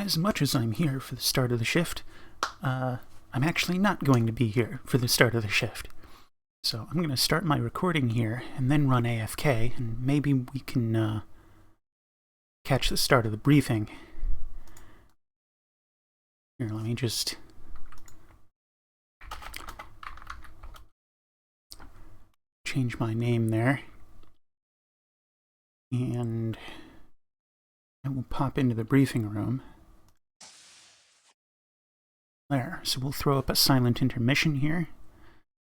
as much as I'm here for the start of the shift, I'm actually not going to be here for the start of the shift. So I'm going to start my recording here and then run AFK, and maybe we can catch the start of the briefing. Here, let me just change my name there. And I will pop into the briefing room. There, so we'll throw up a silent intermission here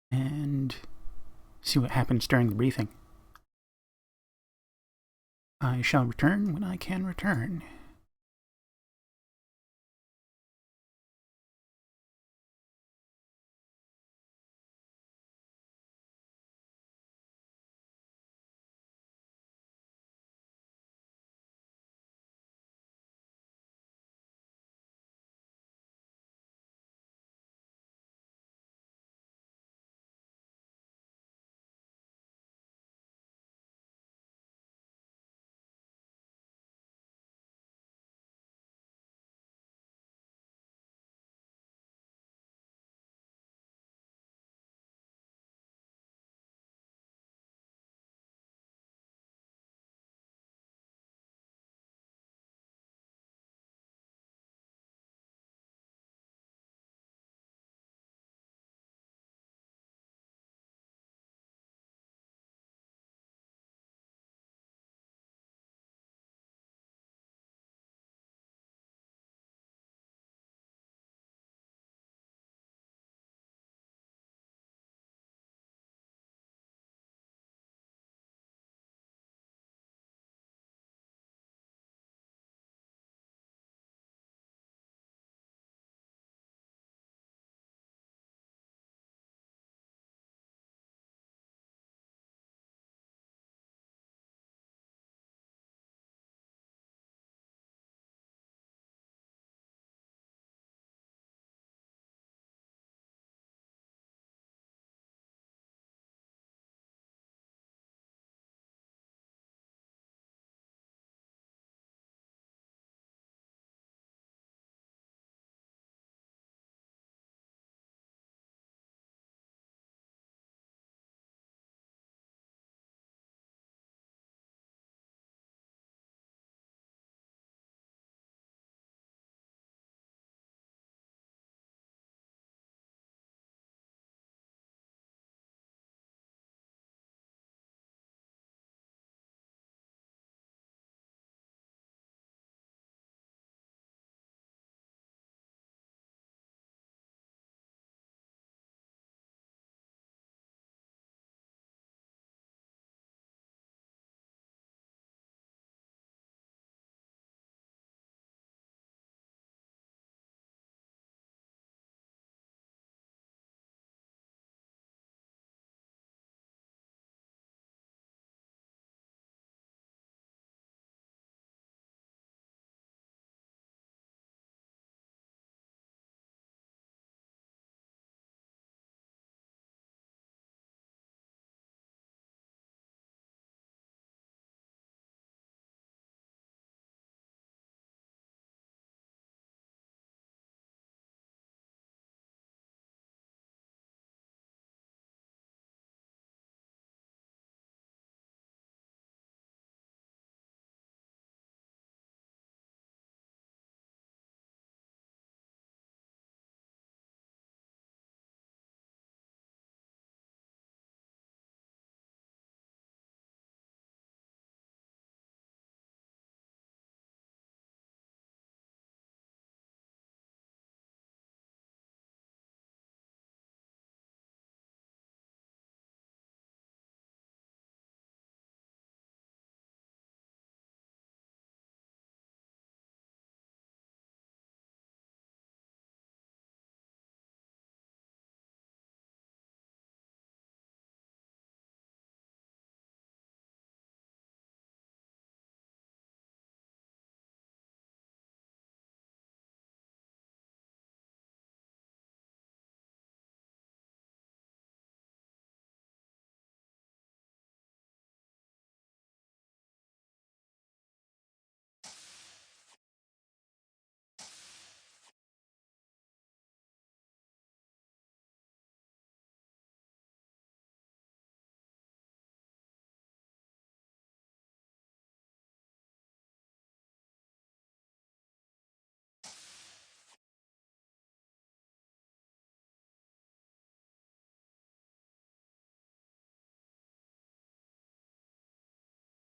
and see what happens during the briefing. I shall return when I can return.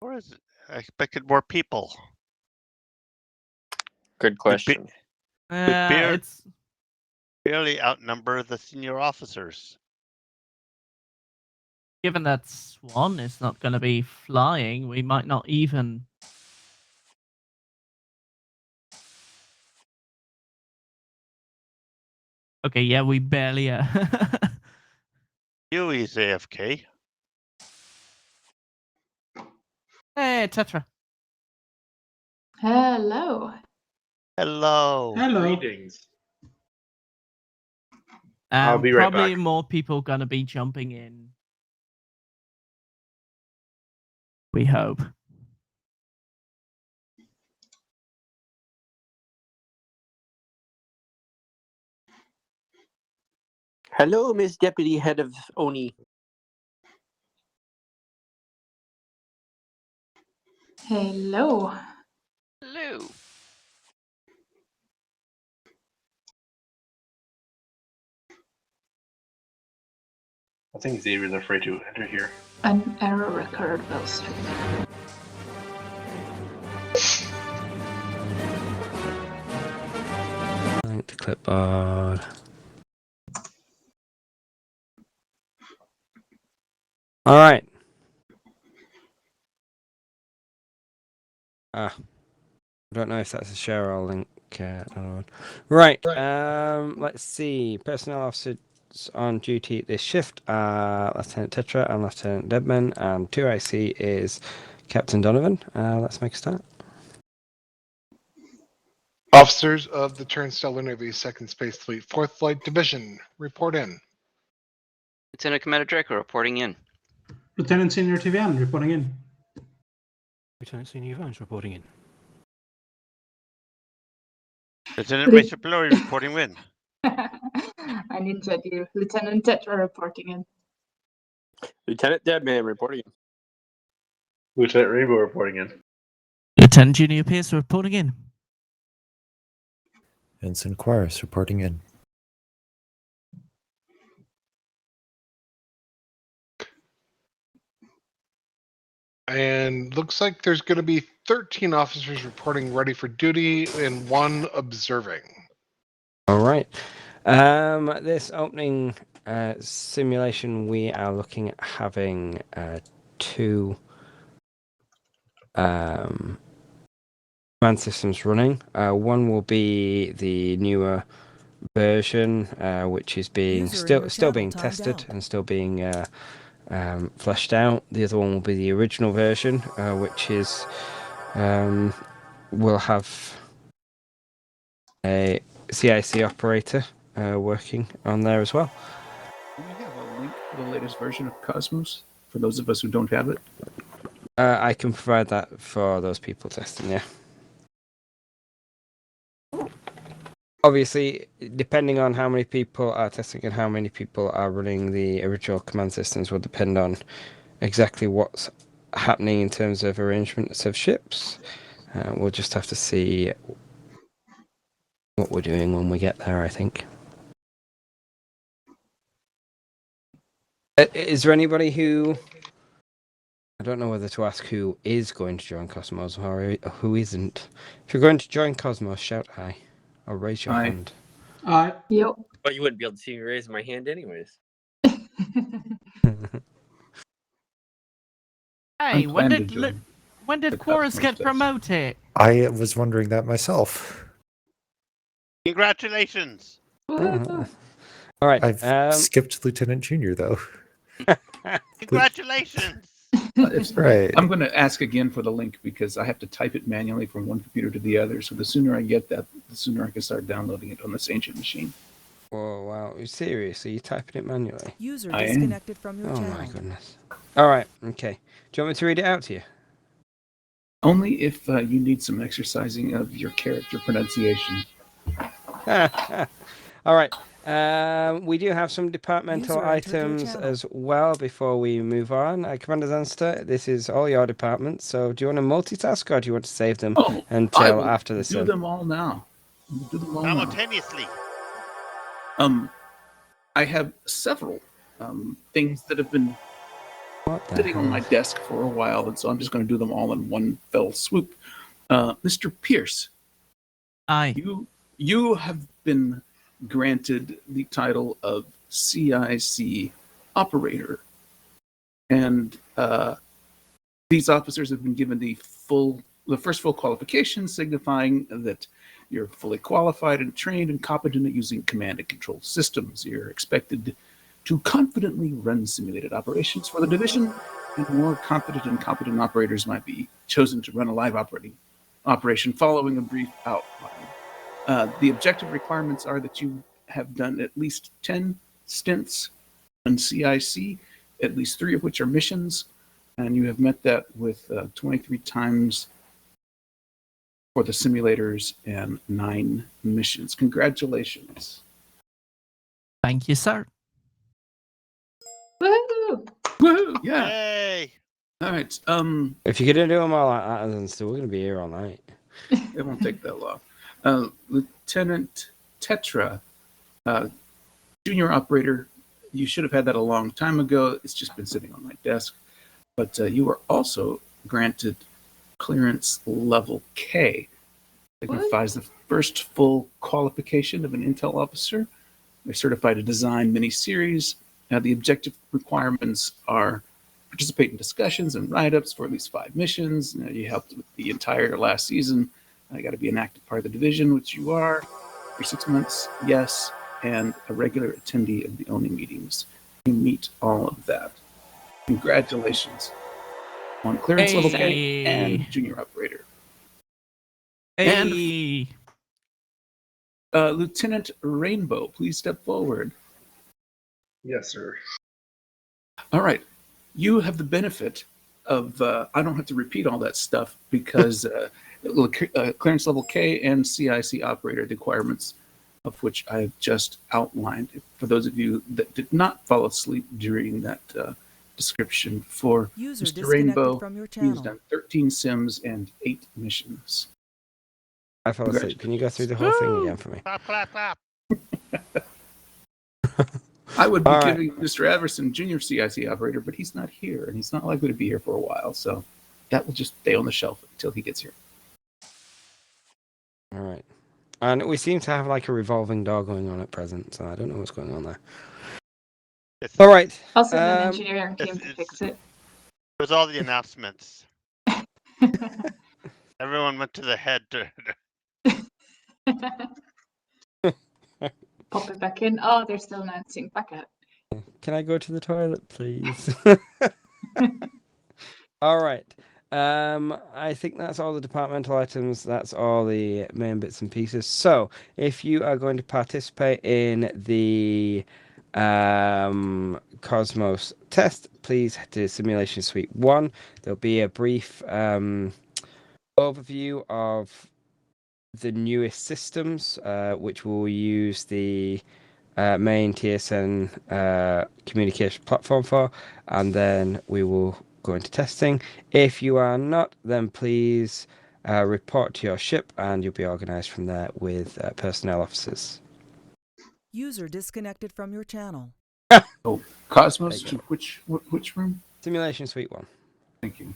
Or is it? I expected more people. Good question. It's barely outnumber the senior officers. Given that Swan is not going to be flying, we might not even. Okay, yeah, we barely. Huey's AFK. Hey, Tetra. Hello. Hello. Greetings. I'll be right probably back. more people gonna be jumping in. We hope. Hello, Miss Deputy Head of ONI. Hello. Hello. I think Xavier's afraid to enter here. An error occurred while streaming. Link to clipboard. All right. I don't know if that's a share or link. Right. Let's see. Personnel officers on duty at this shift are Lieutenant Tetra and Lieutenant Deadman, and 2IC is Captain Donovan. Let's make a start. Officers of the Terran Stellar Navy Second Space Fleet 4th Flight Division, report in. Lieutenant Commander Draco reporting in. Lieutenant Senior TVN reporting in. Lieutenant Senior Evans reporting in. Lieutenant Racer Blurry reporting win. I ninja'd you. Lieutenant Tetra reporting in. Lieutenant Deadman reporting in. Lieutenant Rainbow reporting in. Lieutenant Junior Pierce reporting in. Ensign Quares reporting in. And looks like there's going to be 13 officers reporting ready for duty and 1 observing. All right. This opening simulation, we are looking at having 2 command systems running. One will be the newer version, which is being still being tested and still being fleshed out. The other one will be the original version, which is will have a CIC operator working on there as well. Do we have a link to the latest version of Cosmos for those of us who don't have it? I can provide that for those people testing, yeah. Obviously, depending on how many people are testing and how many people are running the original command systems will depend on exactly what's happening in terms of arrangements of ships. We'll just have to see what we're doing when we get there, I think. Is there anybody who... I don't know whether to ask who is going to join Cosmos or who isn't. If you're going to join Cosmos, shout aye. Or raise your hand. Yep. But you wouldn't be able to see me raise my hand anyways. Hey, when plan to did join the Quares Cosmos get test. promoted? I was wondering that myself. Congratulations. Woo. All right. I've skipped Lieutenant Junior, though. Congratulations. Right. I'm going to ask again for the link because I have to type it manually from one computer to the other. So the sooner I get that, the sooner I can start downloading it on this ancient machine. Oh, wow. You're serious? Are you typing it manually? User I am. disconnected from your Oh, channel. my goodness. All right. Okay. Do you want me to read it out to you? Only if you need some exercising of your character pronunciation. All right. We do have some departmental User entered your items channel. as well before we move on. Commander Zanster, this is all your departments. So do you want to multitask or do you want to save them Oh, I until will after this? do them all now. We'll do them all now. Simultaneously. I have several things that have been Sitting on my desk for a while, and so I'm just going to do them all in one fell swoop. Mr. Pierce. Aye. You have been granted the title of CIC operator, and these officers have been given the first full qualification, signifying that you're fully qualified and trained and competent at using command and control systems. You're expected to confidently run simulated operations for the division, and more confident and competent operators might be chosen to run a live operation following a brief outline. The objective requirements are that you have done at least 10 stints on CIC, at least 3 of which are missions, and you have met that with 23 times for the simulators and 9 missions. Congratulations. Thank you, sir. Woohoo! Woohoo! Yeah. Yay! All right. If you're gonna do them all like that, then still we're gonna be here all night. It won't take that long. Lieutenant Tetra, junior operator. You should have had that a long time ago. It's just been sitting on my desk. But you are also granted clearance level K. Signifies the first full qualification of an intel officer. They're certified to design mini-series. The objective requirements are participate in discussions and write-ups for at least 5 missions. You helped with the entire last season. You got to be an active part of the division, which you are. For 6 months, yes, and a regular attendee of the ONI meetings. You meet all of that. Congratulations on clearance level K and junior operator. Hey. And Lieutenant Rainbow, please step forward. Yes, sir. All right. You have the benefit of, I don't have to repeat all that stuff because clearance level K and CIC operator requirements, of which I have just outlined. For those of you that did not fall asleep during that description, for User Mr. Rainbow, from your he's channel. done 13 sims and 8 missions. I fell asleep. Can you go through the whole thing again for me? Clap, clap, clap. I would be All right. giving Mr. Everson junior CIC operator, but he's not here, and he's not likely to be here for a while, so that will just stay on the shelf until he gets here. All right. And we seem to have like a revolving door going on at present, so I don't know what's going on there. All right. I'll send an engineering team to fix it. It was all the announcements. Everyone went to the head to Pop it back in. Oh, they're still announcing back out. Can I go to the toilet, please? All right. I think that's all the departmental items. That's all the main bits and pieces. So, if you are going to participate in the Cosmos test, please head to Simulation Suite 1. There'll be a brief overview of the newest systems, which will use the main TSN communication platform for, and then we will go into testing. If you are not, then please report to your ship, and you'll be organized from there with personnel officers. User disconnected from your channel. Oh, Cosmos, which room? Simulation Suite 1. Thank you.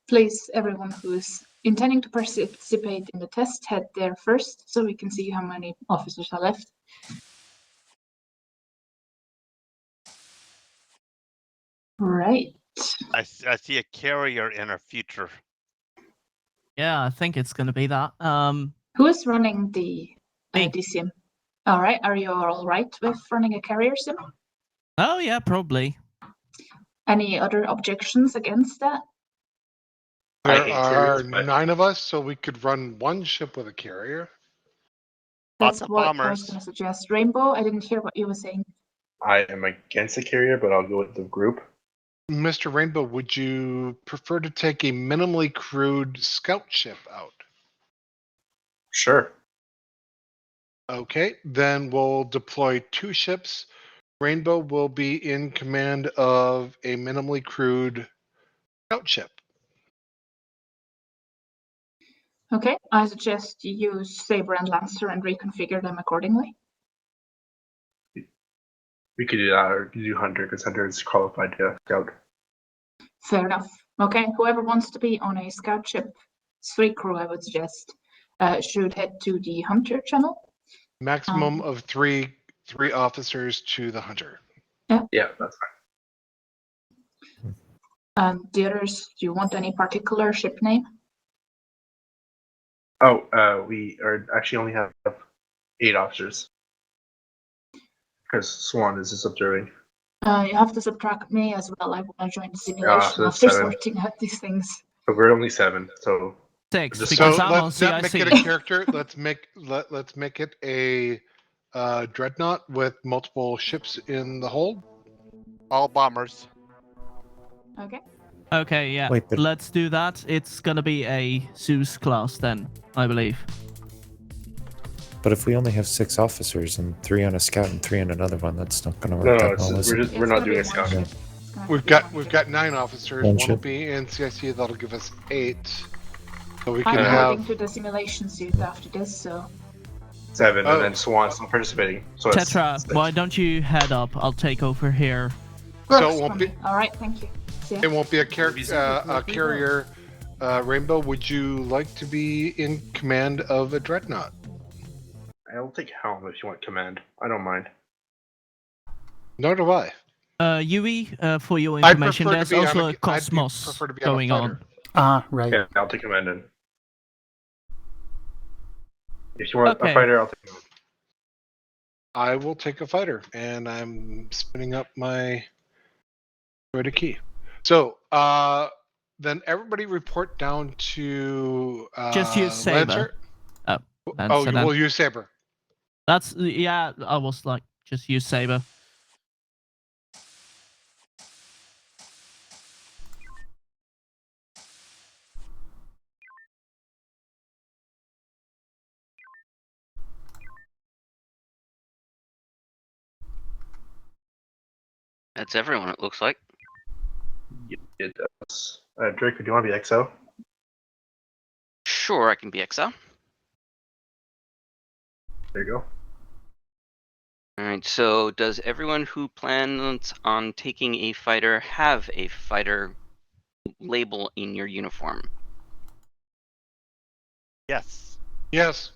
Please, everyone who's intending to participate in the test, head there first so we can see how many officers are left. Right. I see a carrier in our future. Yeah, I think it's going to be that. Who is running the sim? All right. Are you all right with running a carrier sim? Oh, yeah, probably. Any other objections against that? There are 9 of us, so we could run one ship with a carrier. Lots That's of what I was bombers. going to suggest. Rainbow, I didn't hear what you were saying. I am against the carrier, but I'll go with the group. Mr. Rainbow, would you prefer to take a minimally crewed scout ship out? Sure. Okay, then we'll deploy 2 ships. Rainbow will be in command of a minimally crewed scout ship. Okay, I suggest you use Saber and Lancer and reconfigure them accordingly. We could do that, or do Hunter, because Hunter is qualified to scout. Fair enough. Okay, whoever wants to be on a scout ship, 3 crew, I would suggest, should head to the Hunter channel. Maximum of three officers to the Hunter. Yeah, that's fine. The others, do you want any particular ship name? Oh, we are actually only have 8 officers. Because Swan is just observing. You have to subtract me as well. I want to join the simulation so that's after 7. sorting out these things. But we're only 7, so 6, Just- because So I'm on let's not make CIC. it a character. Let's make it a dreadnought with multiple ships in the hold. All bombers. Okay. Okay, yeah. Wait, but- Let's do that. It's gonna be a Zeus class then, I believe. But if we only have 6 officers and 3 on a scout and 3 on another one, that's not going to no, work no, that it's well, is we're it? just we're not doing a scout. ship. We've got 9 officers. One One will ship. be in CIC. That'll give us 8. So we I'm can heading have. to the simulation suit after this, so 7, Oh. and then Swan's not participating. So it's Tetra, 6. why don't you head up? I'll take over here. So works it won't for be. me. All right, thank you. See ya. It won't be a carrier. Rainbow, would you like to be in command of a dreadnought? I'll take helm if you want command. I don't mind. Nor do I. Yui, for your I'd information, prefer to there's be on also a- a Cosmos prefer to be on a going fighter. on. Ah, right. Yeah, I'll take command in. If you want Okay. a fighter, I'll take command. I will take a fighter, and I'm spinning up my droid key. So, then everybody report down to Just use Saber. Lancer. Lancer then. We'll use Saber. That's, yeah, I was like, just use Saber. That's everyone, it looks like. It does. Drake, do you want to be XO? Sure, I can be XL. There you go. Alright, so does everyone who plans on taking a fighter have a fighter label in your uniform? Yes. Yes.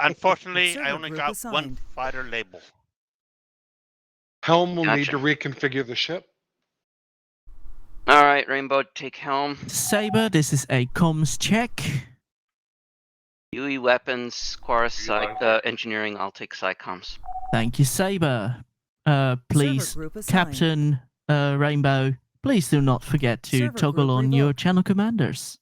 Unfortunately, Server I only group got one assigned. fighter label. Helm will need Gotcha. to reconfigure the ship. Alright, Rainbow, take helm. Saber, this is a comms check. UE weapons, Quarus You want engineering, I'll take psycoms. Thank you, Saber. Please, Server group assigned. Captain Rainbow, please do not forget to Server toggle group on your revoked. channel commanders.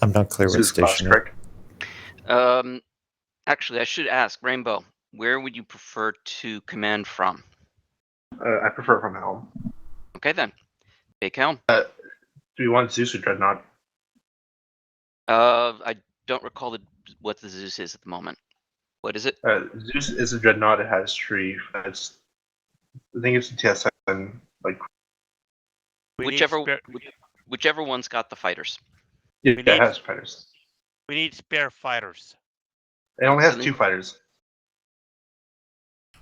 I'm not clear what Zeus class, station. you're- correct? Actually, I should ask, Rainbow, where would you prefer to command from? I prefer from helm. Okay then, take helm. Do you want Zeus or Dreadnought? I don't recall what the Zeus is at the moment. What is it? Zeus is a Dreadnought. It has 3. I think it's a TSN. Like, We need Whichever spare- whichever one's got the fighters. yeah, need- it has fighters. We need spare fighters. It only has Doesn't 2 it? fighters.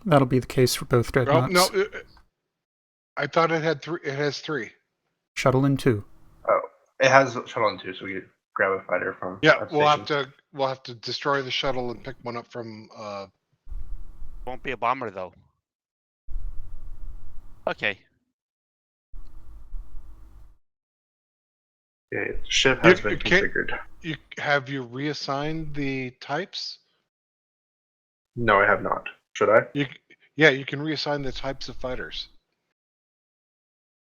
That'll be the case for both Oh, dreadnoughts. no, I thought it had 3. It has 3. Shuttle in 2. It has shuttle in 2, so we could grab a fighter from. Yeah, that we'll station. have to destroy the shuttle and pick one up from. Won't be a bomber though. Okay. Okay, the ship has You- been you can't- configured. Have you reassigned the types? No, I have not. Should I? Yeah, you can reassign the types of fighters.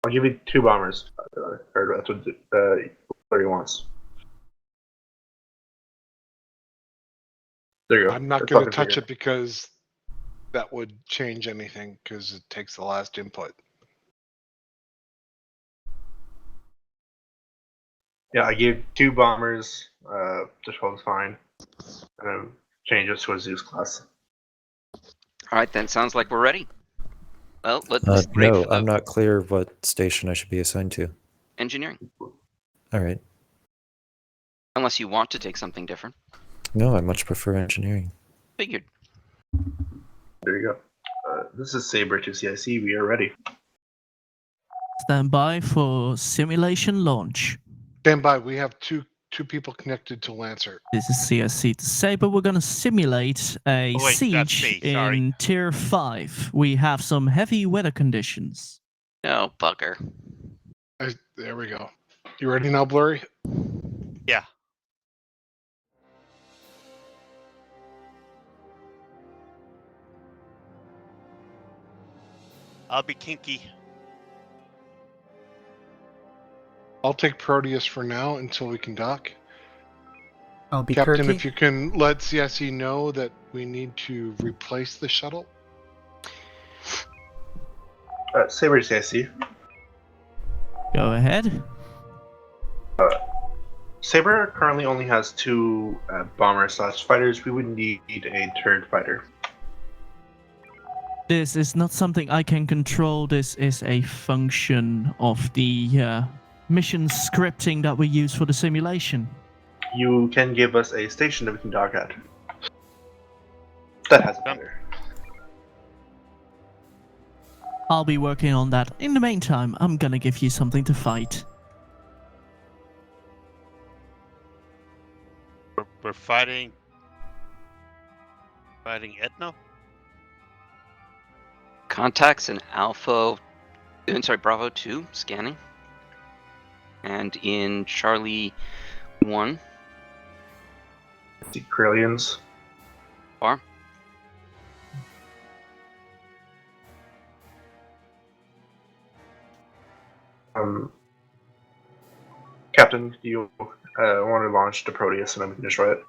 I'll give you 2 bombers. Or that's what he wants. There you go. I'm not That's going all to touch configured. it because that would change anything because it takes the last input. Yeah, I gave 2 bombers. This one's fine. And then change it to a Zeus class. Alright then, sounds like we're ready. Well, let's No, great for the I'm not clear what station I should be assigned to. engineering. All right. Unless you want to take something different. No, I much prefer engineering. Figured. There you go. This is Saber to CIC. We are ready. Stand by for simulation launch. Stand by. We have two people connected to Lancer. This is CSC to Saber. We're going to simulate a Oh, wait, that's siege me, sorry. in Tier 5. We have some heavy weather conditions. Oh, bugger. There we go. You ready now, Blurry? Yeah. I'll be kinky. I'll take Proteus for now until we can dock. I'll be Captain, Kirky. if you can let CSE know that we need to replace the shuttle. Saber to CIC. Go ahead. Saber currently only has 2 bomber/fighters. We would need a 3rd fighter. This is not something I can control. This is a function of the mission scripting that we use for the simulation. You can give us a station that we can dock at. That has a fighter. I'll be working on that. In the meantime, I'm gonna give you something to fight. We're fighting Ethno? Contacts in Bravo 2, scanning. And in Charlie 1. The Corellians. Far. Captain, do you want to launch the Proteus and then we can destroy it?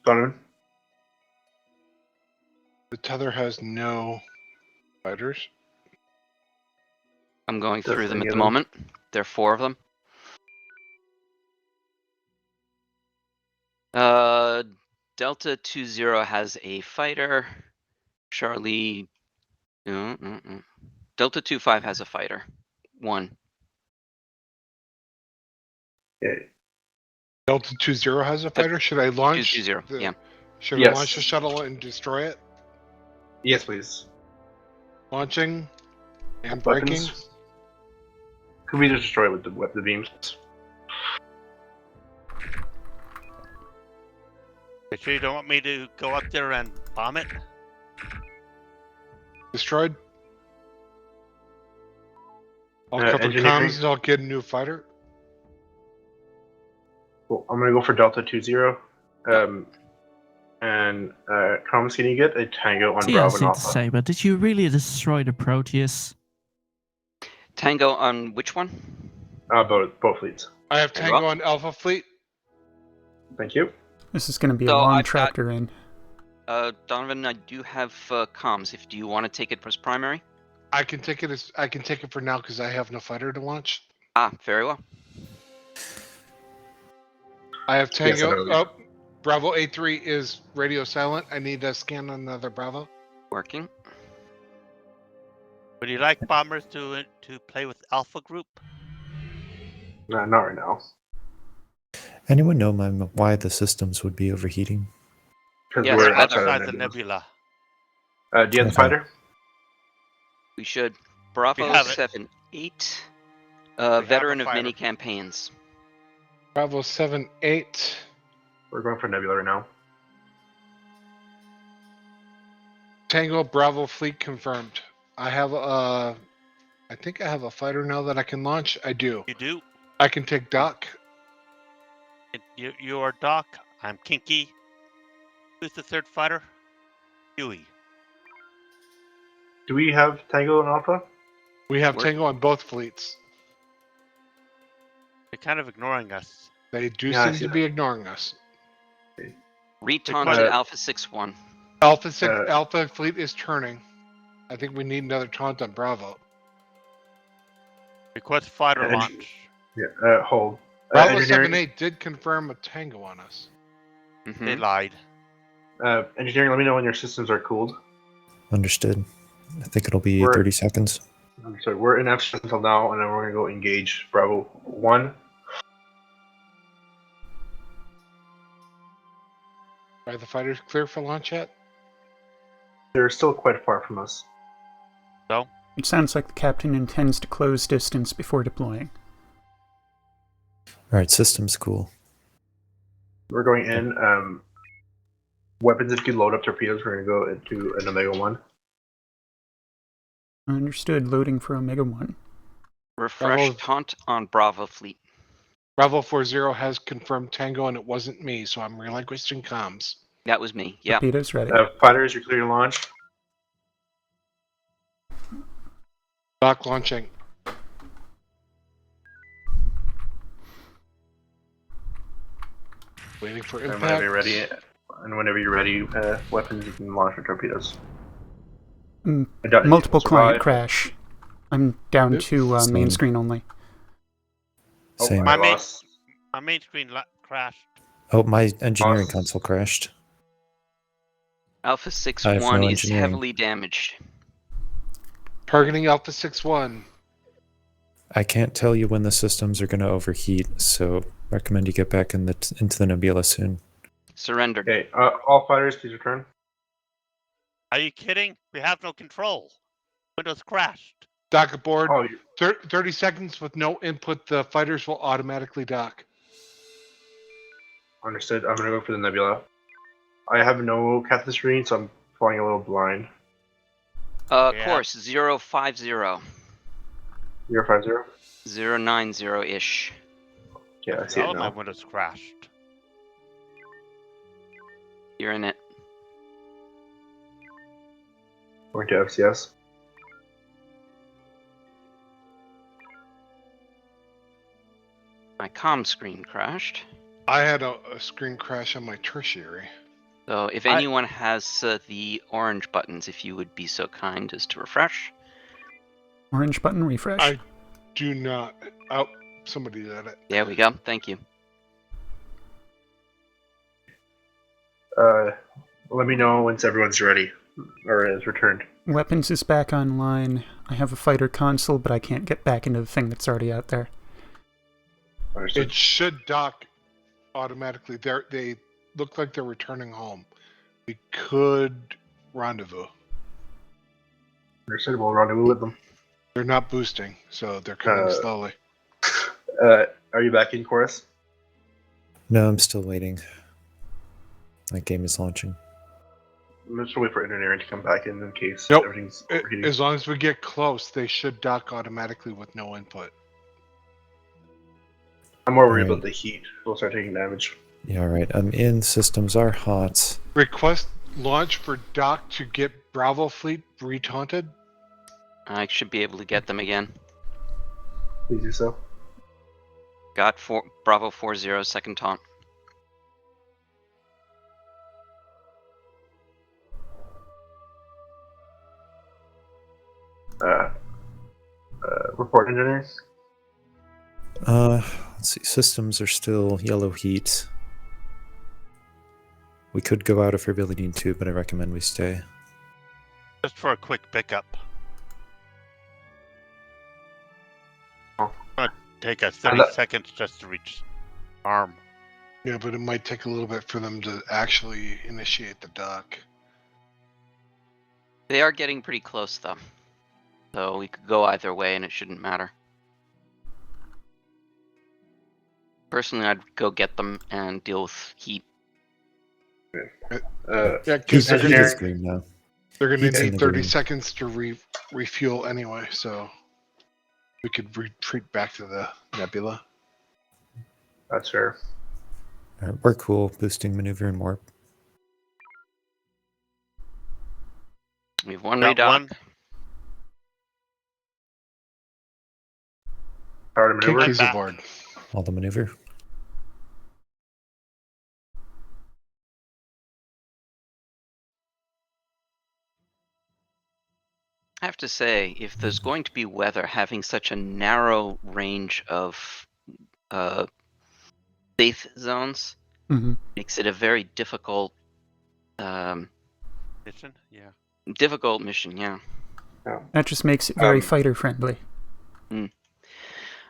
Donovan? The tether has no fighters. I'm going Just through them at the thinking. moment. There are 4 of them. Delta 20 has a fighter. Charlie... Delta 25 has a fighter. 1. Okay. Delta 20 has a fighter. Should I launch? 220, yeah. Should I launch the shuttle and destroy it? Yes, please. Launching and Weapons? braking. Could we just destroy it with the beams? You sure you don't want me to go up there and bomb it? Destroyed. I'll cover engineering. comms and I'll get a new fighter. Well, I'm gonna go for Delta 20. And comms, can you get a Tango on Bravo and TSN Alpha? Saber, did you really destroy the Proteus? Tango on which one? Both fleets. I have Very Tango well. on Alpha Fleet. Thank you. This is going to be a So long I've got- tractor in. Donovan, I do have comms. Do you want to take it as primary? I can take it for now because I have no fighter to launch. Ah, very well. I have Tango. Yes, I know. Bravo A3 is radio silent. I need to scan another Bravo. Working. Would you like bombers to play with Alpha Group? No, not right now. Anyone know why the systems would be overheating? Because Yes, we're weather. outside Outside of the the nebula. nebula. Do you have the Okay. fighter? We should. Bravo have it. 7-8. have a Veteran of fighter. many campaigns. Bravo 7-8. We're going for nebula right now. Tango Bravo Fleet confirmed. I have I think I have a fighter now that I can launch. I do. You do? I can take Doc. You are Doc. I'm Kinky. Who's the 3rd fighter? Huey. Do we have Tango and Alpha? We have Work. Tango on both fleets. They're kind of ignoring us. They do Yeah, I seem see to that. be ignoring us. Retaunt Because- to Alpha 6-1. Alpha Fleet is turning. I think we need another taunt on Bravo. Request fighter And- launch. Yeah, hold. Bravo engineering. 7-8 did confirm a Tango on us. They Mhm. lied. Engineering, let me know when your systems are cooled. Understood. I think it'll be We're- 30 seconds. So we're in F until now, and then we're gonna go engage Bravo 1. Are the fighters clear for launch yet? They're still quite far from us. It sounds like the captain intends to close distance before deploying. Alright, system's cool. We're going in. Weapons, if you load up torpedoes, we're gonna go into an Omega 1. Understood. Loading for Omega 1. Refresh Bravo. taunt on Bravo fleet. Bravo 40 has confirmed Tango, and it wasn't me, so I'm relinquishing comms. That was me. Yeah. Torpedoes ready. Fighters, you're clear to launch. Dock launching. Waiting for And impact. whenever you're ready, weapons, you can launch your torpedoes. Mm, I doubt multiple anyone will client survive. crash. I'm down Yep. to main Same. screen only. Same. I My main- lost. My main screen crashed. Oh, my engineering Lost. console crashed. Alpha I have 6-1 no is engineering. heavily damaged. Targeting Alpha 6-1. I can't tell you when the systems are going to overheat, so recommend you get back into the nebula soon. Surrendered. Okay, all fighters, please return. Are you kidding? We have no control. Windows crashed. Dock aboard. Oh, 30 seconds with no input, the fighters will automatically dock. understood. I'm gonna go for the nebula. I have no captain screen, so I'm flying a little blind. Yeah. Course 050. 050. 090-ish. Yeah, I see All it of my now. windows crashed. You're in it. Going to FCS. My comm screen crashed. I had a screen crash on my tertiary. So if I- anyone has the orange buttons, if you would be so kind as to refresh. Orange button refresh. I do not. Oh, somebody did it. There we go. Thank you. Let me know once everyone's ready or is returned. Weapons is back online. I have a fighter console, but I can't get back into the thing that's already out there. Understood. It should dock automatically. They look like they're returning home. We could rendezvous. Understood. We'll rendezvous with them. They're not boosting, so they're coming slowly. Are you back in chorus? No, I'm still waiting. That game is launching. I'm just wait for engineering to come back in case Nope. everything's overheating. As long as we get close, they should dock automatically with no input. I'm more worried Alright. about the heat. We'll start taking damage. Yeah, alright. I'm in. Systems are hot. Request launch for dock to get Bravo fleet retaunted. I should be able to get them again. Please do so. Got Bravo 40 second taunt. Report engineers. Let's see. Systems are still yellow heat. We could go out if we really need to, but I recommend we stay. Just for a quick pickup. Oh. Gonna take us 30 seconds just to reach arm. Yeah, but it might take a little bit for them to actually initiate the dock. They are getting pretty close though. So we could go either way and it shouldn't matter. Personally, I'd go get them and deal with heat. Yeah, Heat because they're engineering. Heat is green now. They're going Heat's to in need the 30 green. seconds to refuel anyway, so we could retreat back to the nebula. That's fair. Alright, we're cool. Boosting maneuver and warp. We have one Got redock. one. Power to maneuver. Kinky's back. aboard. All the maneuver. I have to say, if there's going to be weather, having such a narrow range of safe zones Mm-hmm. makes it a very difficult Mission? Yeah. difficult mission. Yeah. That just makes it very fighter friendly. All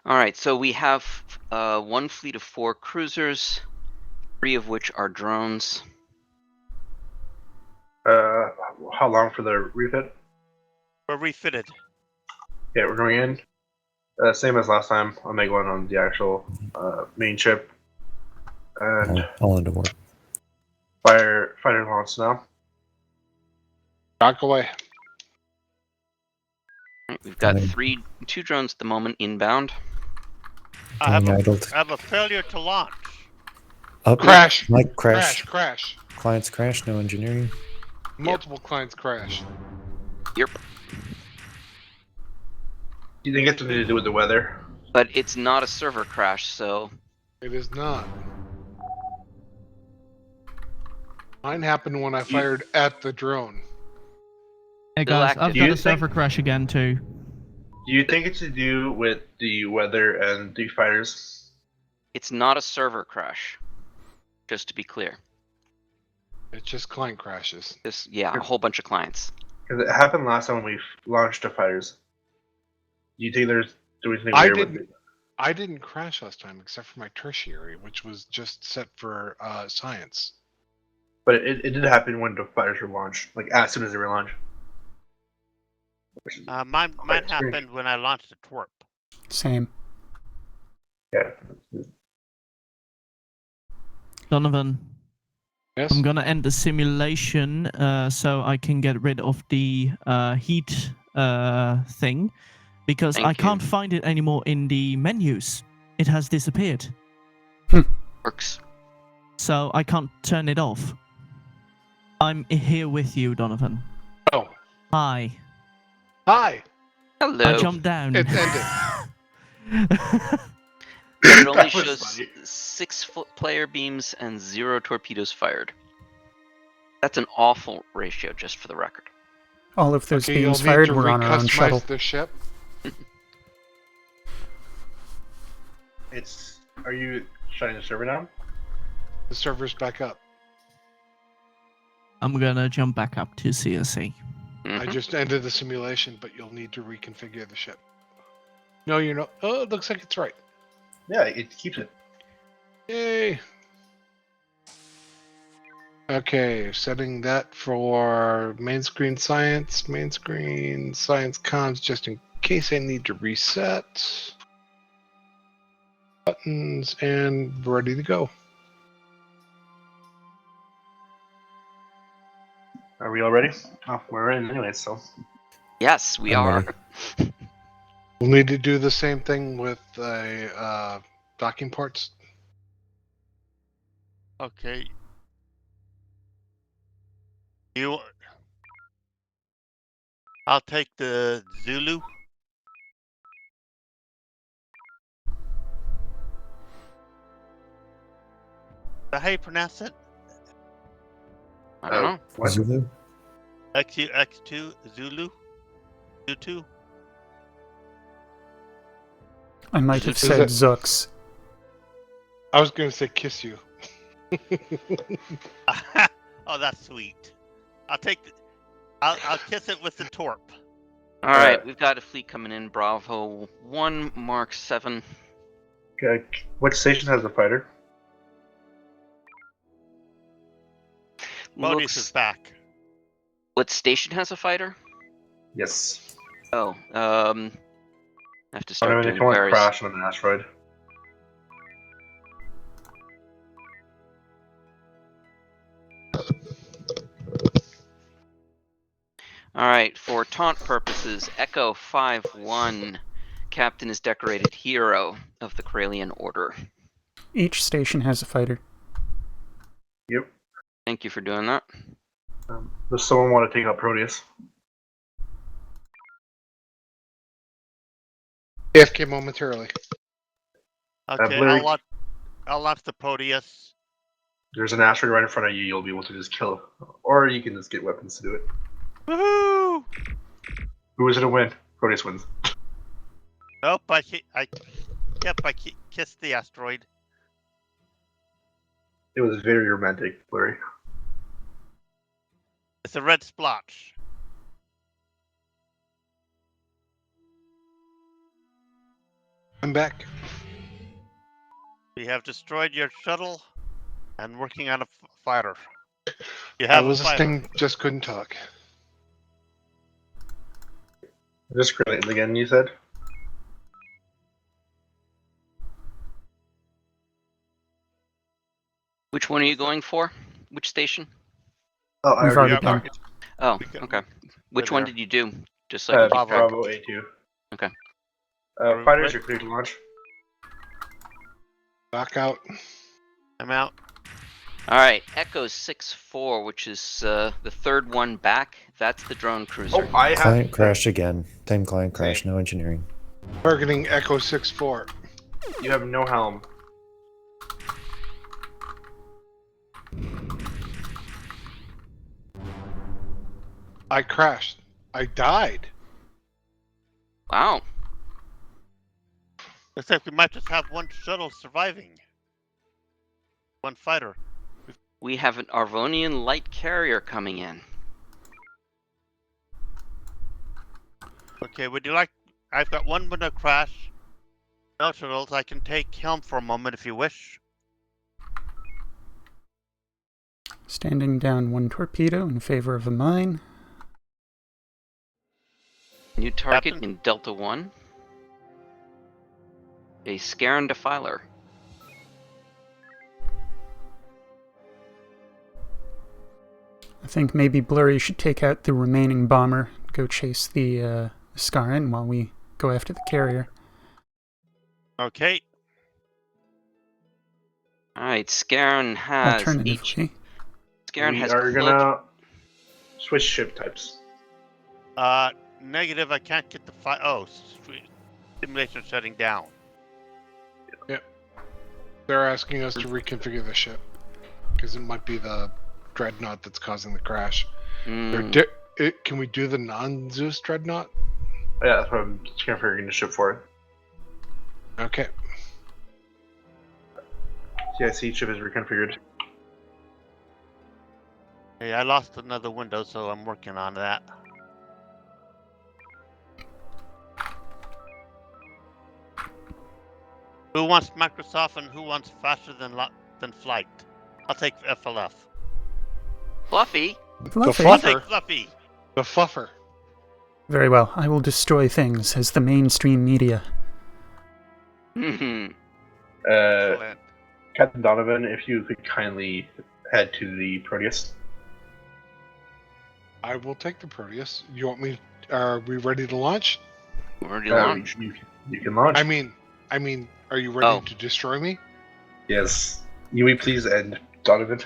right. So we have one fleet of 4 cruisers, 3 of which are drones. How long for the refit? We're refitted. Yeah, we're going in. Same as last time. I'll make one on the actual main ship. And All into warp. fighter launch now. Back away. Right, we've got Going. 2 drones at the moment inbound. I have, Going idled. I have a failure to launch. Up. Crash. Like crash. Crash. Clients crash. No engineering. Multiple clients crash. Yep. You think it's something to do with the weather? But it's not a server crash, so It is not. Mine happened when I fired at the drone. Hey Still guys, active. I've Do got you a server crash again too. Do you think it's to do with the weather and the fighters? it's not a server crash. Just to be clear. It's just client crashes. A whole bunch of clients. Because it happened last time when we launched the fighters. Do you think there's anything weird with it? I didn't crash last time except for my tertiary, which was just set for science. But it did happen when the fighters were launched, like as soon as they were launched. Mine happened when I launched the twerp. Same. Yeah. Donovan, Yes. I'm gonna end the simulation so I can get rid of the heat thing, because Thank I you. can't find it anymore in the menus. It has disappeared. Works. So I can't turn it off. I'm here with you, Donovan. Oh. Hi. Hi. Hello. I jumped down. It's ended. But it only That was shows funny. 6 player beams and 0 torpedoes fired. That's an awful ratio, just for the record. All of those Okay, you'll beams need fired to were on our own recustomize shuttle. the ship. Are you shutting the server down? The server's back up. I'm gonna jump back up to CSC. I Mhm. just ended the simulation, but you'll need to reconfigure the ship. No, you're not. Oh, it looks like it's right. Yeah, it keeps it. Yay. Okay, setting that for main screen science comms, just in case I need to reset. Buttons, and ready to go. Are we all ready? Oh, we're in anyway, so. Yes, we I'm are. ready. We'll need to do the same thing with the docking ports. Okay. I'll take the Zulu. Is that how you pronounce it? I don't know. What? Zulu? X2 Zulu? Zulu? I might have Is said it- Zooks. I was going to say kiss you. Oh, that's sweet. I'll kiss it with the torp. All right, we've got a fleet coming in. Bravo 1, Mark 7. Okay. Which station has the fighter? Modus is back. What station has a fighter? Yes. Oh, I have to I start don't doing know if you want to various. crash on an asteroid. All right, for taunt purposes, Echo 5-1. Captain is decorated hero of the Corellian Order. Each station has a fighter. Yep. Thank you for doing that. Does someone want to take out Proteus? AFK momentarily. Okay, Larry- I'll launch the Proteus. There's an asteroid right in front of you. You'll be able to just kill it, or you can just get weapons to do it. Woohoo! Who is it to win? Proteus wins. Nope, I kissed the asteroid. It was very romantic, Larry. It's a red splotch. I'm back. We have destroyed your shuttle and working on a fighter. You I have was a fighter. listening, just couldn't talk. Just grenades again, you said? Which one are you going for? Which station? Oh, I We've already already got been. Oh, We got- okay. Which We're one there. did you do? Just so I can keep track. Bravo A2. Okay. Fighters are clear to launch. Back out. I'm out. All right, Echo 6-4, which is the third one back. That's the drone cruiser. Oh, I have. Client crash again. Same client crash, Same. no engineering. Targeting Echo 6-4. You have no helm. I crashed. I died. Wow. Looks like we might just have one shuttle surviving. One fighter. We have an Arvonian light carrier coming in. Okay, would you like... I've got one window crash. No shuttles. I can take helm for a moment if you wish. Standing down one torpedo in favor of a mine. New target Captain? in Delta 1. A Scaran Defiler. I think maybe Blurry should take out the remaining bomber, go chase the Scaran while we go after the carrier. Okay. Alright, Scaran has Alternatively, Scaran We has are cloak. gonna switch ship types. Negative. I can't get the Oh, sweet. Simulation shutting down. They're asking us to reconfigure the ship. Because it might be the dreadnought that's causing the crash. Mm. Can we do the non-Zeus dreadnought? Yeah, that's what I'm configuring the ship for. Okay. CIC ship is reconfigured. Hey, I lost another window, so I'm working on that. Who wants Microsoft and who wants faster than flight? I'll take FLF. Fluffy? Fluffy. I'll take Fluffy. The fluffer. Very well. I will destroy things as the mainstream media. Mhm. Excellent. Captain Donovan, if you could kindly head to the Proteus. I will take the Proteus. You want me? Are we ready to launch? We're already launched. You can launch. I mean, are you ready Oh. to destroy me? Yes. You may please end, Donovan.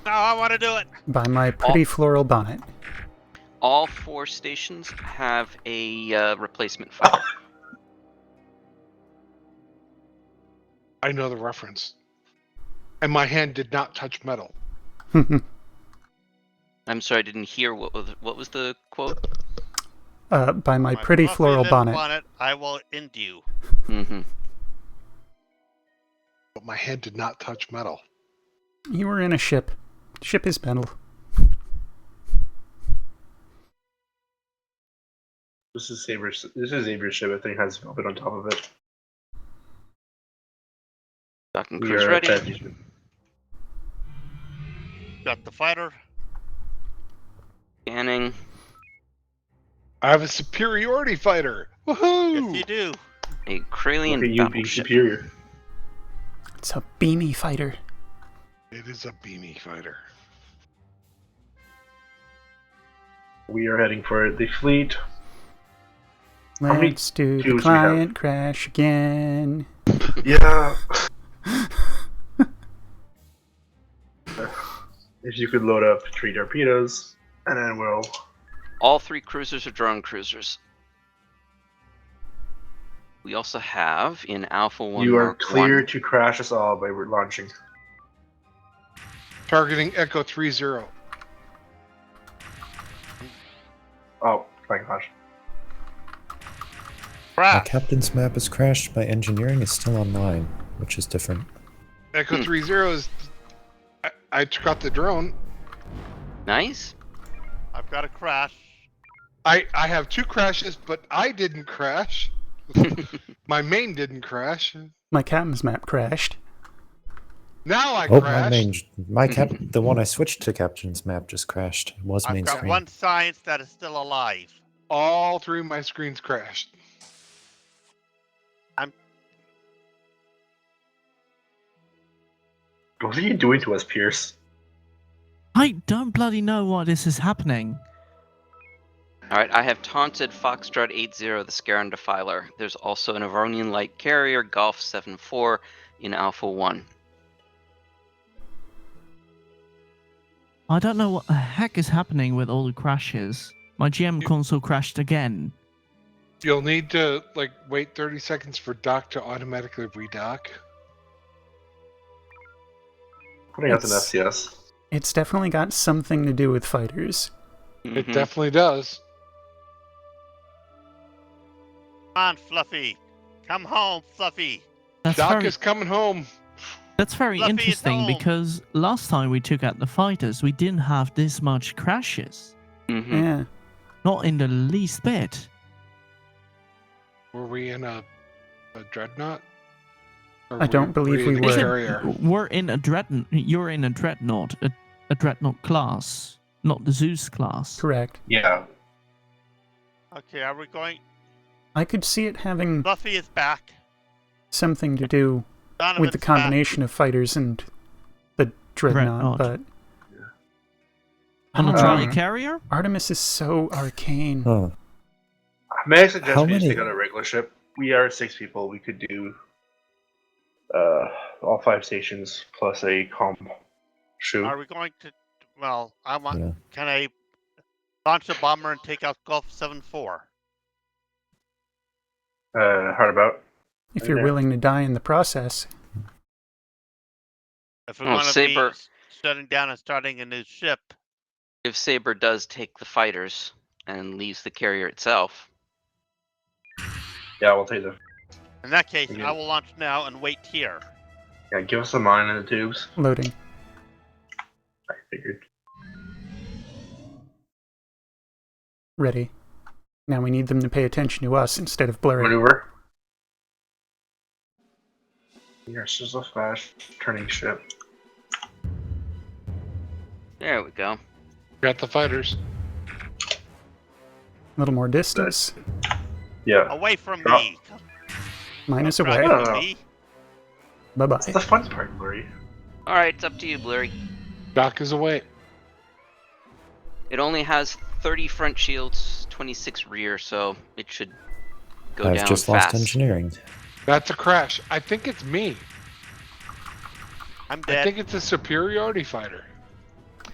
No, I want to do it. By my pretty floral bonnet. All 4 stations have a replacement fighter. I know the reference. And my hand did not touch metal. I'm sorry, I didn't hear what was the quote. By my pretty fluffy floral little bonnet. I will end you. Mm-hmm. But my hand did not touch metal. You were in a ship. Ship is metal. This is Xavier's ship. I think has velvet on top of it. Docking We cruise are ready. transition. Got the fighter. Scanning. I have a superiority fighter. Woohoo! Yes, you do. A Kralian Look at you being battleship. superior. It's a beamy fighter. It is a beamy fighter. We are heading for the fleet. How many Let's do the queues we have? client crash again. Yeah. If you could load up 3 torpedoes, and then we'll. All 3 cruisers are drone cruisers. We also have in Alpha 1 You are Mark clear 1. to crash us all by launching. Targeting Echo 3-0. Oh my gosh. My Crash. captain's map is crashed. My engineering is still online, which is different. Echo 3-0 is. I took out the drone. Nice. I've got a crash. I have 2 crashes, but I didn't crash. My main didn't crash. My captain's map crashed. Now I Oh, crashed. the one I switched to captain's map just crashed. It was I've main got screen. one science that is still alive. All 3 of my screens crashed. What are you doing to us, Pierce? I don't bloody know why this is happening. Alright, I have taunted Foxtrot 80, the Scaran Defiler. There's also an Avronian Light Carrier, Golf 7-4 in Alpha 1. I don't know what the heck is happening with all the crashes. My GM console crashed again. You'll need to wait 30 seconds for dock to automatically redock. Putting out an FCS. It's definitely got something to do with fighters. It definitely does. Come on, Fluffy. Come home, Fluffy. Doc is coming home. That's very Fluffy is interesting home. because last time we took out the fighters, we didn't have this much crashes. Yeah. Not in the least bit. Were we in a dreadnought? Or I don't believe we in a were. carrier? We're in a dreadnought. You're in a dreadnought. A dreadnought class, not the Zeus class. Correct. Yeah. Okay, are we going? I could see it having Fluffy is back. something to do Donovan's with the combination of fighters and the dreadnought, but On a I don't trolley know. carrier? Artemis is so arcane. Oh. May I suggest How we just many- take on a regular ship? We are 6 people. We could do all 5 stations plus a comp shoot. Are we going to? Well, I want. Yeah. Can I launch a bomber and take out Gulf 7-4? Hard about. If you're Yeah. willing to die in the process. If we Oh, want to Saber. be shutting down and starting a new ship, If Saber does take the fighters and leaves the carrier itself. Yeah, we'll take them. in that case, Yeah. I will launch now and wait here. Yeah, give us the mine and the tubes. Loading. I figured. Ready. Now we need them to pay attention to us instead of blurring. Maneuver. Yes, this is a fast turning ship. There we go. Got the fighters. A little more distance. Yeah. Away from Oh. me. Minus Don't away. drive No. me. Bye-bye. That's the fun part, Blurry. Alright, it's up to you, Blurry. Doc is away. It only has 30 front shields, 26 rear, so it should go I've down just fast. lost engineering. That's a crash. I think it's me. I'm I dead. think it's a superiority fighter.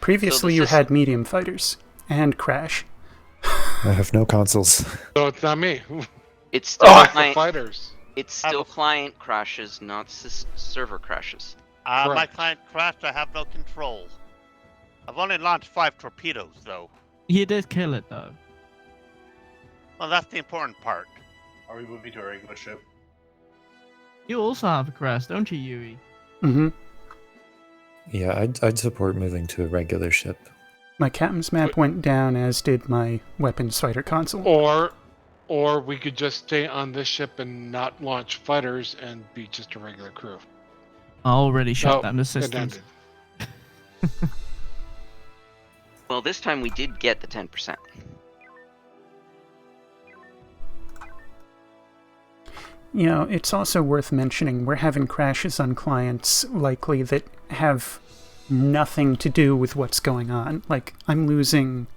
Previously you system- had medium fighters. And crash. I have no consoles. So it's not me. It's still Oh, It's the client. fighters. It's still client crashes, not server crashes. My Correct. client crashed. I have no control. I've only launched 5 torpedoes, though. You did kill it though. Well, that's the important part. Are we moving to a regular ship? You also have a crash, don't you, Yui? Mm-hmm. Yeah, I'd support moving to a regular ship. My captain's map went down, as did my weapons fighter console. Or we could just stay on this ship and not launch fighters and be just a regular crew. I already shut Oh, down the it systems. ended. Well, this time we did get the 10%. You know, it's also worth mentioning we're having crashes on clients likely that have nothing to do with what's going on. Like, I'm losing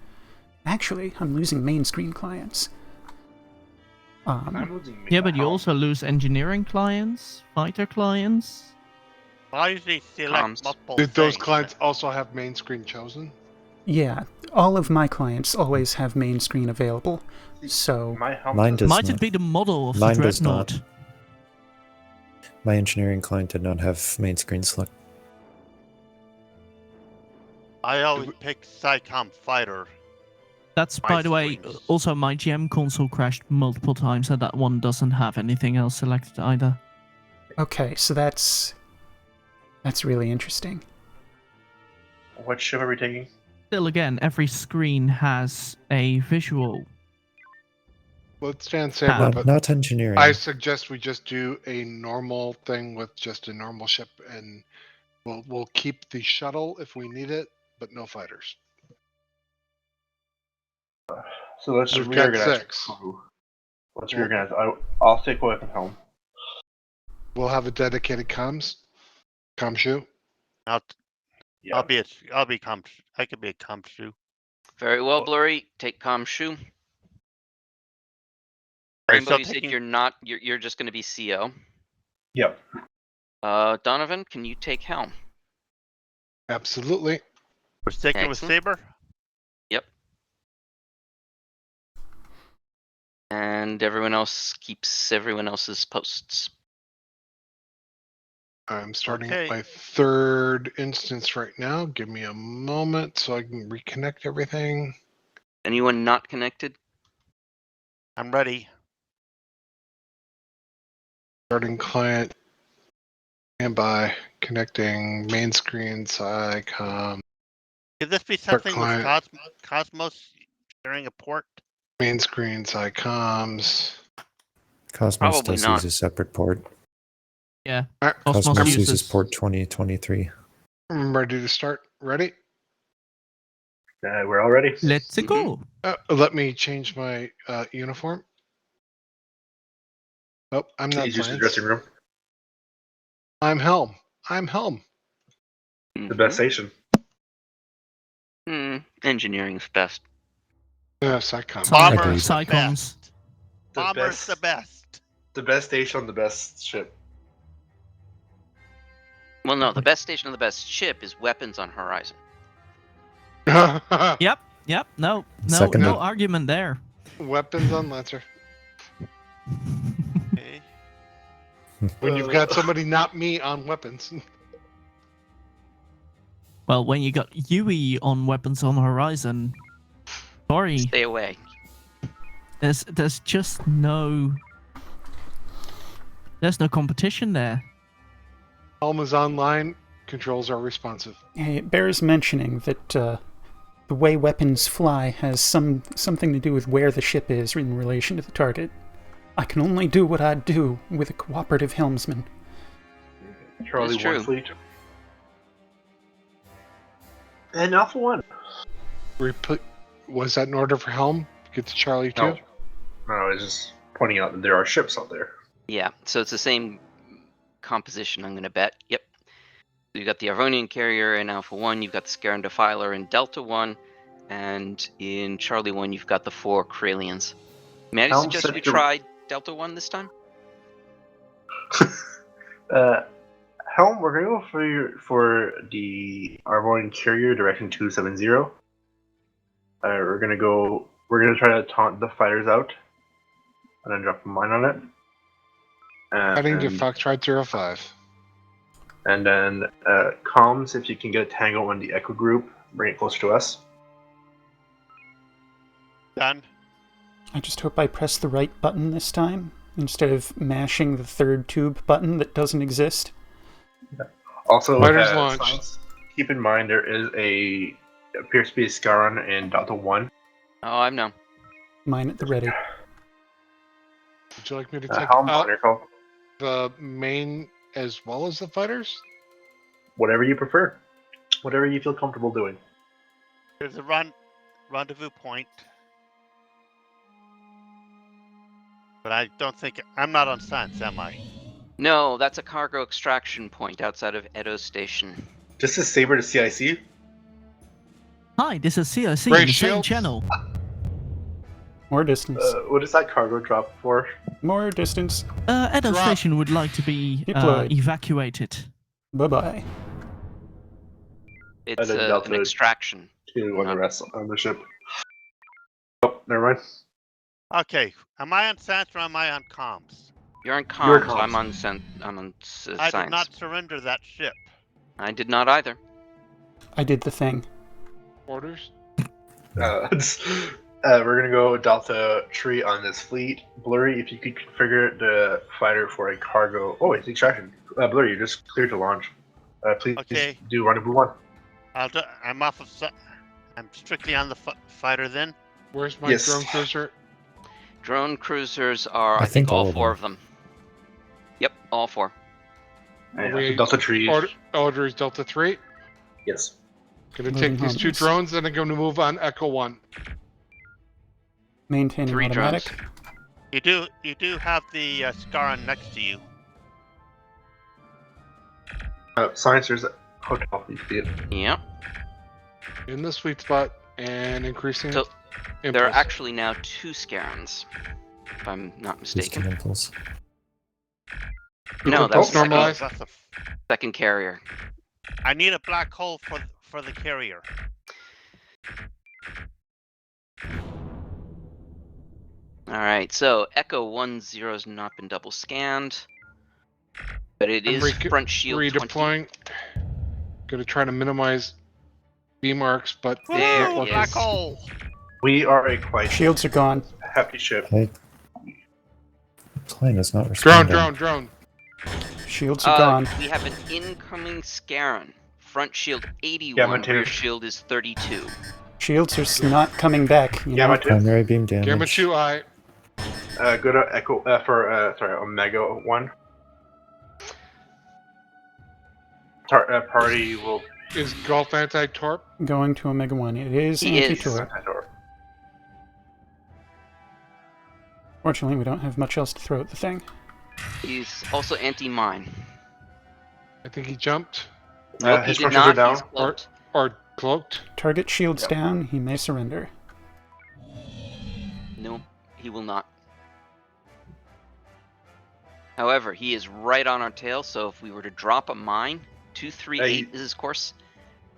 main screen clients. I'm losing Yeah, but you Oh, also lose engineering clients, fighter clients. Well, I usually select Comms. multiple Did those things. clients also have main screen chosen? Yeah, all of my clients always have main screen available. So, My helmet Mine does Might not. it be the model of Mine the does not. dreadnought? My engineering client did not have main screen select. I always pick SciComm fighter. That's, My by the way, screens. also my GM console crashed multiple times, and that one doesn't have anything else selected either. okay, so that's really interesting. What ship are we taking? Still, again, every screen has a visual. Let's stand Saber, Not- but Not engineering. I suggest we just do a normal thing with just a normal ship, and we'll keep the shuttle if we need it, but no fighters. So let's We've got reorganize. 6. Let's reorganize. I'll take away from home. We'll have a dedicated comms shoe. I'll Yeah. be comms. I could be a comms shoe. Very well, Blurry. Take comm shoe. Are you Rainbow, still you said taking- you're not. You're just going to be CO. Yep. Donovan, can you take helm? Absolutely. We're sticking with Excellent. Saber. Yep. And everyone else keeps everyone else's posts. I'm starting Okay. my 3rd instance right now. Give me a moment so I can reconnect everything. Anyone not connected? I'm ready. Starting client. Standby. Connecting main screen, SciComm. Could this be Start something with client. Cosmos sharing a port? Main screen, SciComms. Cosmos Probably still not. sees a separate port. Yeah. Alright, Cosmos Cosmos uses uses port 2023. I'm ready to start. Ready? We're all ready. Let's Mhm. go. Let me change my uniform. Oh, I'm not Please use the Lance. dressing room. I'm Helm. I'm Helm. The best station. Engineering's best. SciComm. Bomber's Agreed. the Psychoms. best. Bomber's the best. The best station on the best ship. Well, no, the best station on the best ship is weapons on Horizon. Yep. No Seconded. argument there. Weapons on Lancer. Okay. When you've got somebody not me on weapons. Well, when you got Yui on Weapons on Horizon, sorry, Stay away. there's just no competition there. Helm is online. Controls are responsive. Hey, it bears mentioning that the way weapons fly has something to do with where the ship is in relation to the target. I can only do what I do with a cooperative helmsman. Charlie It's true. 1 fleet. And Alpha 1. Was that an order for Helm? Get to Charlie 2? No, I was just pointing out that there are ships out there. Yeah, so it's the same composition, I'm going to bet. Yep. You got the Arvonian carrier in Alpha 1, you've got the Scaran Defiler in Delta 1, and in Charlie 1, you've got the 4 Corellians. May I Helm suggest said we to- try Delta 1 this time? Helm, we're gonna go for the Arvonian carrier direction 270. We're gonna try to taunt the fighters out, and then drop a mine on it. Heading to And, Foxtrot 05. and then comms, if you can get a tango on the Echo group, bring it closer to us. Done. I just hope I press the right button this time, instead of mashing the third tube button that doesn't exist. Also, Fighters launched. Science, keep in mind there appears to be a Scaran in Delta 1. Oh, I know. Mine at the ready. Would you like me to take Helm, out on your call. the main as well as the fighters? Whatever you prefer. Whatever you feel comfortable doing. There's a rendezvous point. But I don't think I'm not on science, am I? No, that's a cargo extraction point outside of Edo Station. This is Saber to CIC. Hi, this is COC, Ray the same Shields. channel. More distance. What is that cargo drop for? More distance. Edo Drop. Station would like to be Deployed. evacuated. Bye-bye. It's then an Delta extraction. To on the rest on the ship. Oh, never mind. Okay. Am I on science or am I on comms? You're on comms. You're comms. I'm on I science. did not surrender that ship. I did not either. I did the thing. Orders? We're gonna go Delta Tree on this fleet. Blurry, if you could configure the fighter for a cargo. Oh, it's extraction. Blurry, you're just cleared to launch. Please Okay. do rendezvous 1. I'm off of. I'm strictly on the fighter then. Where's my Yes. drone cruiser? Drone cruisers are, I I think, think all all of four them. of them. Yep, all four. We- Delta Tree. Orders Delta 3. Yes. Gonna Loading take these 2 homies. drones, and I'm going to move on Echo 1. Maintaining 3 automatic. drones. You do have the Scaran next to you. Sciencer's hotel. You see it. Yep. In the sweet spot, and increasing So impulse. there are actually now 2 Scarons, if I'm not Boosting mistaken. impulse. No, Impulse that's the second, normalized. That's a second carrier. I need a black hole for the carrier. Alright, so Echo 10 has not been double scanned. But it I'm is front shield 20. redeploying. Gonna try to minimize beam arcs, but it's There not Woo! A working. black is. hole. We are a quite Shields are gone. hefty ship. The plane is not responding. Drone. Shields are gone. We have an incoming Scaron. Front shield 81, Gamma 2. rear shield is 32. Shields are not coming back. You Gamma know? 2. Primary beam damage. Gamma 2 eye. Go to Echo Omega 1. Party will. Is Gulf anti-torp? Going to Omega 1. It is He is. anti-torp. Fortunately, we don't have much else to throw at the thing. He's also anti-mine. I think he jumped. Nope, he his did structures are not. down. He's cloaked. Or cloaked. Target shields Yep. down. He may surrender. No, he will not. However, he is right on our tail, so if we were to drop a mine, 238 is his course.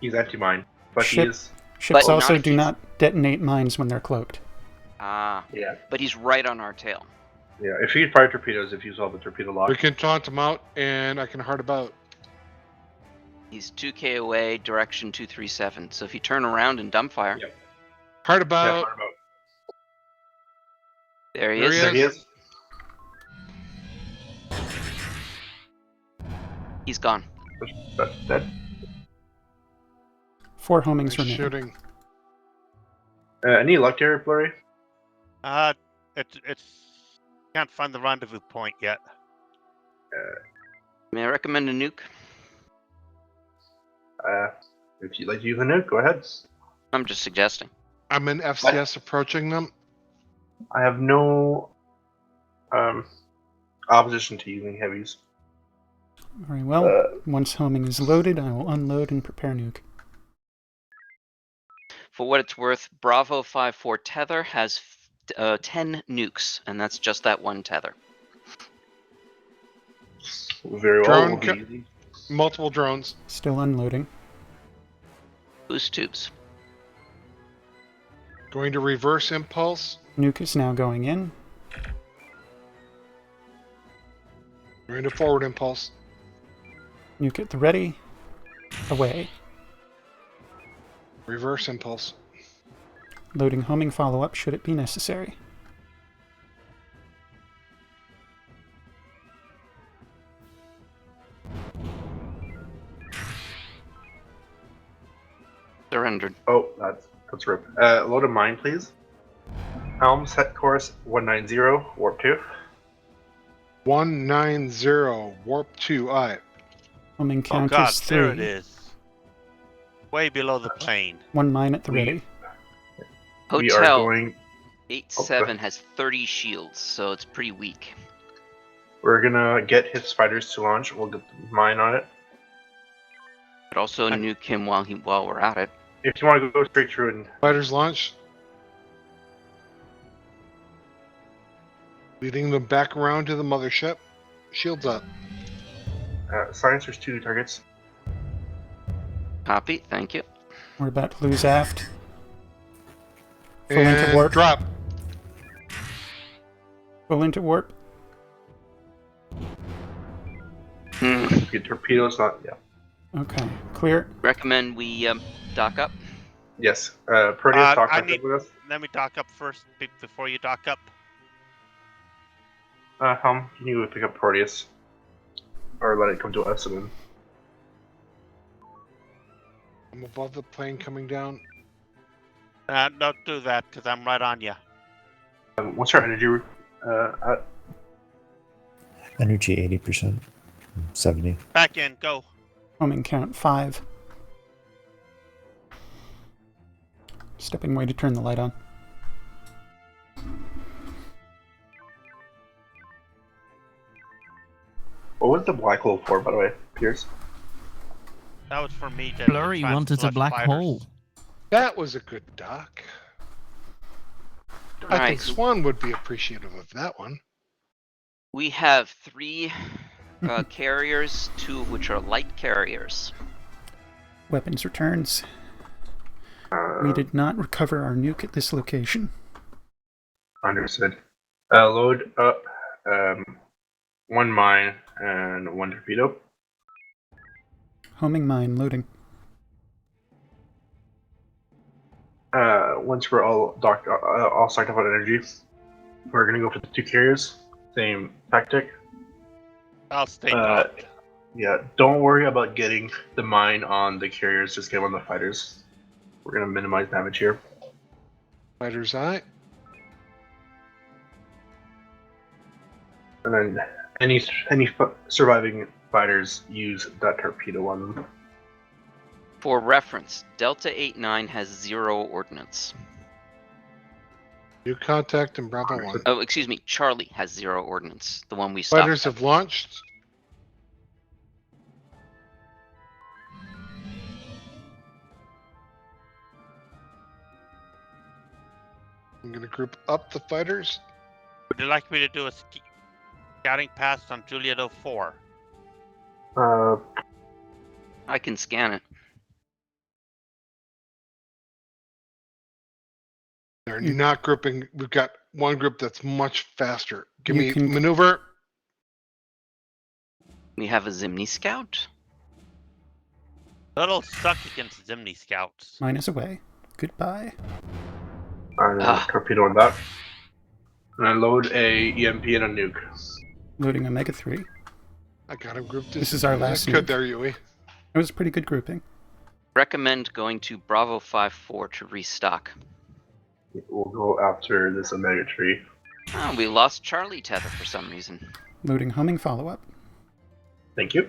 He's anti-mine, but Ship. he is. Ships But also not if do he's- not detonate mines when they're cloaked. Ah, Yeah. but he's right on our tail. Yeah. If you fire torpedoes, if you use all the torpedo lock. We can taunt him out, and I can hard about. He's 2k away, direction 237. So if you turn around and dumbfire, Yep. Hard Yeah, about. fire about. there he There is. he There he is. He's gone. That's dead. 4 homings Nice remain. shooting. Any luck here, Blurry? It's can't find the rendezvous point yet. May I recommend a nuke? If you'd like to use a nuke, go ahead. I'm just suggesting. I'm in FCS approaching them. I have no opposition to using heavies. Very well. Once homing is loaded, I will unload and prepare nuke. For what it's worth, Bravo 54 tether has 10 nukes, and that's just that one tether. Very well. Drone Will be ca- easy. Multiple drones. Still unloading. Boost tubes. Going to reverse impulse. Nuke is now going in. Going to forward impulse. Nuke at the ready. Away. Reverse impulse. Loading homing follow-up should it be necessary. Surrendered. Oh, that's rip. Load a mine, please. Helm set course 190, warp 2. 190 warp 2 eye. Homing Oh count God, is 3. there it is. Way below the plane. 1 mine at the We- ready. We are Hotel going. 87 has 30 shields, so it's pretty weak. We're gonna get his fighters to launch. We'll get the mine on it. But also nuke him while we're at it. If you want to go straight through and Fighters launch. Leading them back around to the mothership. Shields up. Silencers 2 targets. Copy, thank you. We're about to lose aft. Full into And warp. drop. Full into warp. Get torpedoes, not yeah. Okay, clear. Recommend we dock up. Yes. Proteus, talk I back need- up with us. Let me dock up first before you dock up. Helm, can you pick up Proteus? Or let it come to us and then. I'm above the plane coming down. Don't do that, because I'm right on you. What's our energy? At? Energy 80%. 70. Back in, go. Homing count 5. Stepping away to turn the light on. What was the black hole for, by the way, Pierce? That was for me to Blurry try and wanted a flush black fighters. hole. That was a good dock. I Alright, think Swan would be appreciative of that one. we have 3 carriers, 2 of which are light carriers. Weapons returns. We did not recover our nuke at this location. Understood. Load up 1 mine and 1 torpedo. Homing mine loading. Once we're all docked, all stacked up on energy, we're gonna go for the 2 carriers. Same tactic. I'll stay docked. Yeah, don't worry about getting the mine on the carriers. Just get them on the fighters. We're gonna minimize damage here. Fighter's eye. And then any surviving fighters use that torpedo on them. For reference, Delta 89 has 0 ordnance. New contact and Bravo 1. Oh, excuse me, Charlie has 0 ordnance. The one we stopped. Fighters have launched. I'm going to group up the fighters. Would you like me to do a scouting pass on Juliet 04? I can scan it. They're not grouping. We've got one group that's much faster. Give You me can- maneuver. We have a Zimni scout. Little stuck against Zimni scouts. Mine is away. Goodbye. And torpedo on that. And I load a EMP and a nuke. Loading Omega 3. I got him grouped. This is our last Good nuke. there, Yui. It was a pretty good grouping. Recommend going to Bravo 5-4 to restock. We'll go after this Omega tree. Oh, we lost Charlie Tether for some reason. Loading homing follow-up. Thank you.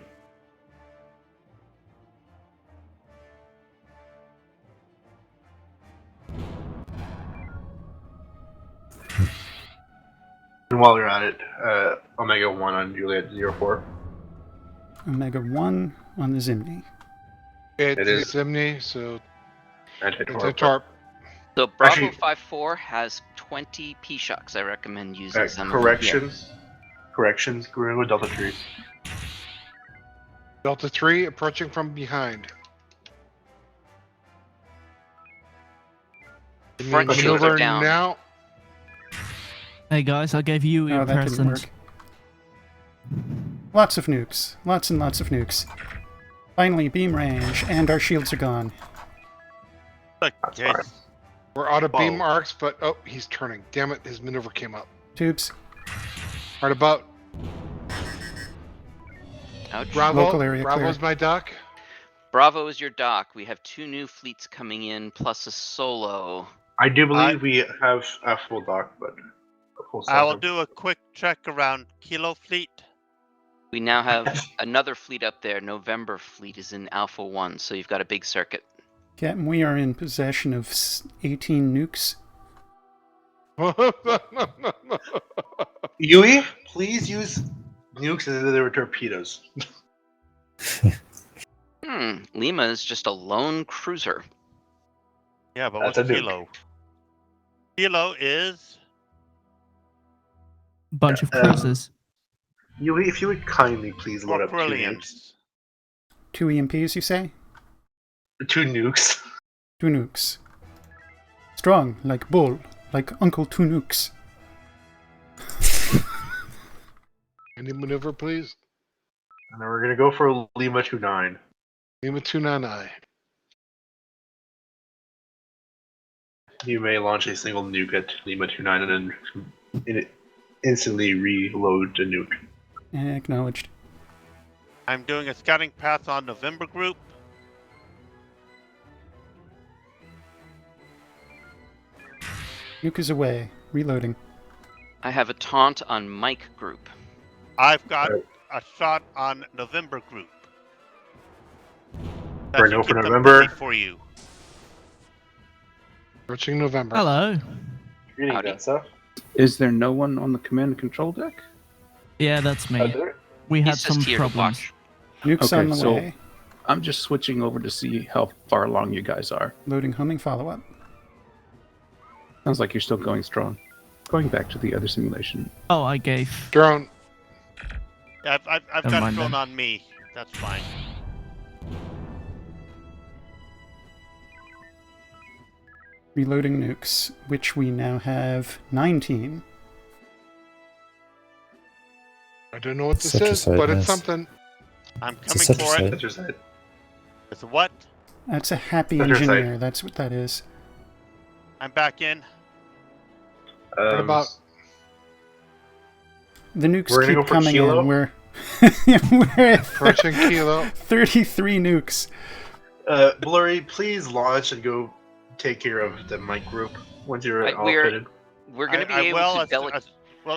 And while you're at it, Omega 1 on Juliet 04. Omega 1 on the Zimni. It's It is. Zimni, so And hit it's a tarp. So Bravo Actually- 5-4 has 20 P-Shocks. I recommend using some of them corrections. Corrections. We're gonna go Delta 3. Delta 3 approaching from behind. here. Front Okay. shields are Maneuver down. now. Hey guys, I gave you Oh, a that didn't present. work. Lots of nukes. Lots and lots of nukes. Finally, beam range, and our shields are gone. Look, That's Jace, fine. We're out of beam Whoa. arcs, but oh, he's turning. Damn it, his maneuver came up. Tubes. Right about. Ouch. Bravo. Local area Bravo's clear. my dock. Bravo is your dock. We have 2 new fleets coming in, plus a solo. I do believe we have a full dock, but a full I will setup. do a quick check around Kilo Fleet. We now have another fleet up there. November fleet is in Alpha 1, so you've got a big circuit. Captain, we are in possession of 18 nukes. Yui, please use nukes as if they were torpedoes. Lima is just a lone cruiser. Yeah, but That's what's a nuke. Kilo? Kilo is... Bunch of cruisers. Yui, if you would kindly please load Or up 2 nukes. brilliance. 2 EMPs, you say? 2 nukes. 2 nukes. Strong, like bull, like Uncle 2 nukes. Any maneuver, please. And then we're gonna go for Lima 29. Lima 299. You may launch a single nuke at Lima 29 and then instantly reload the nuke. Acknowledged. I'm doing a scouting pass on November group. Nuke is away. Reloading. I have a taunt on Mike group. I've got Alright. a shot on November group. That We're should going for keep them November. busy for you. Approaching November. Hello. Greetings, Howdy. and stuff. Is there no one on the command and control deck? Yeah, that's me. There. We had He's just some here problems. to watch. Nuke's Okay, on the so- way. I'm just switching over to see how far along you guys are. Loading homing follow-up. Sounds like you're still going strong. Going back to the other simulation. Oh, I gave. Drone. Yeah, I've Never got mind drone then. on me. That's fine. Reloading nukes, which we now have 19. I don't know what this is, Such a but it's sadness. something. I'm It's a coming such for a it. That's your side. It's a what? That's a happy That's your side. engineer. That's what that is. I'm back in. What about? The nukes We're gonna keep go for coming Kilo? in. We're at Approaching Kilo. 33 nukes. Blurry, please launch and go take care of the mic group once you're Right, all we're- fitted. We're going to be I able will to as, delegate.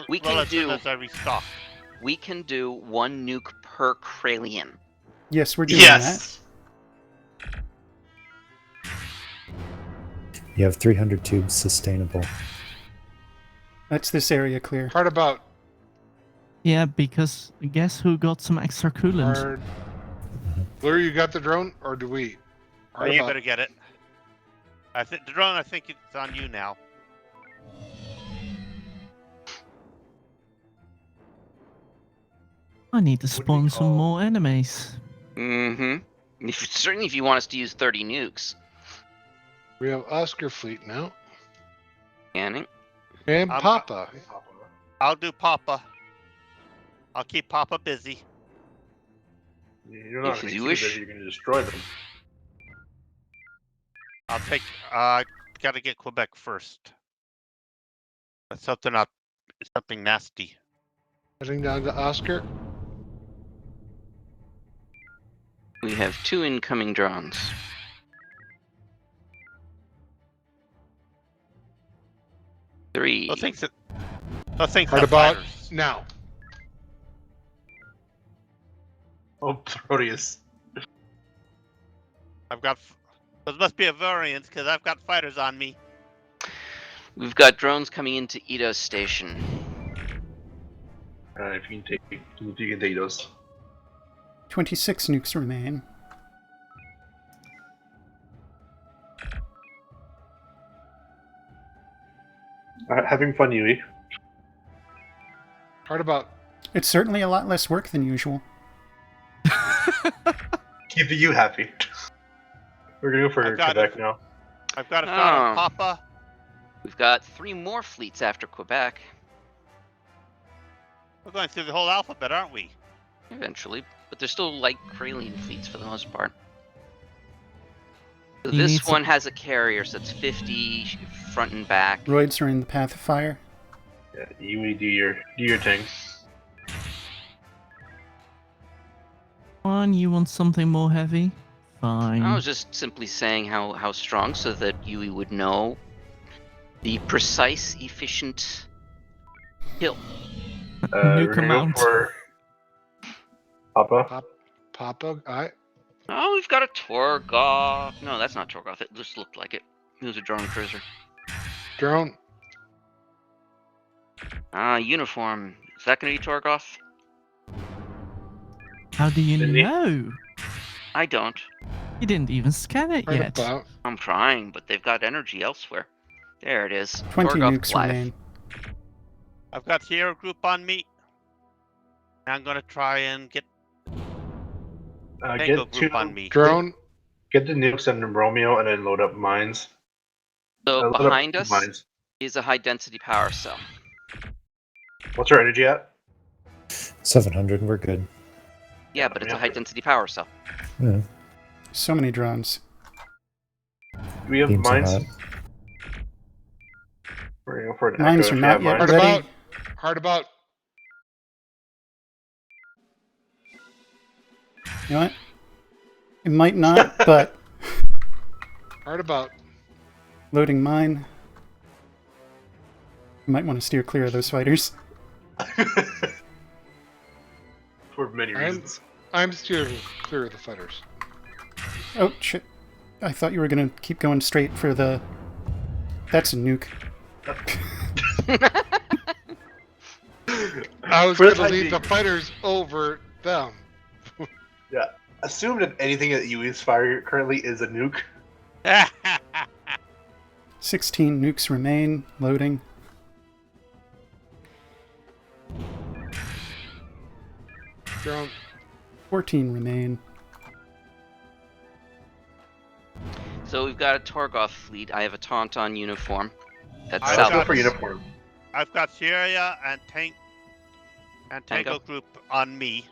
We well, can as soon do- as I restock. We can do 1 nuke per Kralian. Yes, we're doing that. You have 300 tubes sustainable. That's this area clear. Part about. Yeah, because guess who got some extra coolant? Hard. Blur, you got the drone, or do we? Part You about. better get it. The drone, I think it's on you now. I need to Would we spawn some call- more enemies. Mm-hmm. Certainly if you want us to use 30 nukes. We have Oscar fleet now, Scanning. and I'm- Papa. I'll do Papa. I'll keep Papa busy. You're not If going you to wish. keep it, you're going to destroy them. I'll take. Gotta get Quebec first. That's something nasty. Heading down to Oscar. We have 2 incoming drones. Three. Those things Part have about fighters. now. Oh, Proteus. I've got. Those must be a variant because I've got fighters on me. We've got drones coming into Ito Station. If you can take those. 26 nukes remain. Having fun, Yui. Part about. It's certainly a lot less work than usual. Keeping you happy. We're going to go for I've got Quebec now. I've got a shot on Oh. Papa. We've got 3 more fleets after Quebec. We're going through the whole alphabet, aren't we? Eventually. But they're still like Kralian fleets for the most part. So You need this some- one has a carrier, so it's 50 front and back. Roids are in the path of fire. Yeah, Yui, do your thing. Fine, you want something more heavy? Fine. I was just simply saying how strong so that Yui would know the precise, efficient kill. We're Nuke going to amount. go for Papa. Papa. I. Oh, we've got a Torgoth. No, that's not Torgoth. It just looked like it. It was a drone cruiser. Drone. Uniform. Is that going to be Torgoth? How do you Didn't he? know? I don't. You didn't even scan it Part yet. about. I'm trying, but they've got energy elsewhere. There it is. 20 Torgoth nukes Goliath. remain. I've got Sierra group on me. I'm gonna try and get Tango Get group two on me. Drone. Get the nukes under Romeo and then load up mines. So Load up behind us mines. is a high density power cell. What's our energy at? 700, we're good. Yeah, but it's a Yeah. high density power cell. Yeah, So many drones. Do we have beams are mines? hot. We're going to go for an Mines echo are if we not have yet mines. Hard ready. about. Hard about. You know what? It might not, but Hard about. loading mine. You might want to steer clear of those fighters. For many reasons. I'm steering clear of the fighters. Oh, shit. I thought you were going to keep going straight for the... That's a nuke. I was For the going to time leave the being. fighters over them. Yeah. Assume that anything that you is fire currently is a nuke. 16 nukes remain. Loading. Drone. 14 remain. So we've got a Torgoth fleet. I have a taunt on uniform. That's I've Let's got- go for Salvus. uniform. I've got Syria and Tango Tango. Group on me.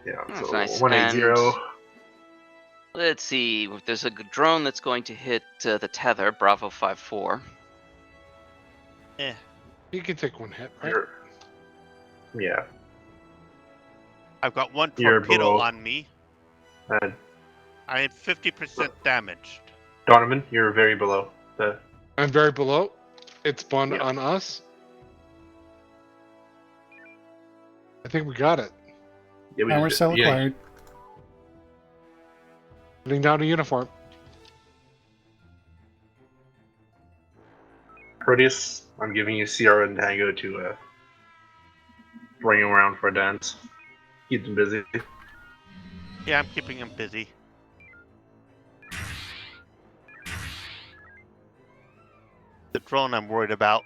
Yeah, That's so nice. 180. Let's see. There's a drone that's going to hit the tether, Bravo 5-4. You can take one hit, right? Yeah. I've got one You're torpedo below. on me. And I am 50% damaged. Donovan, you're very below. I'm very below. It's spawned Yeah. on us. I think we got it. Yeah, Power cell acquired. Putting down a uniform. Proteus, I'm giving you Sierra and Tango to bring him around for a dance. Keep them busy. Yeah, I'm keeping him busy. The drone I'm worried about.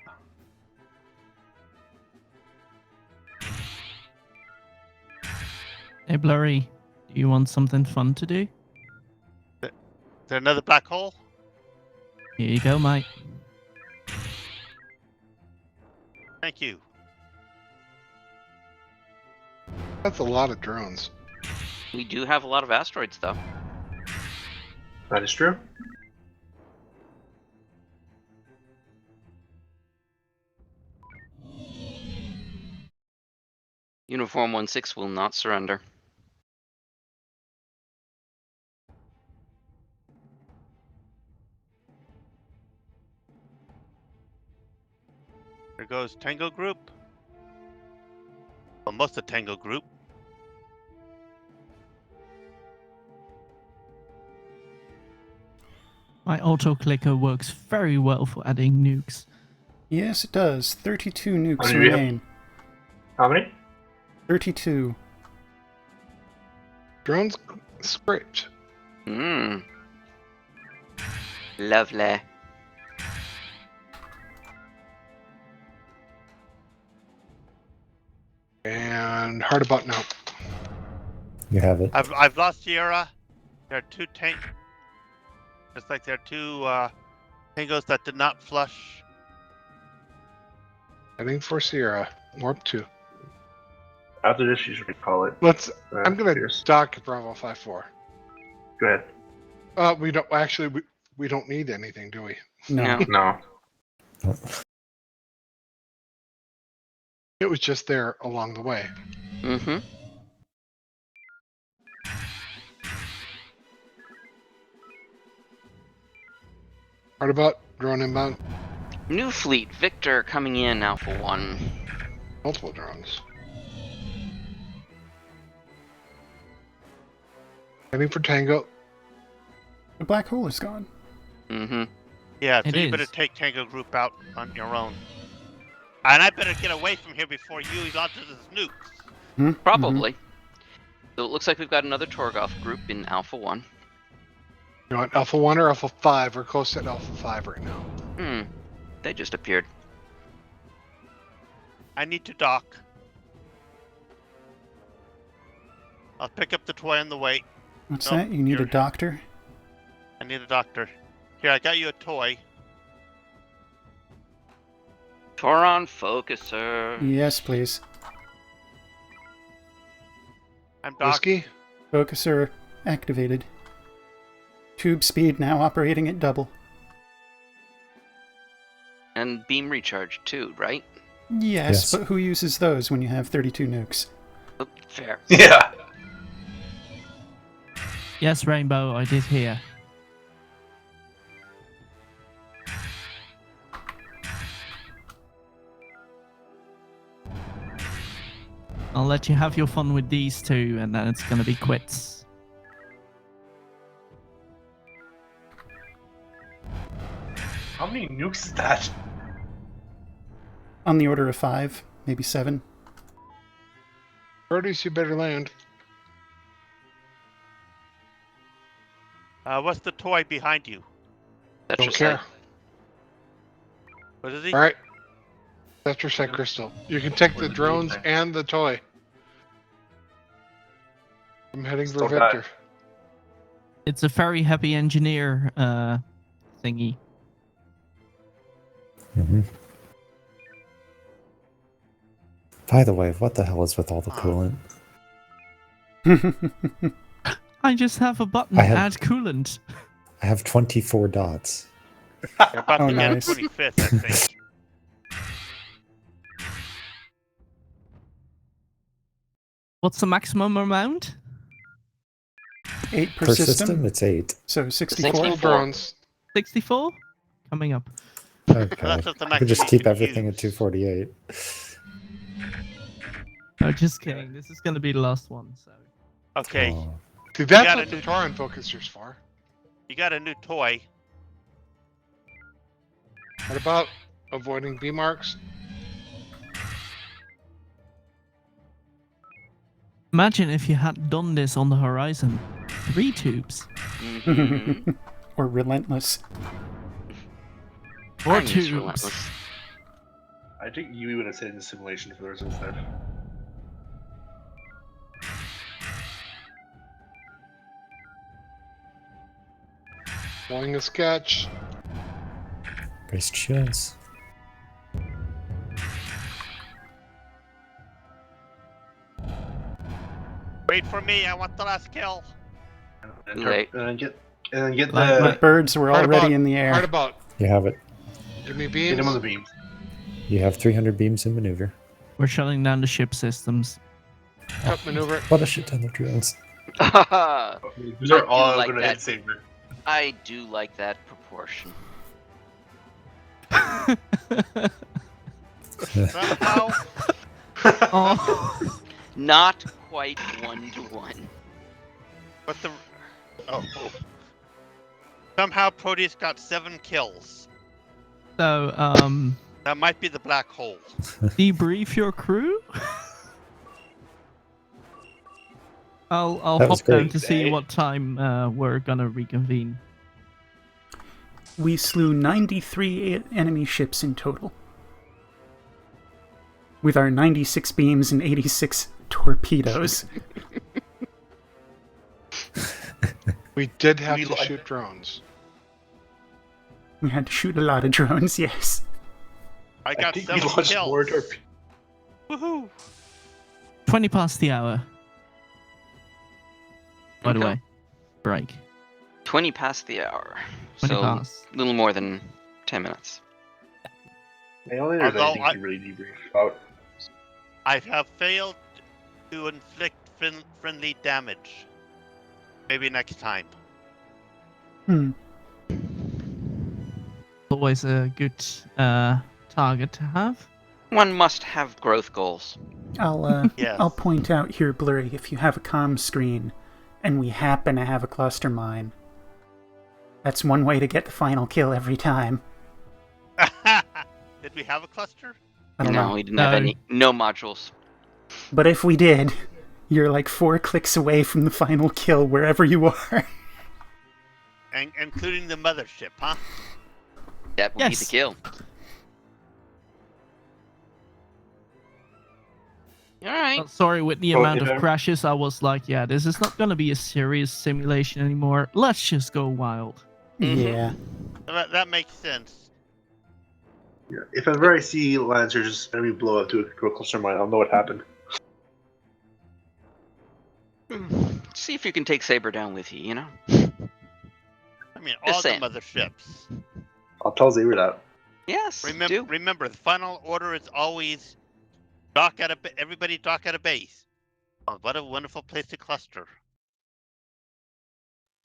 Hey, Blurry, do you want something fun to do? Is there another black hole? Here you go, mate. Thank you. That's a lot of drones. We do have a lot of asteroids, though. That is true. Uniform 1-6 will not surrender. There goes Tango Group. Well, most of Tango Group. My auto clicker works very well for adding nukes. Yes, it does. 32 nukes How many do we have? remain. How many? 32. Drones scraped. Mmm. Lovely. And hard about now. You have it. I've lost Sierra. There are two It's like there are two tangos that did not flush. Heading for Sierra. Warp 2. After this, you should call it. Let's. I'm gonna Fierce. dock at Bravo 5-4. Go ahead. We don't actually. We don't need anything, do we? No. No. No. It was just there along the way. Mm-hmm. Hard about drone inbound. New fleet, Victor coming in, Alpha 1. Multiple drones. Heading for Tango. The black hole is gone. Mm-hmm. Yeah, so It you better is. take Tango Group out on your own. And I better get away from here before you launches his nukes. Hmm? Probably. So it looks like we've got another Torgoth group in Alpha 1. You want Alpha 1 or Alpha 5? We're close to Alpha 5 right now. Hmm. They just appeared. I need to dock. I'll pick up the toy on the way. What's No, that? You need a you're- doctor? I need a doctor. Here, I got you a toy. Toron Focuser. Yes, please. I'm docked. Whiskey? Focuser activated. Tube speed now operating at double. And beam recharge too, right? Yes, Yes. but who uses those when you have 32 nukes? Oh, fair. Yeah. Yes, Rainbow, I did hear. I'll let you have your fun with these two, and then it's gonna be quits. How many nukes is that? On the order of 5, maybe 7. Proteus, you better land. What's the toy behind you? That's Don't your care. side. What is he? All right. That's your side, Crystal. You can take the drones and the toy. I'm heading for Still Victor. It's a very heavy engineer thingy. Hmm. By the way, what the hell is with all the coolant? I just have a button, I have- add coolant. I have 24 dots. You're about Oh, to get nice. 25th, I think. What's the maximum amount? 8 per, Per system. system, it's 8. So 64. Multiple drones. 64? Coming up. Okay. That's just the I could just maximum you keep can everything at use. 248. No, just kidding. This is gonna be the last one, so. Okay, Oh. See, that's got what a the new- Terran focuser's for. you got a new toy. What about avoiding B marks? Imagine if you had done this on the Horizon. 3 tubes. Mhm. Or relentless. Or Arnie's tubes. relentless. I think you would have said in the simulation for the rest of the time. Flying a sketch. Braced shields. Wait for me, I want the last kill. And Late. get the Like- The birds were Hard already about- in the air. Hard about. You have it. Give me get beams. him on the beam. You have 300 beams in maneuver. We're shutting down the ship systems. Outmaneuver. What a shit ton of drones. These are I do all like gonna that. hit Saber. I do like that proportion. Somehow, Oh. Not quite 1-to-1. but the... Oh. Somehow Proteus got 7 kills. So, That might be the black hole. debrief your crew? I'll That was hop down great. to see what time we're gonna reconvene. We slew 93 enemy ships in total. With our 96 beams and 86 torpedoes. We did have We to like- shoot drones. We had to shoot a lot of drones, yes. I got think we 7 launched kills. more torpedoes. Woohoo! 20 past the hour. By the Okay. way. Break. 20 past the hour. 20 So past. a little more than 10 minutes. I don't think there's Although anything to really debrief about. I have failed to inflict friendly damage. Maybe next time. Hmm. Always a good target to have. One must have growth goals. Yes. I'll point out here, Blurry, if you have a comm screen and we happen to have a cluster mine, that's one way to get the final kill every time. Did we have a cluster? I don't No, know. we didn't have any. No modules. But if we did, you're like 4 clicks away from the final kill wherever you are. And including the mothership, huh? That would be Yes. the kill. Alright. Oh, sorry, with the Oh, amount yeah. of crashes, I was like, yeah, this is not gonna be a serious simulation anymore. Let's just go wild. Mhm. Yeah. That makes sense. Yeah. If ever I see Lancer just enemy blow up to a cluster mine, I'll know what happened. See if you can take Saber down with you, you know? I mean, all Just the saying. motherships. I'll tell Xavier that. Yes, do. Remember, the final order is always everybody dock at a base. Oh, what a wonderful place to cluster.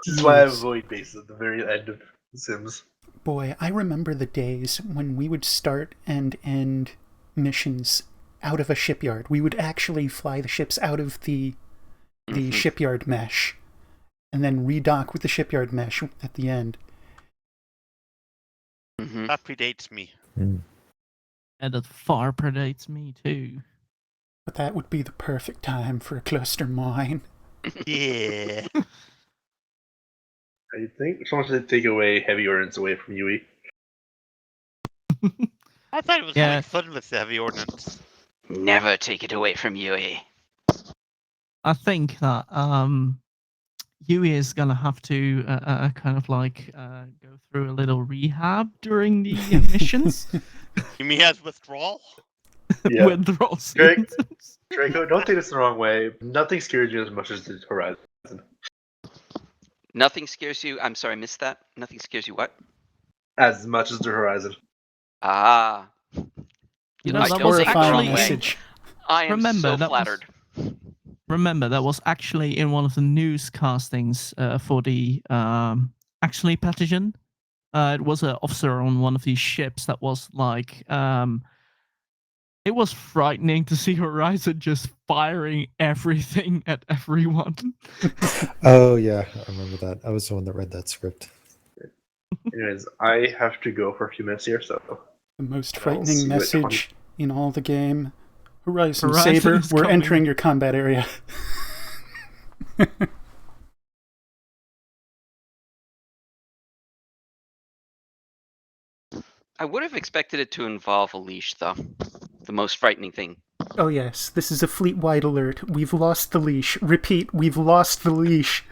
This is why I Yes. avoid bases at the very end of Sims. Boy, I remember the days when we would start and end missions out of a shipyard. We would actually fly the ships out of the shipyard mesh, and then redock with the shipyard mesh at the end. That predates me. Mm. And that far predates me too. But that would be the perfect time for a cluster mine. Yeah. I think I just wanted to take away heavy ordnance away from UE. I thought it was Yeah. having fun with the heavy ordnance. Never take it away from UE. I think that Yui is gonna have to kind of like go through a little rehab during the missions. You mean he has withdrawal? Yeah. Withdrawal Drake- symptoms. Draco, don't take this the wrong way. Nothing scares you as much as the Horizon. Nothing scares you. I'm sorry, I missed that. Nothing scares you what? As much as the Horizon. Ah. You know, I that don't was take it the wrong actually way. message. I am Remember, so that was- flattered. Remember, that was actually in one of the newscastings for the actually Pathogen. It was an officer on one of these ships that was like, it was frightening to see Horizon just firing everything at everyone. Oh yeah, I remember that. I was the one that read that script. Anyways, I have to go for a few minutes here, so The most I'll see frightening you at message in all the game. Horizon Horizon Saber, is we're coming. entering your combat area. I would have expected it to involve a leash, though. The most frightening thing. Oh yes, this is a fleet-wide alert. We've lost the leash. Repeat, we've lost the leash.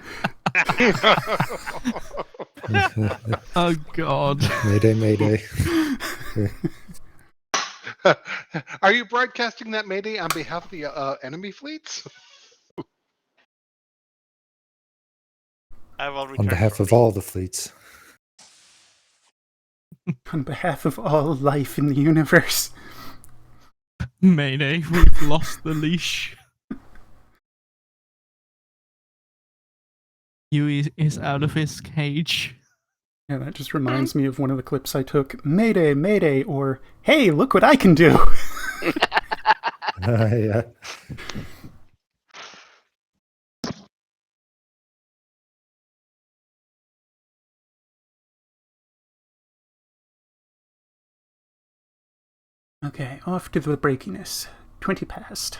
Oh god. Mayday, mayday. Are you broadcasting that mayday on behalf of the enemy fleets? I will On return behalf of shortly. all the fleets. On behalf of all life in the universe. Mayday, we've lost the leash. Yui is out of his cage. Yeah, that just reminds me of one of the clips I took. Mayday, mayday, or hey, look what I can do. Yeah. Okay, off to the breakiness. 20 past.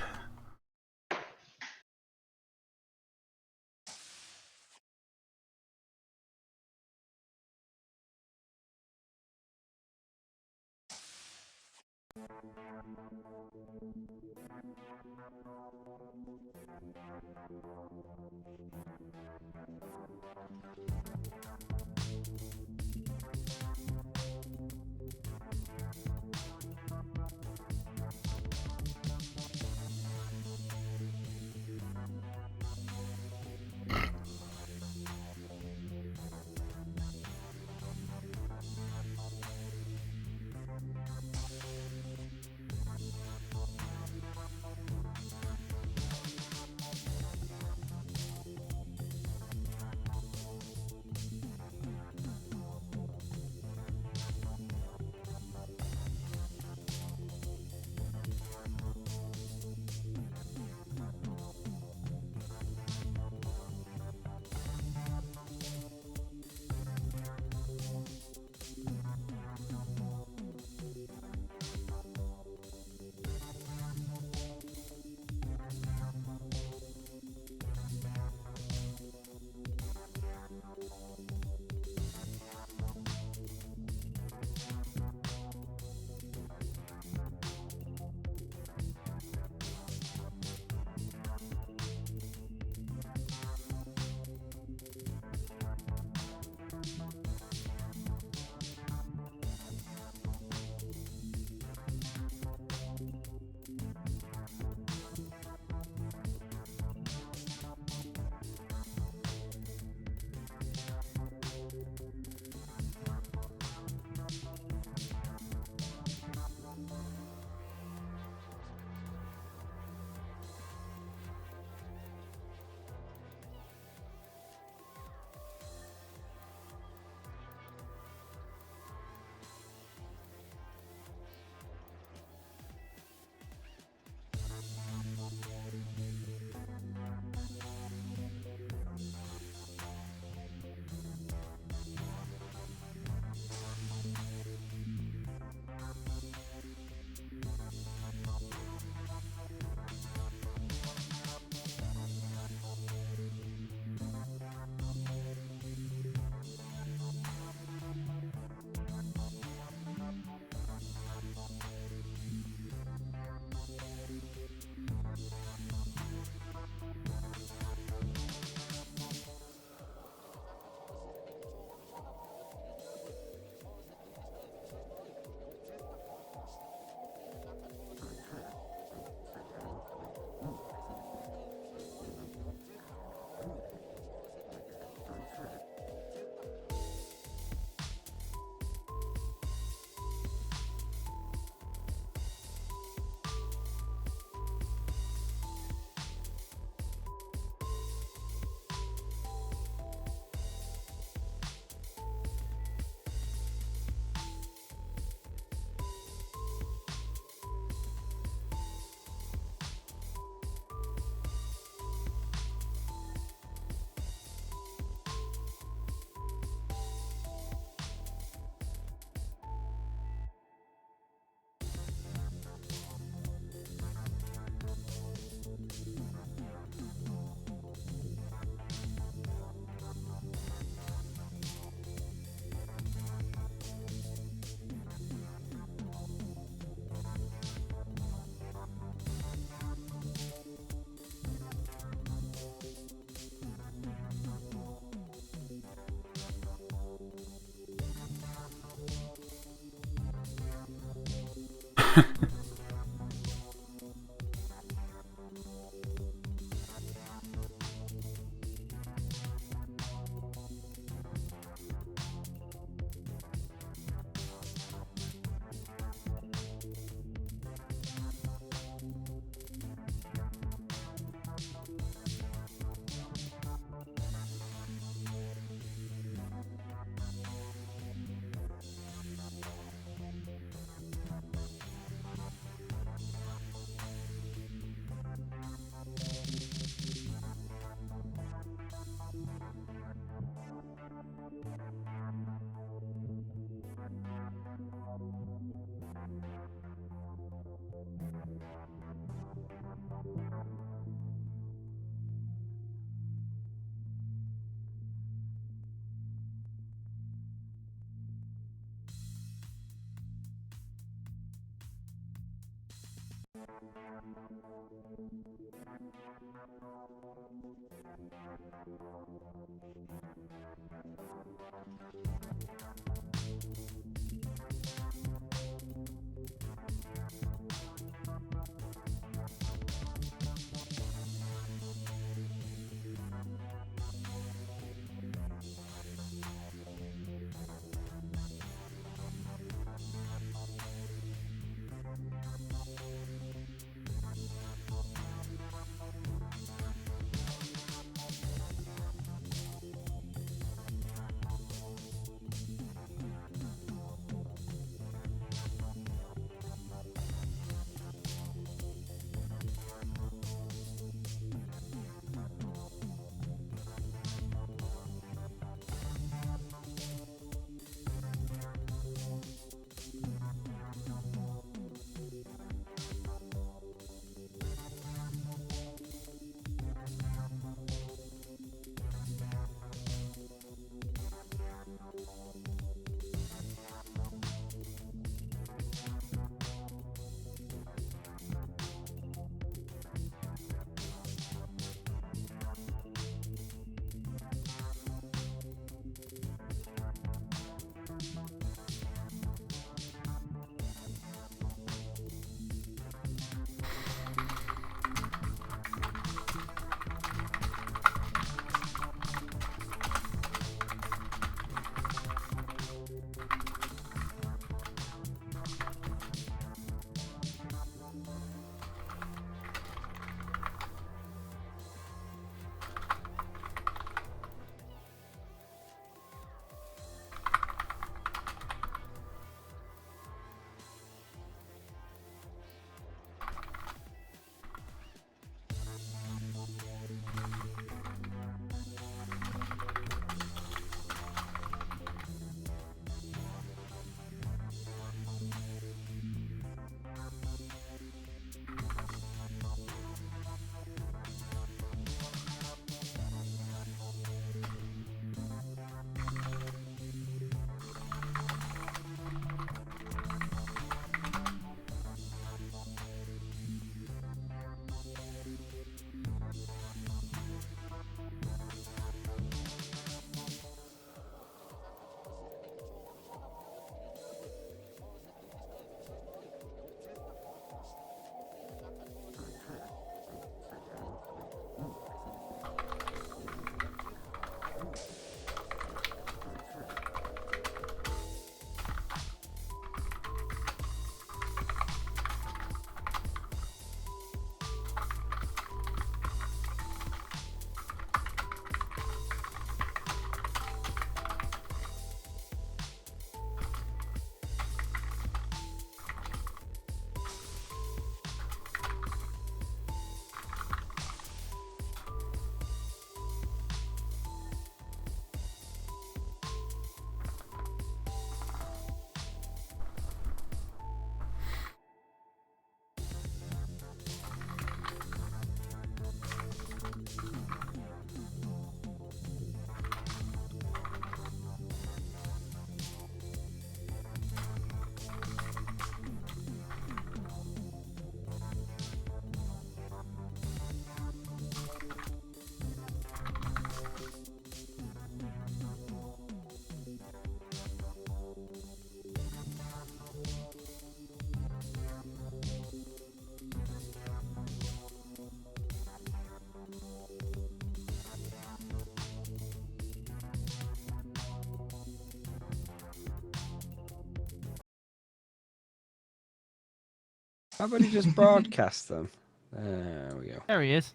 How about you just broadcast them? There we go. There he is.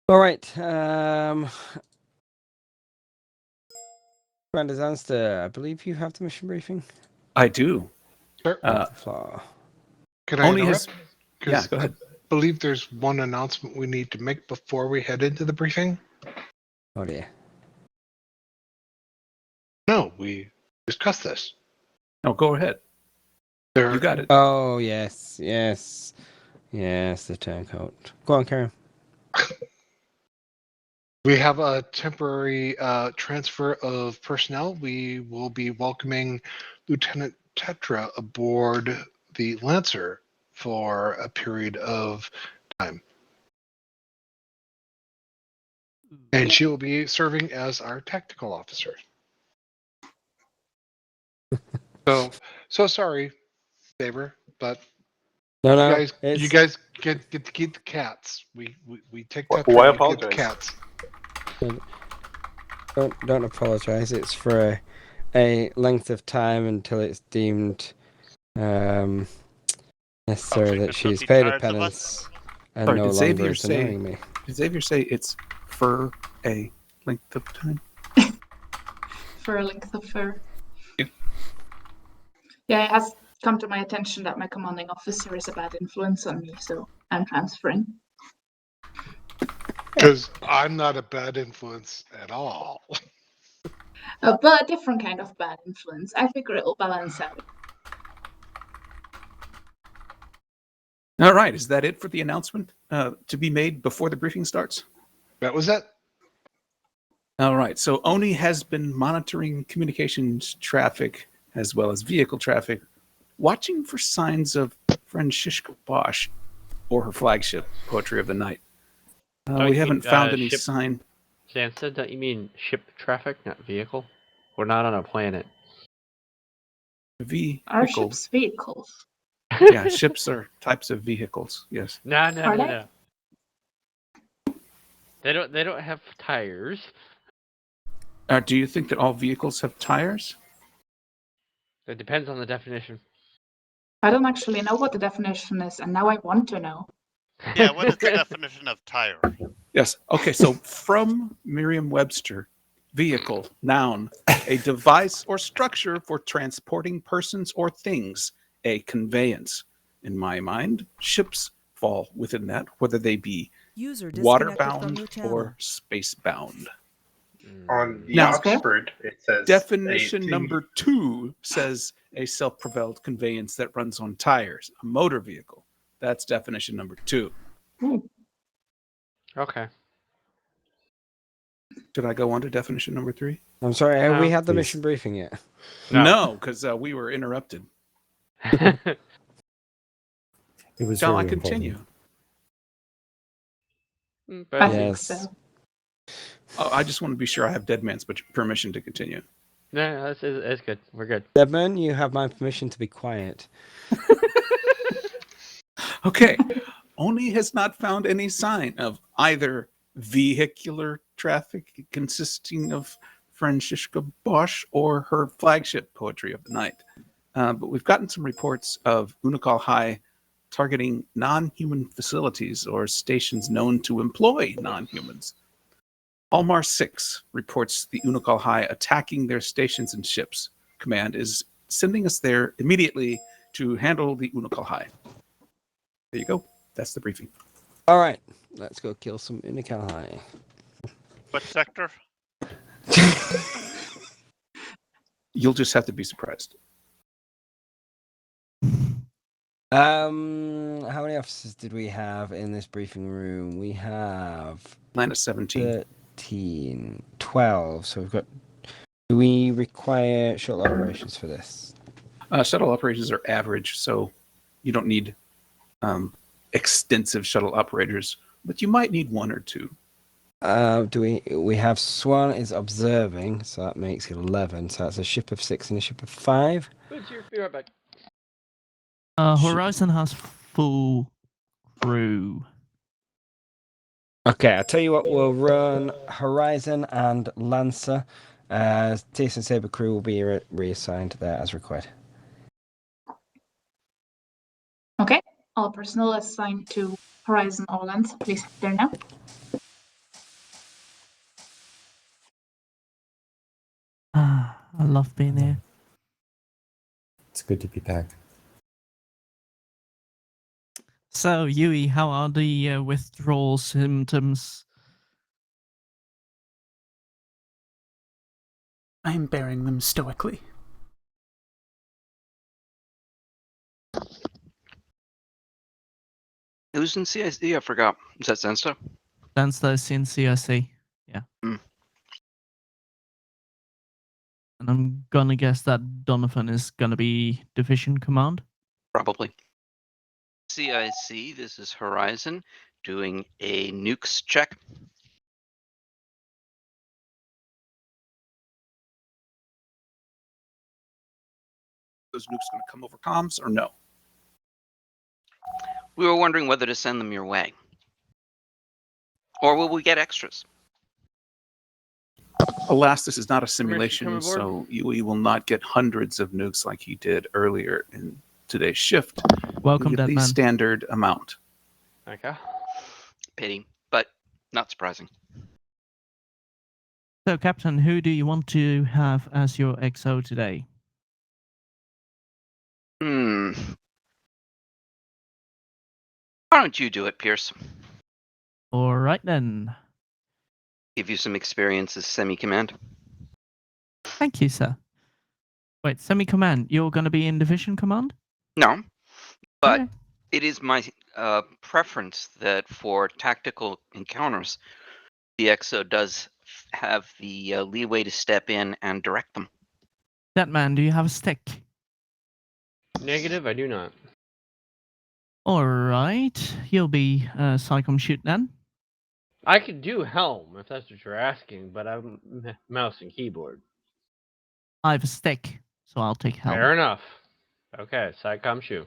All right. Commander Zanster, I believe you have the mission briefing. I do. Sure. The floor. Can I Only interrupt? has- 'Cause Yeah, go ahead. I believe there's one announcement we need to make before we head into the briefing. Oh dear. No, we discussed this. No, go ahead. There, You got it. Oh yes, the turncoat. Go on, Karen. We have a temporary transfer of personnel. We will be welcoming Lieutenant Tetra aboard the Lancer for a period of time. And she will be serving as our tactical officer. So sorry, Saber, but No, no, you it's guys get to keep the cats. We take that. Why You get the apologize? cats. don't apologize. It's for a length of time until it's deemed necessary think that that she's she'll be paid a tired of penance and Sorry, no did longer Xavier is say- annoying me. Did Xavier say it's for a length of time? For a length of fur. Yeah. Yeah, it has come to my attention that my commanding officer is a bad influence on me, so I'm transferring. Because I'm not a bad influence at all. But a different kind of bad influence. I figure it'll balance out. All right, is that it for the announcement to be made before the briefing starts? That was it. All right, so ONI has been monitoring communications traffic as well as vehicle traffic, watching for signs of Franziska Bosch or her flagship, Poetry of the Night. We haven't found any sign. Sansa, don't you mean ship traffic, not vehicle? We're not on a planet. Our Vehicle. ship's vehicles. Yeah, ships are types of vehicles. Yes. No. Are they? They don't have tires. Do you think that all vehicles have tires? It depends on the definition. I don't actually know what the definition is, and now I want to know. Yeah, what is the definition of tire? Yes. Okay, so from Merriam-Webster, vehicle, noun, a device or structure for transporting persons or things, a conveyance. In my mind, ships fall within that, whether they be User disconnected from your waterbound channel. or spacebound. On the Now, Oxford, it says Definition number 2 says a self-propelled conveyance that runs on tires, a motor vehicle. That's definition number 2. Okay. Should I go on to definition number 3? I'm sorry, have we No. had the Please. mission briefing yet? No, because we were interrupted. It was Shall I very continue? But I think Yes. so. Oh, I just want to be sure I have Dead Man's permission to continue. no, that's good. We're good. Deadman, you have my permission to be quiet. Okay. ONI has not found any sign of either vehicular traffic consisting of Franziska Bosch or her flagship, Poetry of the Night. But we've gotten some reports of Unikal High targeting non-human facilities or stations known to employ non-humans. Almar 6 reports the Unikal High attacking their stations and ships. Command is sending us there immediately to handle the Unikal High. There you go. That's the briefing. All right, let's go kill some Unikal High. What sector? You'll just have to be surprised. How many officers did we have in this briefing room? We have Atlanta 17. 13, 12. So we've got. Do we require shuttle operations for this? Shuttle operations are average, so you don't need extensive shuttle operators, but you might need 1 or 2. Do we have Swan is observing, so that makes it 11. So that's a ship of 6 and a ship of 5. Be right back. Horizon has full crew. Okay, I'll tell you what, we'll run Horizon and Lancer. TSN Saber crew will be reassigned there as required. Okay. All personnel assigned to Horizon or Lancer, please head there now. I love being here. It's good to be back. So, Yui, how are the withdrawal symptoms? I am bearing them stoically. Who's in CIC? I forgot. Is that Zensta? Downstairs in CIC. Yeah. Mm. And I'm gonna guess that Donovan is gonna be Division Command. Probably. CIC, this is Horizon, doing a nukes check. Those nukes going to come over comms or no? We were wondering whether to send them your way. Or will we get extras? Alas, this is not a come simulation, aboard. so we will not get hundreds of nukes like he did earlier in today's shift. Welcome, We get the Deadman. standard amount. Okay. Pity, but not surprising. So, Captain, who do you want to have as your XO today? Why don't you do it, Pierce? All right, then. Give you some experience as semi-command. Thank you, sir. Wait, semi-command, you're going to be in division command? No, but Okay. it is my preference that for tactical encounters, the XO does have the leeway to step in and direct them. Deadman, do you have a stick? Negative, I do not. All right, you'll be Psychom shoot then. I could do helm if that's what you're asking, but I'm mouse and keyboard. I have a stick, so I'll take helm. Fair enough. Okay, Psycom shoe.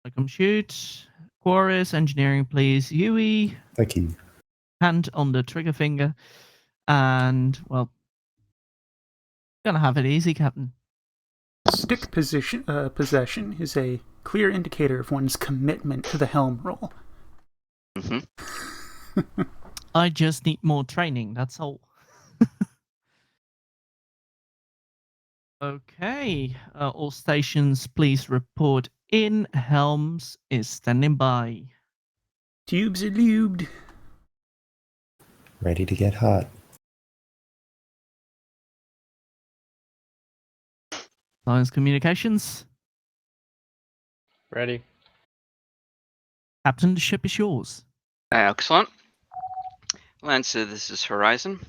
Psychom shoot. Chorus, engineering, please. Yui, Thank you. hand on the trigger finger, and well, gonna have it easy, Captain. Stick possession is a clear indicator of one's commitment to the helm role. I just need more training, that's all. Okay, all stations, please report in. Helms is standing by. Tubes are lubed. Ready to get hot. Science communications. Ready? Captain, the ship is yours. Excellent. Lancer, this is Horizon.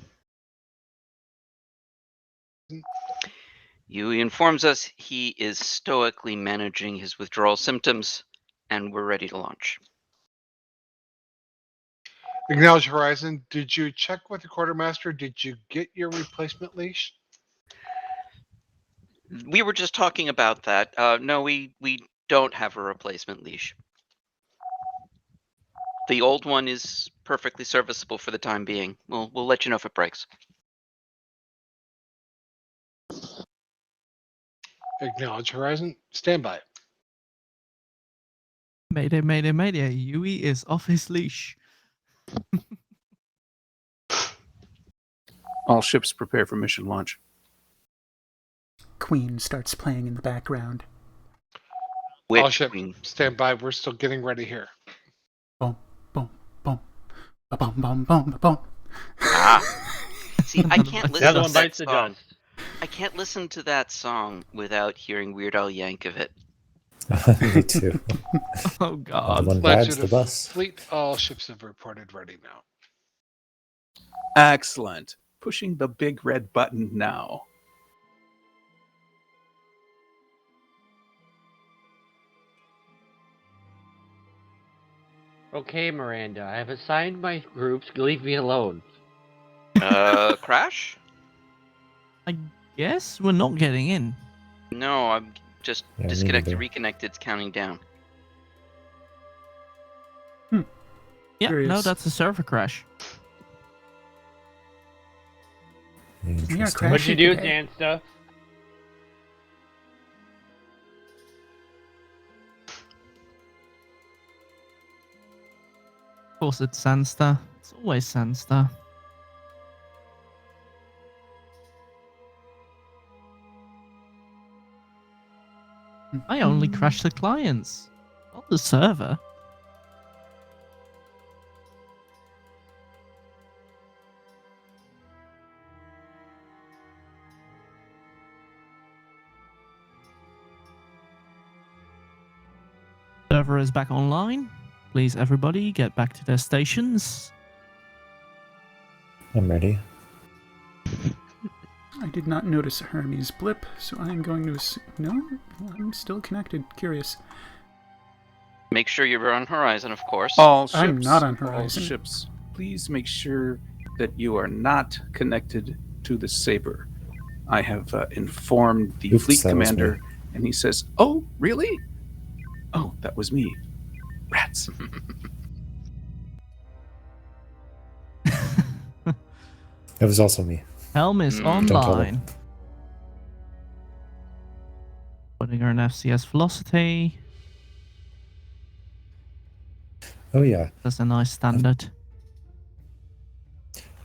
Yui informs us he is stoically managing his withdrawal symptoms, and we're ready to launch. Acknowledge Horizon. Did you check with the quartermaster? Did you get your replacement leash? We were just talking about that. No, we don't have a replacement leash. The old one is perfectly serviceable for the time being. We'll let you know if it breaks. Acknowledge Horizon. Stand by. Mayday, mayday, mayday. Yui is off his leash. All ships prepare for mission launch. Queen starts playing in the background. All ship, stand by. We're still getting ready here. Boom, boom, boom. Ba-bum, bum, bum, ba-bum. See, I can't listen The other to one that bites the song. dust. I can't listen to that song without hearing Weird Al Yankovic. Me too. Oh, God. One Lancer rides to the bus. Fleet, all ships have reported ready now. Excellent. Pushing the big red button now. Okay, Miranda, I have assigned my groups. Leave me alone. Crash? I guess we're not getting in. No, I'm just Yeah, me disconnected, neither. reconnected, it's counting down. Yeah, no, Curious. that's a server crash. Interesting. crashing. What'd you do, today. Dan stuff? Of course, it's Sandstar. It's always Sandstar. I only crash the clients, not the server. Server is back online. Please, everybody, get back to their stations. I'm ready. I did not notice a Hermes blip, so I am going to no, I'm still connected. Curious. Make sure you're on Horizon, of course. All ships, I'm not on all Horizon. ships, please make sure that you are not connected to the Saber. I have informed the Oops, fleet that was commander, me. and he says, "Oh, really? Oh, that was me. Rats." It was also me. Helm is Don't tell online. Putting her in FCS velocity. Oh yeah. That's a nice standard.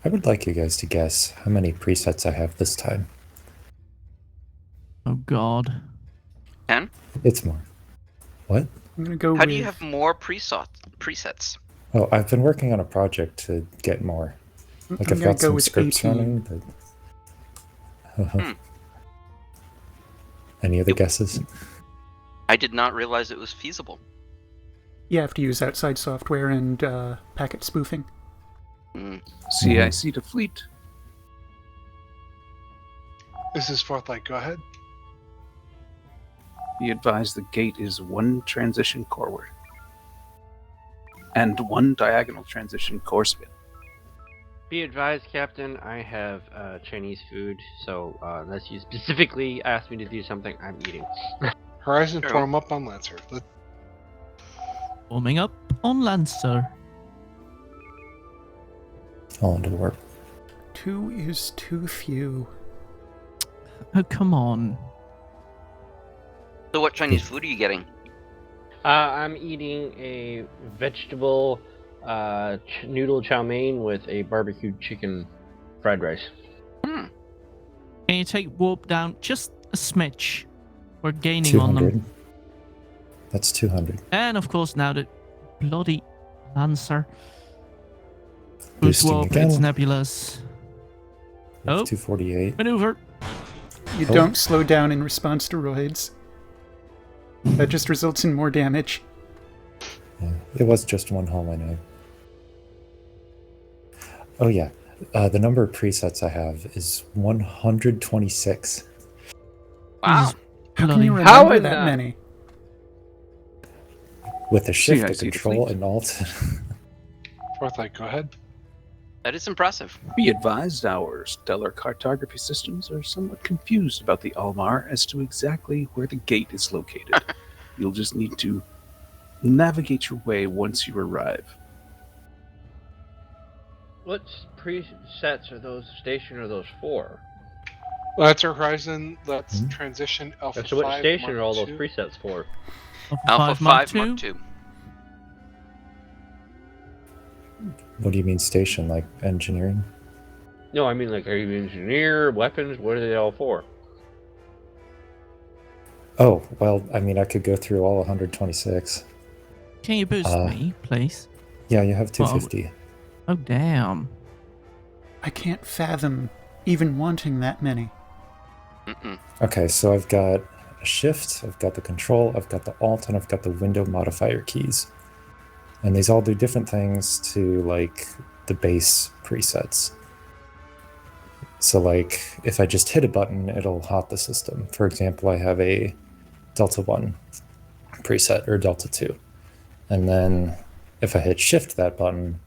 I would like you guys to guess how many presets I have this time. Oh god. 10? It's more. What? I'm gonna go How with. do you have more presets? Oh, I've been working on a project to get more. Like, I'm I've gonna got go some with scripts 18. running, but... Any other guesses? I did not realize it was feasible. You have to use outside software and packet spoofing. CIC to fleet. This is Forthlight. Go ahead. Be advised the gate is one transition forward and one diagonal transition core spin. Be advised, Captain, I have Chinese food, so unless you specifically ask me to do something, I'm eating. Horizon, Sure. form up on Lancer. Warming up on Lancer. All into work. 2 is too few. Oh, come on. So what Chinese food are you getting? I'm eating a vegetable noodle chow mein with a barbecued chicken fried rice. Can you take warp down just a smidge? We're gaining on 200. them. That's 200. And of course now the bloody Lancer. Boost Boosting warp, again. it's nebulous. Oh. 248. Maneuver. You Oh. don't slow down in response to roids. That just results in more damage. Yeah, it was just one hull, I know. Oh yeah, the number of presets I have is 126. Wow. How can you Bloody- How remember in that the- many? With a shift, a CIC to control, fleet. and alt. Forthlight, go ahead. That is impressive. Be advised our stellar cartography systems are somewhat confused about the Almar as to exactly where the gate is located. You'll just need to navigate your way once you arrive. What presets are those station are those for? Lancer Horizon, let's Hmm? transition Alpha So what 5 station Mark are all those II. presets for? Alpha 5 Mark 2. What do you mean station? Like engineering? No, I mean like, are you an engineer, weapons? What are they all for? Oh, well, I mean, I could go through all 126. Can you boost me, please? Yeah, you have 250. Oh, damn. I can't fathom even wanting that many. Okay, so I've got a shift, I've got the control, I've got the alt, and I've got the window modifier keys. And these all do different things to, like, the base presets. So, like, if I just hit a button, it'll hot the system. For example, I have a Delta 1 preset, or Delta 2. And then if I hit shift that button,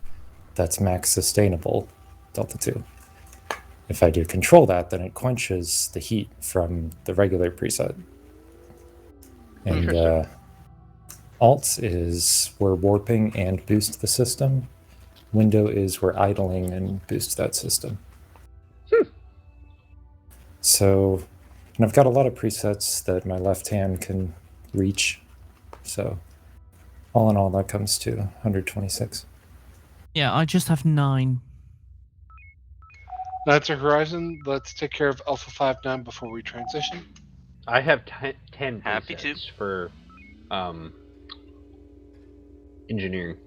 that's max sustainable Delta 2. If I do control that, then it quenches the heat from the regular preset. And Interesting. alt is we're warping and boost the system. Window is we're idling and boost that system. So, and I've got a lot of presets that my left hand can reach. So, all in all, that comes to 126. Yeah, I just have 9. Lancer Horizon, let's take care of Alpha 5 now before we transition. I have 10 Happy to. presets for engineering.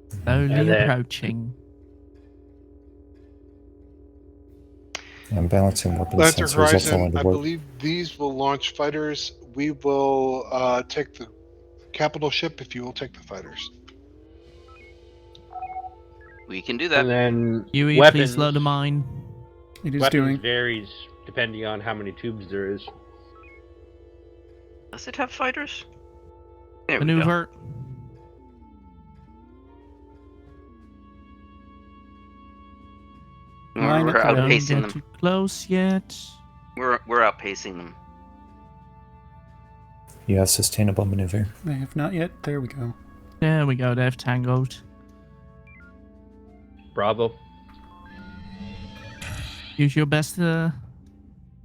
Slowly And then- approaching. I'm balancing weapon Lancer sensors also Horizon, into I work. believe these will launch fighters. We will take the capital ship if you will take the fighters. We can do that. And then Huey, weapons. please load a mine. It is Weapons doing. varies depending on how many tubes there is. Does it have fighters? There we go. Maneuver. Line We're at the Don't outpacing get them. too close yet. We're outpacing them. You have sustainable maneuver. They have not yet. There we go. There we go, they've tangled. Bravo. Use your best. I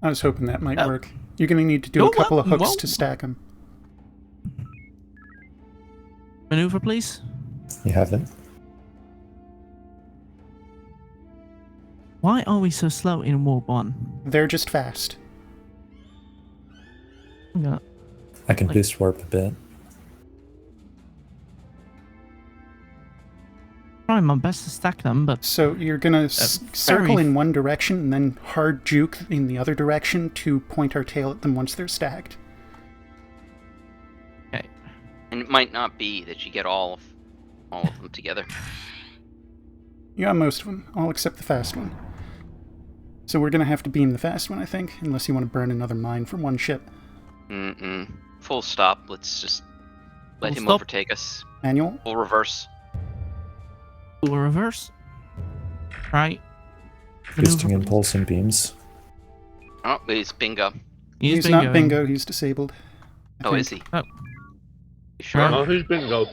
was hoping that might Oh. work. You're going to need to do Oh, a couple of hooks whoa. to stack them. Maneuver, please. You haven't. Why are we so slow in Warp 1? They're just fast. Yeah. I can boost warp a bit. Trying my best to stack them, but So you're going to circle in one direction and then hard juke in the other direction to point our tail at them once they're stacked. okay. And it might not be that you get all of them together. You got most of them, all except the fast one. So we're going to have to beam the fast one, I think, unless you want to burn another mine from one ship. Full stop. Let's just let Full him stop. overtake us. Manual? Full reverse. Full reverse. Right. Boosting Maneuver, impulse and beams. Oh, it's bingo. He's not bingo, he's disabled. I Oh, think. is he? Oh. You sure? Right. Oh, who's bingo?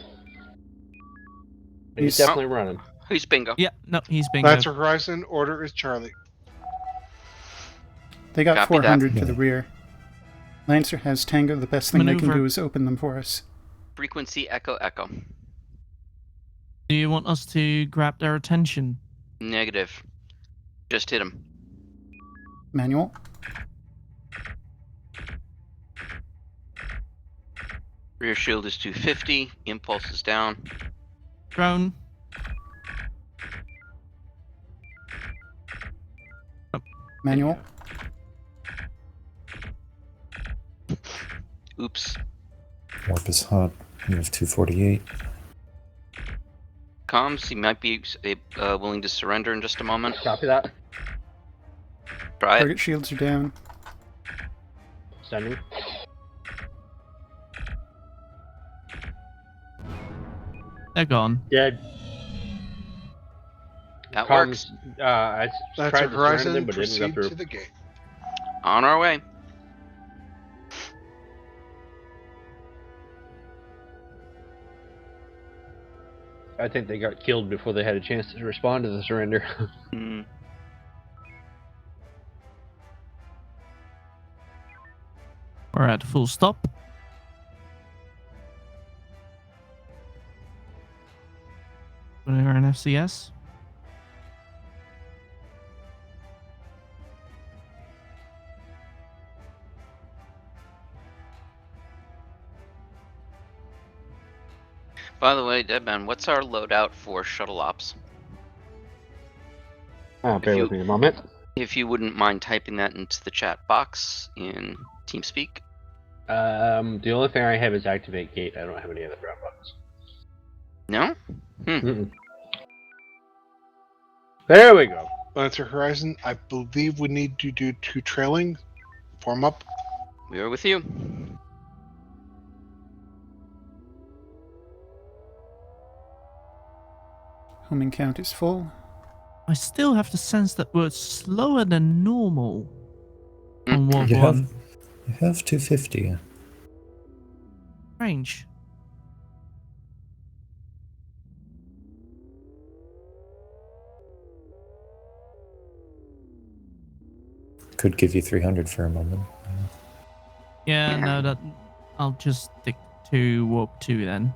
He's He's- definitely running. Who's bingo? Yeah, no, he's bingo. Lancer Horizon, order is Charlie. They got Copy that. 400 to the rear. Lancer has Tango. The best thing they can Maneuver. do is open them for us. Frequency echo echo. Do you want us to grab their attention? Negative. Just hit him. Manual? Rear shield is 250. Impulse is down. Drone. Manual? Oops. Warp is hot. You have 248. Comms, he might be willing to surrender in just a moment. Copy that. Try it. Target shields are down. Sending. They're gone. Dead. That Comms, works. I tried Lancer to surrender Horizon, them, but didn't proceed go to through. the gate. On our way. I think they got killed before they had a chance to respond to the surrender. Hmm. We're at full stop. We're an FCS. By the way, Deadman, what's our loadout for shuttle ops? Bear with me a moment. If you wouldn't mind typing that into the chat box in TeamSpeak. The only thing I have is activate gate. I don't have any other drop buttons. No? Mm-mm. There we go. Lancer Horizon, I believe we need to do 2 trailing. Form up. We are with you. Homing count is full. I still have the sense that we're slower than normal on Warp You 1. have 250. Strange. Could give you 300 for a moment. Yeah, no, that I'll just stick to Warp 2 then.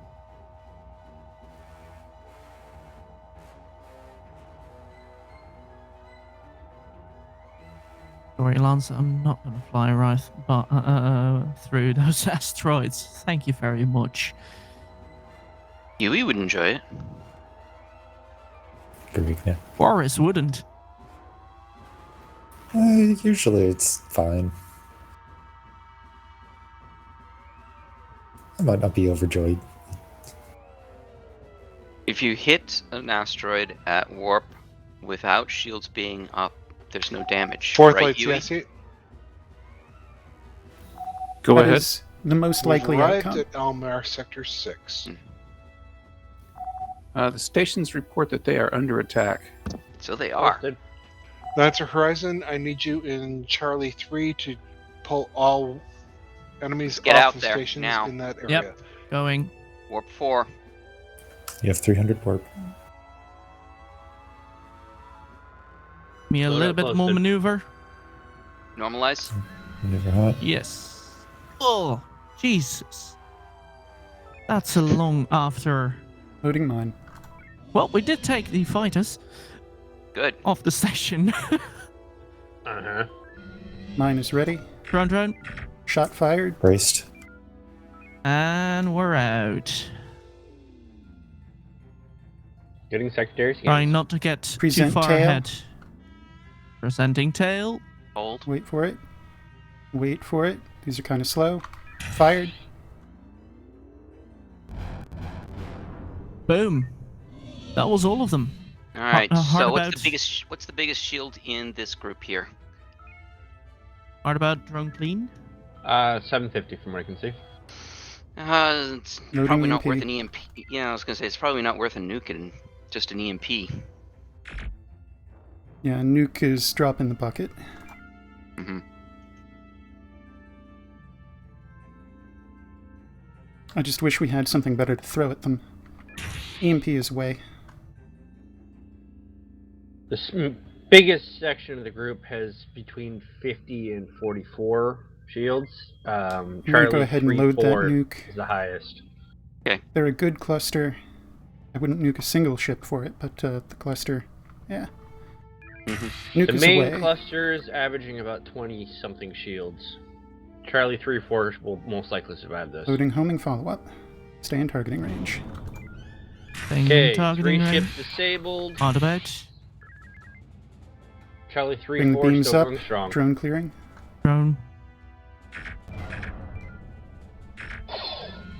Sorry, Lance, I'm not going to fly right through those asteroids. Thank you very much. Yui would enjoy it. Garigna. Boris wouldn't. Usually it's fine. I might not be overjoyed. If you hit an asteroid at warp without shields being up, there's no damage. Fourth right, light Yui? TSC. Go That ahead. is the most We've likely arrived outcome. at Almar Sector 6. The stations report that they are under attack. So they are. Posted. Lancer Horizon, I need you in Charlie 3 to pull all enemies Get off out the there, stations now. in that area. Yep. Going. Warp 4. You have 300 warp. Me a Load little up bit more posted. maneuver. Normalize. Maneuver hot. Yes. Oh, Jesus. That's a long after. Loading mine. Well, we did take the fighters Good. off the station. Uh-huh. Mine is ready. Drone. Shot fired. Braced. And we're out. Getting secondary scans. Trying not to get Present too far tail. ahead. Presenting tail. Hold. Wait for it. Wait for it. These are kind of slow. Fired. Boom. That was all of them. All right. hard So about- what's the biggest shield in this group here? What about drone clean? 750 from what I can see. It's Loading probably not EMP. worth an EMP. Yeah, I was gonna say it's probably not worth a nuke and just an EMP. Yeah, nuke is dropping the bucket. Mm-hmm. I just wish we had something better to throw at them. EMP is away. The biggest section of the group has between 50 and 44 shields. I'm gonna Charlie go ahead and 3, load that 4 nuke. is the highest. They're a good cluster. I wouldn't nuke a single ship for it, but the cluster, yeah. Mm-hmm. Nuke The is main away. cluster is averaging about 20-something shields. Charlie 3, 4 will most likely survive this. Loading homing follow-up. Stay in targeting range. Staying in Okay, targeting 3 range. ships disabled. Hard about. Charlie 3, Bring the 4 beams still up. going strong. Drone clearing. Drone.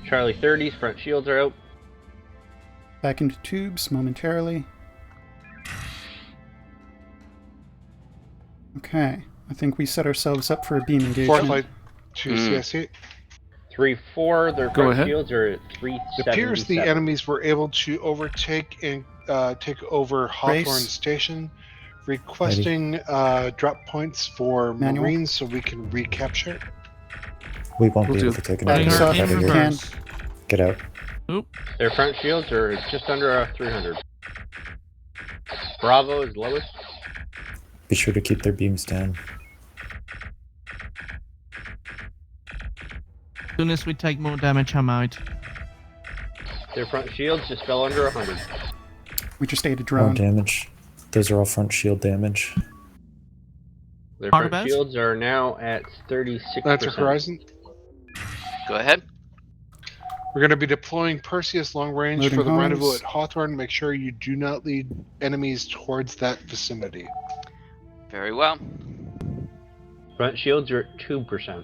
Charlie 30's front shields are out. Back into tubes momentarily. Okay. I think we set ourselves up for a beam engagement. Fourth light to Mm. CSC. 3, 4, their Go front ahead. shields are at It 377. appears the enemies were able to overtake and take over Hawthorne Brace. Station, requesting drop points for Manual. Marines so we can recapture it. We won't Will be do. able to take it Running out. her Get in out of here. reverse. Get out. Their front shields are just under 300. Bravo is lowest. Be sure to keep their beams down. As soon as we take more damage, I'm out. Their front shields just fell under 100. We just ate a More drone. damage. Those are all front shield damage. Their Hard front about? shields are now at 36%. Lancer Horizon. Go ahead. We're going to be deploying Perseus long range Loading for the rendezvous homes. at Hawthorne. Make sure you do not lead enemies towards that vicinity. Very well. Front shields are at 2%.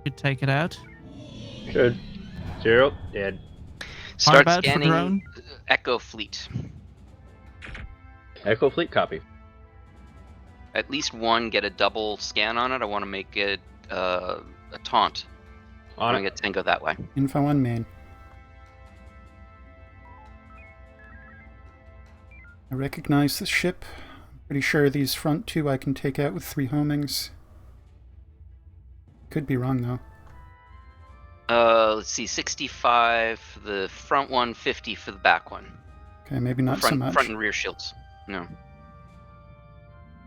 Could take it out. Should. 0, dead. Start about for scanning drone? Echo Fleet. Echo Fleet copy. At least one, get a double scan on it. I want to make it a taunt. I On want to it. get Tango that way. Info on main. I recognize the ship. I'm pretty sure these front two I can take out with 3 homings. Could be wrong though. Let's see, 65 for the front one, 50 for the back one. Okay, maybe not front, so much. front and rear shields. No.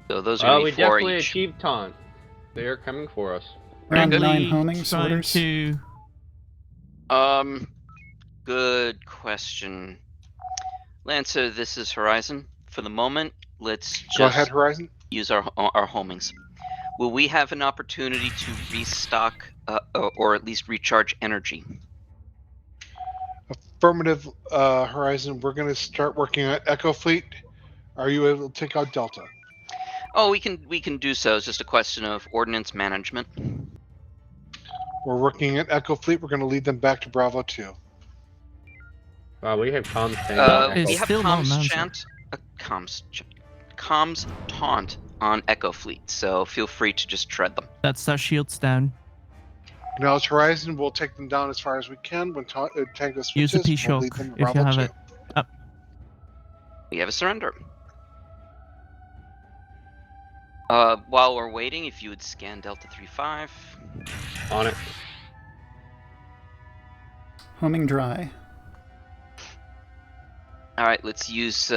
So those are We going to be 4 definitely each. achieved taunt. They are coming for us. Around good. 9 We homings trying orders. to Good question. Lancer, this is Horizon. For the moment, let's Go ahead, just Horizon. use our homings. Will we have an opportunity to restock or at least recharge energy? Affirmative, Horizon. We're going to start working on Echo Fleet. Are you able to take out Delta? Oh, we can do so. It's just a question of ordnance management. We're working at Echo Fleet. We're going to lead them back to Bravo 2. We have comms thing on It's Echo. We have still not an comms answer. chant, comms taunt on Echo Fleet, so feel free to just tread them. That's our shields down. Acknowledge Horizon. We'll take them down as far as we can. When Tango Use the switches, we'll P-Shock lead them to if you Bravo have 2. it. Up. We have a surrender. While we're waiting, if you would scan Delta 3-5. On it. Homing dry. Alright, let's use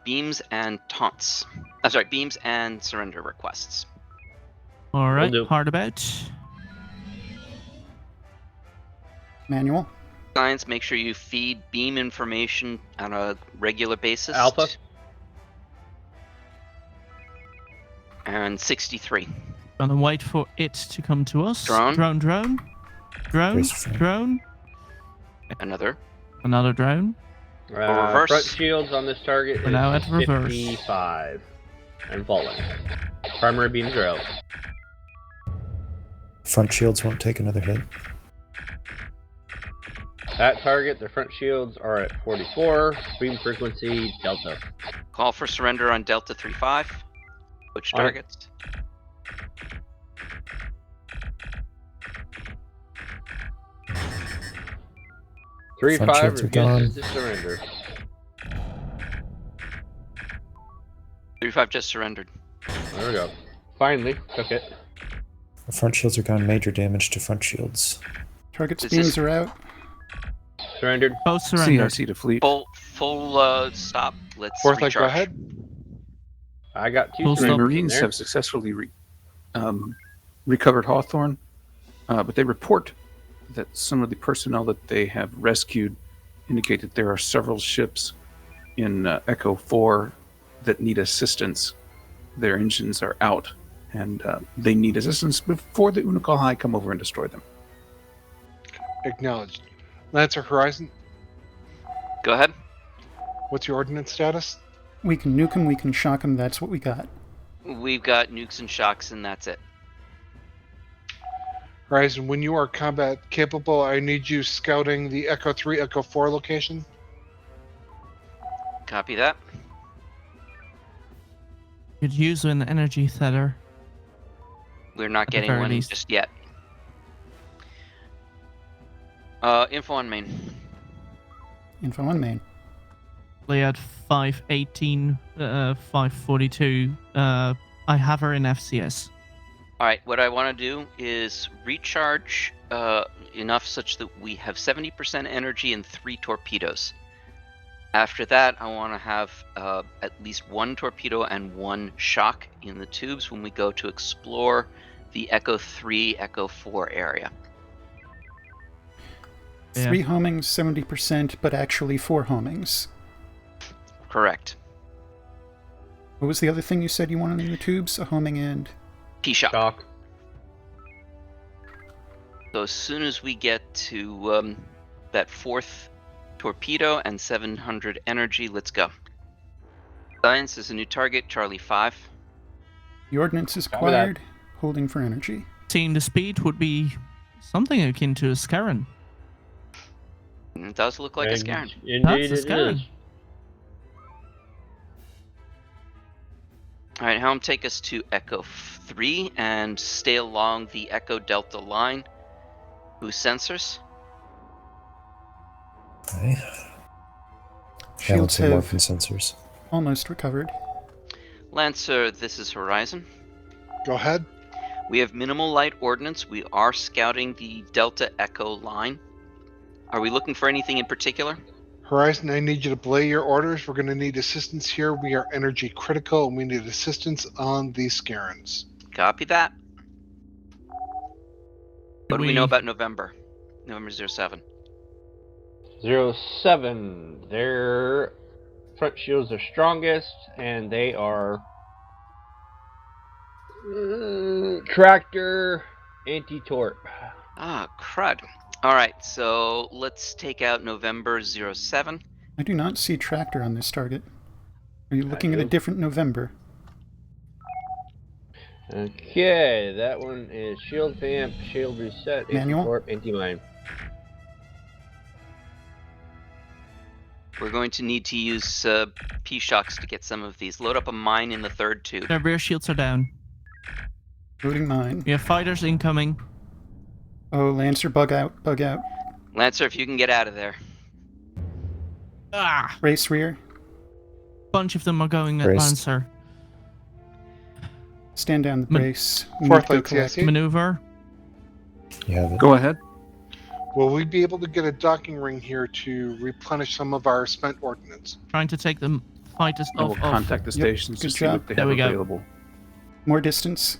beams and taunts. I'm sorry, beams and surrender requests. All right, do. hard about. Manual. Science, make sure you feed beam information on a regular basis. Alpha. And 63. Gonna wait for it to come to us. Drone. Drone. Brace for frame. Drone. Another. Another drone. Reverse. Front shields on this target We're is now at reverse. 55 and falling. Primary beams are out. Front shields won't take another hit. That target, the front shields are at 44. Beam frequency Delta. Call for surrender on Delta 3-5. Which On it. targets? Three Front five shields are refuses gone. to surrender. 3-5 just surrendered. There we go. Finally, took it. The front shields are gone. Major damage to front shields. Target's This beams is- are out. Surrendered. Both surrendered. CRC to fleet. Full stop. Let's Fourth leg, recharge. go ahead. I got two Full The stop. surrenders in Marines there. have successfully recovered Hawthorne, but they report that some of the personnel that they have rescued indicate that there are several ships in Echo 4 that need assistance. Their engines are out, and they need assistance before the Unikal High come over and destroy them. Acknowledged. Lancer Horizon, Go ahead. what's your ordnance status? We can nuke them, we can shock them, that's what we got. We've got nukes and shocks, and that's it. Horizon, when you are combat capable, I need you scouting the Echo 3, Echo 4 location. Copy that. Could use an energy tether. We're not the getting very one least. just yet. Info on main. Info on main. They had 518, 542. I have her in FCS. Alright, what I want to do is recharge enough such that we have 70% energy and 3 torpedoes. After that, I want to have at least 1 torpedo and 1 shock in the tubes when we go to explore the Echo 3, Echo 4 area. Yeah. 3 homings, 70%, but actually 4 homings. Correct. What was the other thing you said you wanted in the tubes? A homing and... P-shock. Shock. So as soon as we get to that 4th torpedo and 700 energy, let's go. Science is a new target, Charlie 5. The ordnance is Copy that. acquired, holding for energy. Seeing the speed would be something akin to a Scarran. It does look like a Scarran. Indeed, That's a it Scarran. is. Alright, Helm, take us to Echo 3 and stay along the Echo Delta line. Whose sensors? Okay. Shields Balancing have weapon sensors. almost recovered. Lancer, this is Horizon. Go ahead. We have minimal light ordnance. We are scouting the Delta Echo line. Are we looking for anything in particular? Horizon, I need you to belay your orders. We're going to need assistance here. We are energy critical, and we need assistance on the Scarans. Copy that. What do we know We- about November? November 07. 07. Their front shields are strongest, and they are tractor anti-torp. Ah, crud. Alright, so let's take out November 07. I do not see tractor on this target. Are you looking at a do. different November? Okay, that one is shield vamp, shield reset, Manual? anti-torp, anti-mine. We're going to need to use P-shocks to get some of these. Load up a mine in the third tube. Their rear shields are down. Loading mine. We have fighters incoming. Oh, Lancer, bug out, bug out. Lancer, if you can get out of there. Ah! Race rear. Bunch of them are going at Braced. Lancer. Stand down the brace. Fourth Nuke light collect. CSE. Maneuver. You have it. Go ahead. Will we be able to get a docking ring here to replenish some of our spent ordnance? Trying to take the fighters I will off. contact the Yep, stations to good see job. what they There have we go. available. More distance.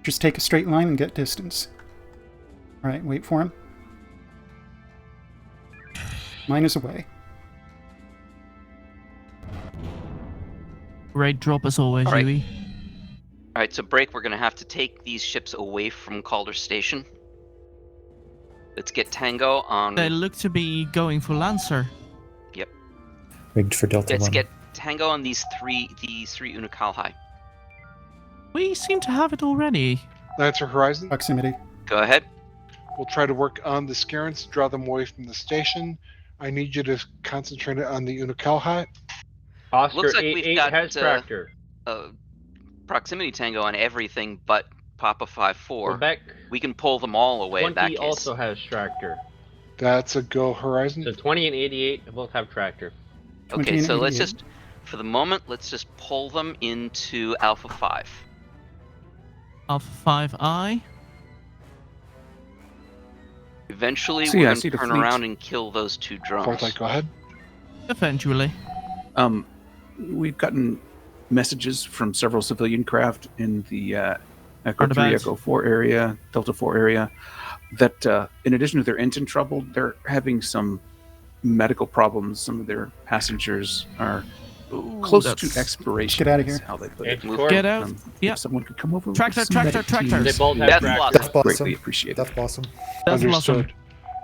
Just take a straight line and get distance. Alright, wait for him. Mine is away. Great drop as always, All right. Yui. Alright, so break. We're going to have to take these ships away from Calder Station. Let's get Tango on... They look to be going for Lancer. Rigged for Delta Let's 1. get Tango on these three Unakalhai. We seem to have it already. Lancer Horizon, Proximity. Go ahead. we'll try to work on the Scarens to draw them away from the station. I need you to concentrate on the Unakalhai. Oscar Looks like 8 we've 8 got, has tractor. Proximity Tango on everything but Papa 5-4. Quebec We can pull them all away in that 20 case. also has tractor. That's a go, Horizon. So 20 and 88 both have tractor. 20 Okay, and so let's 88. just, for the moment, let's just pull them into Alpha 5. Alpha 5I. Eventually, See, we're I going see to the turn fleet. around and kill those two drones. Fourth light, go ahead. Eventually. We've gotten messages from several civilian craft in the Echo 3, Roundabout. Echo 4 area, Delta 4 area, that in addition to their engine trouble, they're having some medical problems. Some of their passengers are close to that's- expiration. Get outta here. is how they put it. Anti-torp. Get out. If Yep. someone could come over with Tractor, some tractor, medic tractor. teams, They both have Death tractor. Blossom. Death Blossom. greatly appreciated. Death Blossom. That's Understood. Blossom.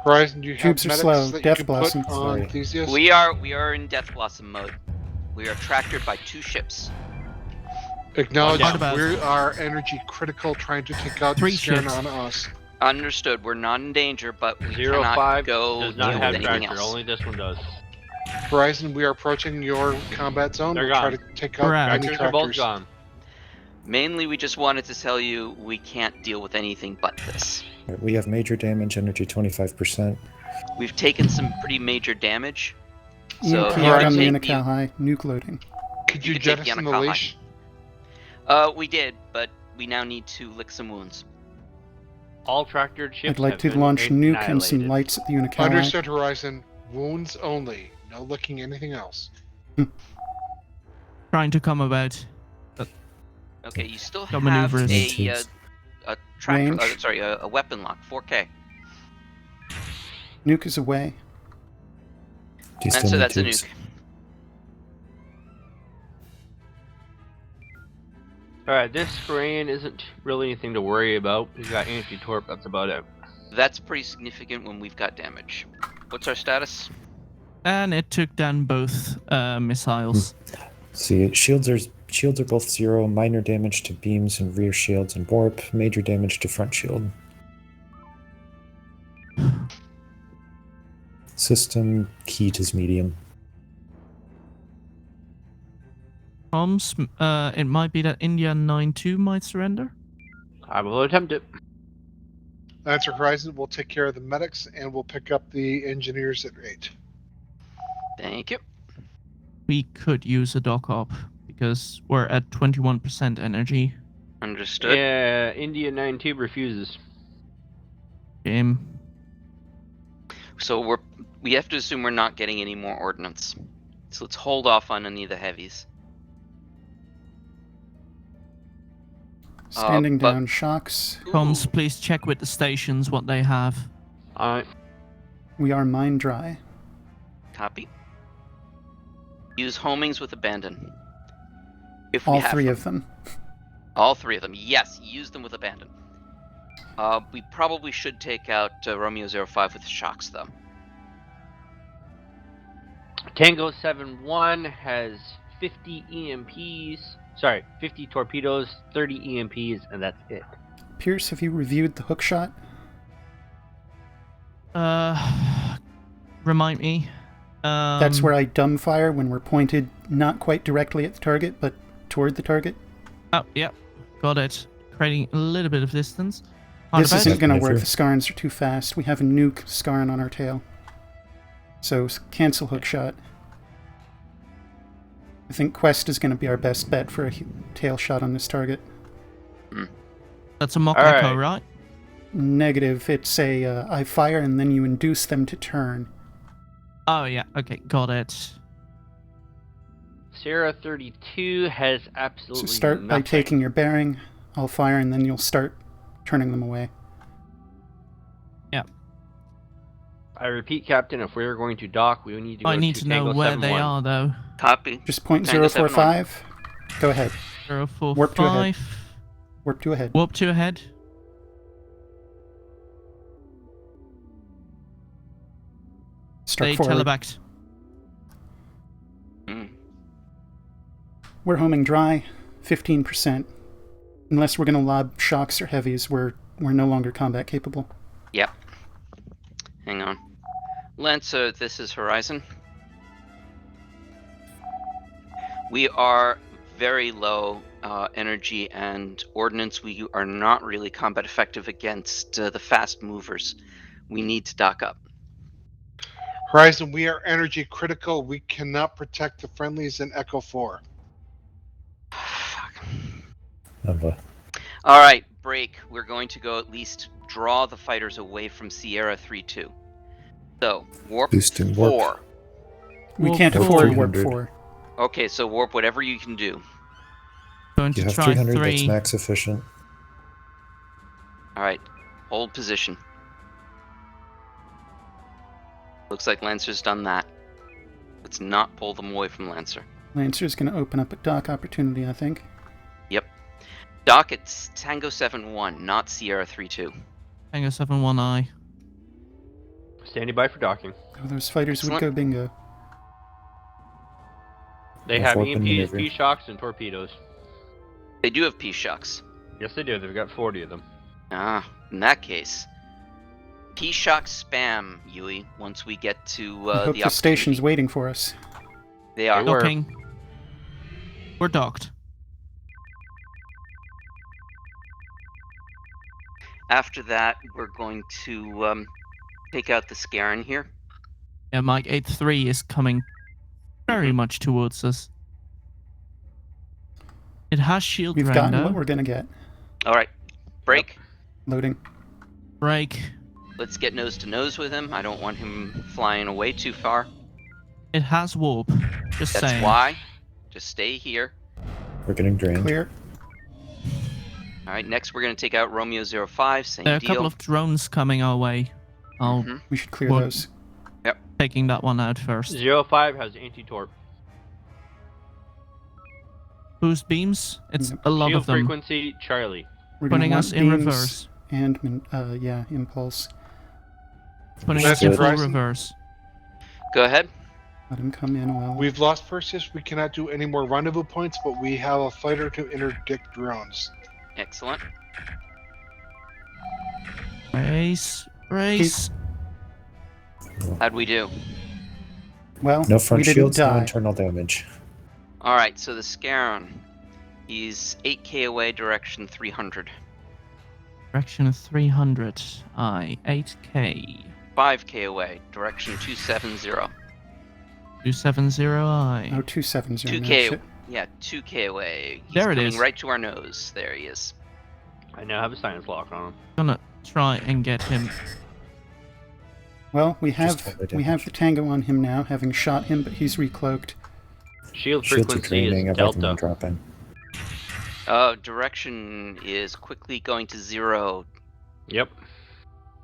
Horizon, do you have Tubes are medics slow. that Death you can Blossom. put on Sorry. Theseus? We are in Death Blossom mode. We are tractored by two ships. Acknowledge Roundabout. we are energy critical, trying to take out the Three Scaren ships. on us. Understood. We're not in danger, but we 05 cannot go does not deal have with anything tractor. else. Only this one does. Horizon, we are approaching your combat zone. They're We'll try to gone. take out We're out. any Tractors are both tractors. gone. Mainly, we just wanted to tell you we can't deal with anything but this. Right, we have major damage, energy 25%. We've taken some pretty major damage. So EMP you out can on the take Unakalhai. Nuke loading. Could you You can take jettison the Yanakaha. leash? We did, but we now need to lick some wounds. All tractored ships I'd like have to been launch nuke and some annihilated. lights at the Unakalhai. Understood, Horizon. Wounds only. No looking anything else. Trying to come about. Okay, you still No have maneuvers. a tractor. Range. Sorry, a weapon lock, 4K. Nuke is away. Do you still And so need that's a tubes? nuke. Alright, this Screen isn't really anything to worry about. He's got anti-torp, that's about it. That's pretty significant when we've got damage. What's our status? And it took down both missiles. See, shields are both 0. Minor damage to beams and rear shields and warp. Major damage to front shield. System heat is medium. Comms, it might be that India 9-2 might surrender. I will attempt it. Lancer Horizon will take care of the medics, and we'll pick up the engineers at 8. Thank you. We could use a dock op because we're at 21% energy. Understood. Yeah, India 9-2 refuses. Game. So we have to assume we're not getting any more ordnance. So let's hold off on any of the heavies. Standing but- down shocks. Comms, please check with the stations what they have. Alright. We are mine dry. Copy. Use homings with abandon. If we All have three them. of them. All three of them. Yes, use them with abandon. We probably should take out Romeo 05 with shocks, though. Tango 7-1 has 50 EMPs. Sorry, 50 torpedoes, 30 EMPs, and that's it. Pierce, have you reviewed the hook shot? Remind me. That's where I dumbfire when we're pointed not quite directly at the target, but toward the target. Oh, yep. Got it. Creating a little bit of distance. This isn't going to work. Maneuver. The Scarns are too fast. We have a nuke Scarn on our tail. So cancel hook shot. I think Quest is going to be our best bet for a tail shot on this target. That's a mock All echo, right. right? Negative. It's a I fire and then you induce them to turn. Oh, yeah. Okay, got it. Sierra 32 has absolutely So start by nothing. taking your bearing. I'll fire and then you'll start turning them away. I repeat, Captain, if we're going to dock, we need to go I need to know Tango where they 7-1. are, though. Copy. Just point Tango 045. Go ahead. 045. Warp to ahead. Warp to ahead. Warp to ahead. Start They forward. telebacked. We're homing dry, 15%. Unless we're going to lob shocks or heavies, we're no longer combat capable. Yep. Hang on. Lancer, this is Horizon. We are very low energy and ordnance. We are not really combat effective against the fast movers. We need to dock up. Horizon, we are energy critical. We cannot protect the friendlies in Echo 4. Fuck. Oh, All right, break. We're going to go at least draw the fighters away from Sierra 3-2. So, warp Boosting 4. warp. We Warp can't four. afford warp 300. 4. Okay, so warp whatever you can do. Going You to have try 300, that's 3. max efficient. All right, hold position. Looks like Lancer's done that. Let's not pull them away from Lancer. Lancer's going to open up a dock opportunity, I think. Yep. Dock, it's Tango 7-1, not Sierra 3-2. Tango 7-1I. Standing by for docking. Oh, those fighters would Excellent. go bingo. They Yeah, have warp and EMPs, maneuver. P-shocks, and torpedoes. They do have P-shocks. Yes, they do. They've got 40 of them. Ah, in that case. P-shock spam, Yui, once we get to I hope the the station's opportunity. waiting for us. They are. They were. Docking. We're docked. After that, we're going to take out the Scaran here. Yeah, Mike 83 is coming very much towards us. It has shield We've drain, gotten though. what we're going to get. All right, break. Loading. Break. Let's get nose to nose with him. I don't want him flying away too far. It has warp. Just That's saying. why. Just stay here. We're getting drained. Clear. All right, next we're going to take out Romeo 05. Same There are a deal. couple of drones coming our way. I'll Mhm. We should clear What? those. taking that one out first. 05 has anti-torp. Boost beams? It's Yep. a lot Shield of them. frequency, Charlie. We're gonna Putting want us in beams reverse. And, yeah, impulse. Putting That's us in it, full Horizon? reverse. Go ahead. Let him come in well. We've lost Perseus. We cannot do any more rendezvous points, but we have a fighter to interdict drones. Excellent. Race. Race. How'd we do? Well, No we front didn't shields, no die. internal damage. All right, so the Scaron. He's 8k away, direction 300. Direction of 300. 8k. 5k away, direction 270. 270I. Oh, 270. no 2k, shit. yeah, 2k away. He's There it coming is. right to our nose. There he is. I now have a science lock on him. Gonna try and get him. Well, we Just have totally we have damaged. the Tango on him now, having shot him, but he's recloaked. Shield Shields are frequency draining, is I've had them Delta. dropping. Direction is quickly going to 0. Yep.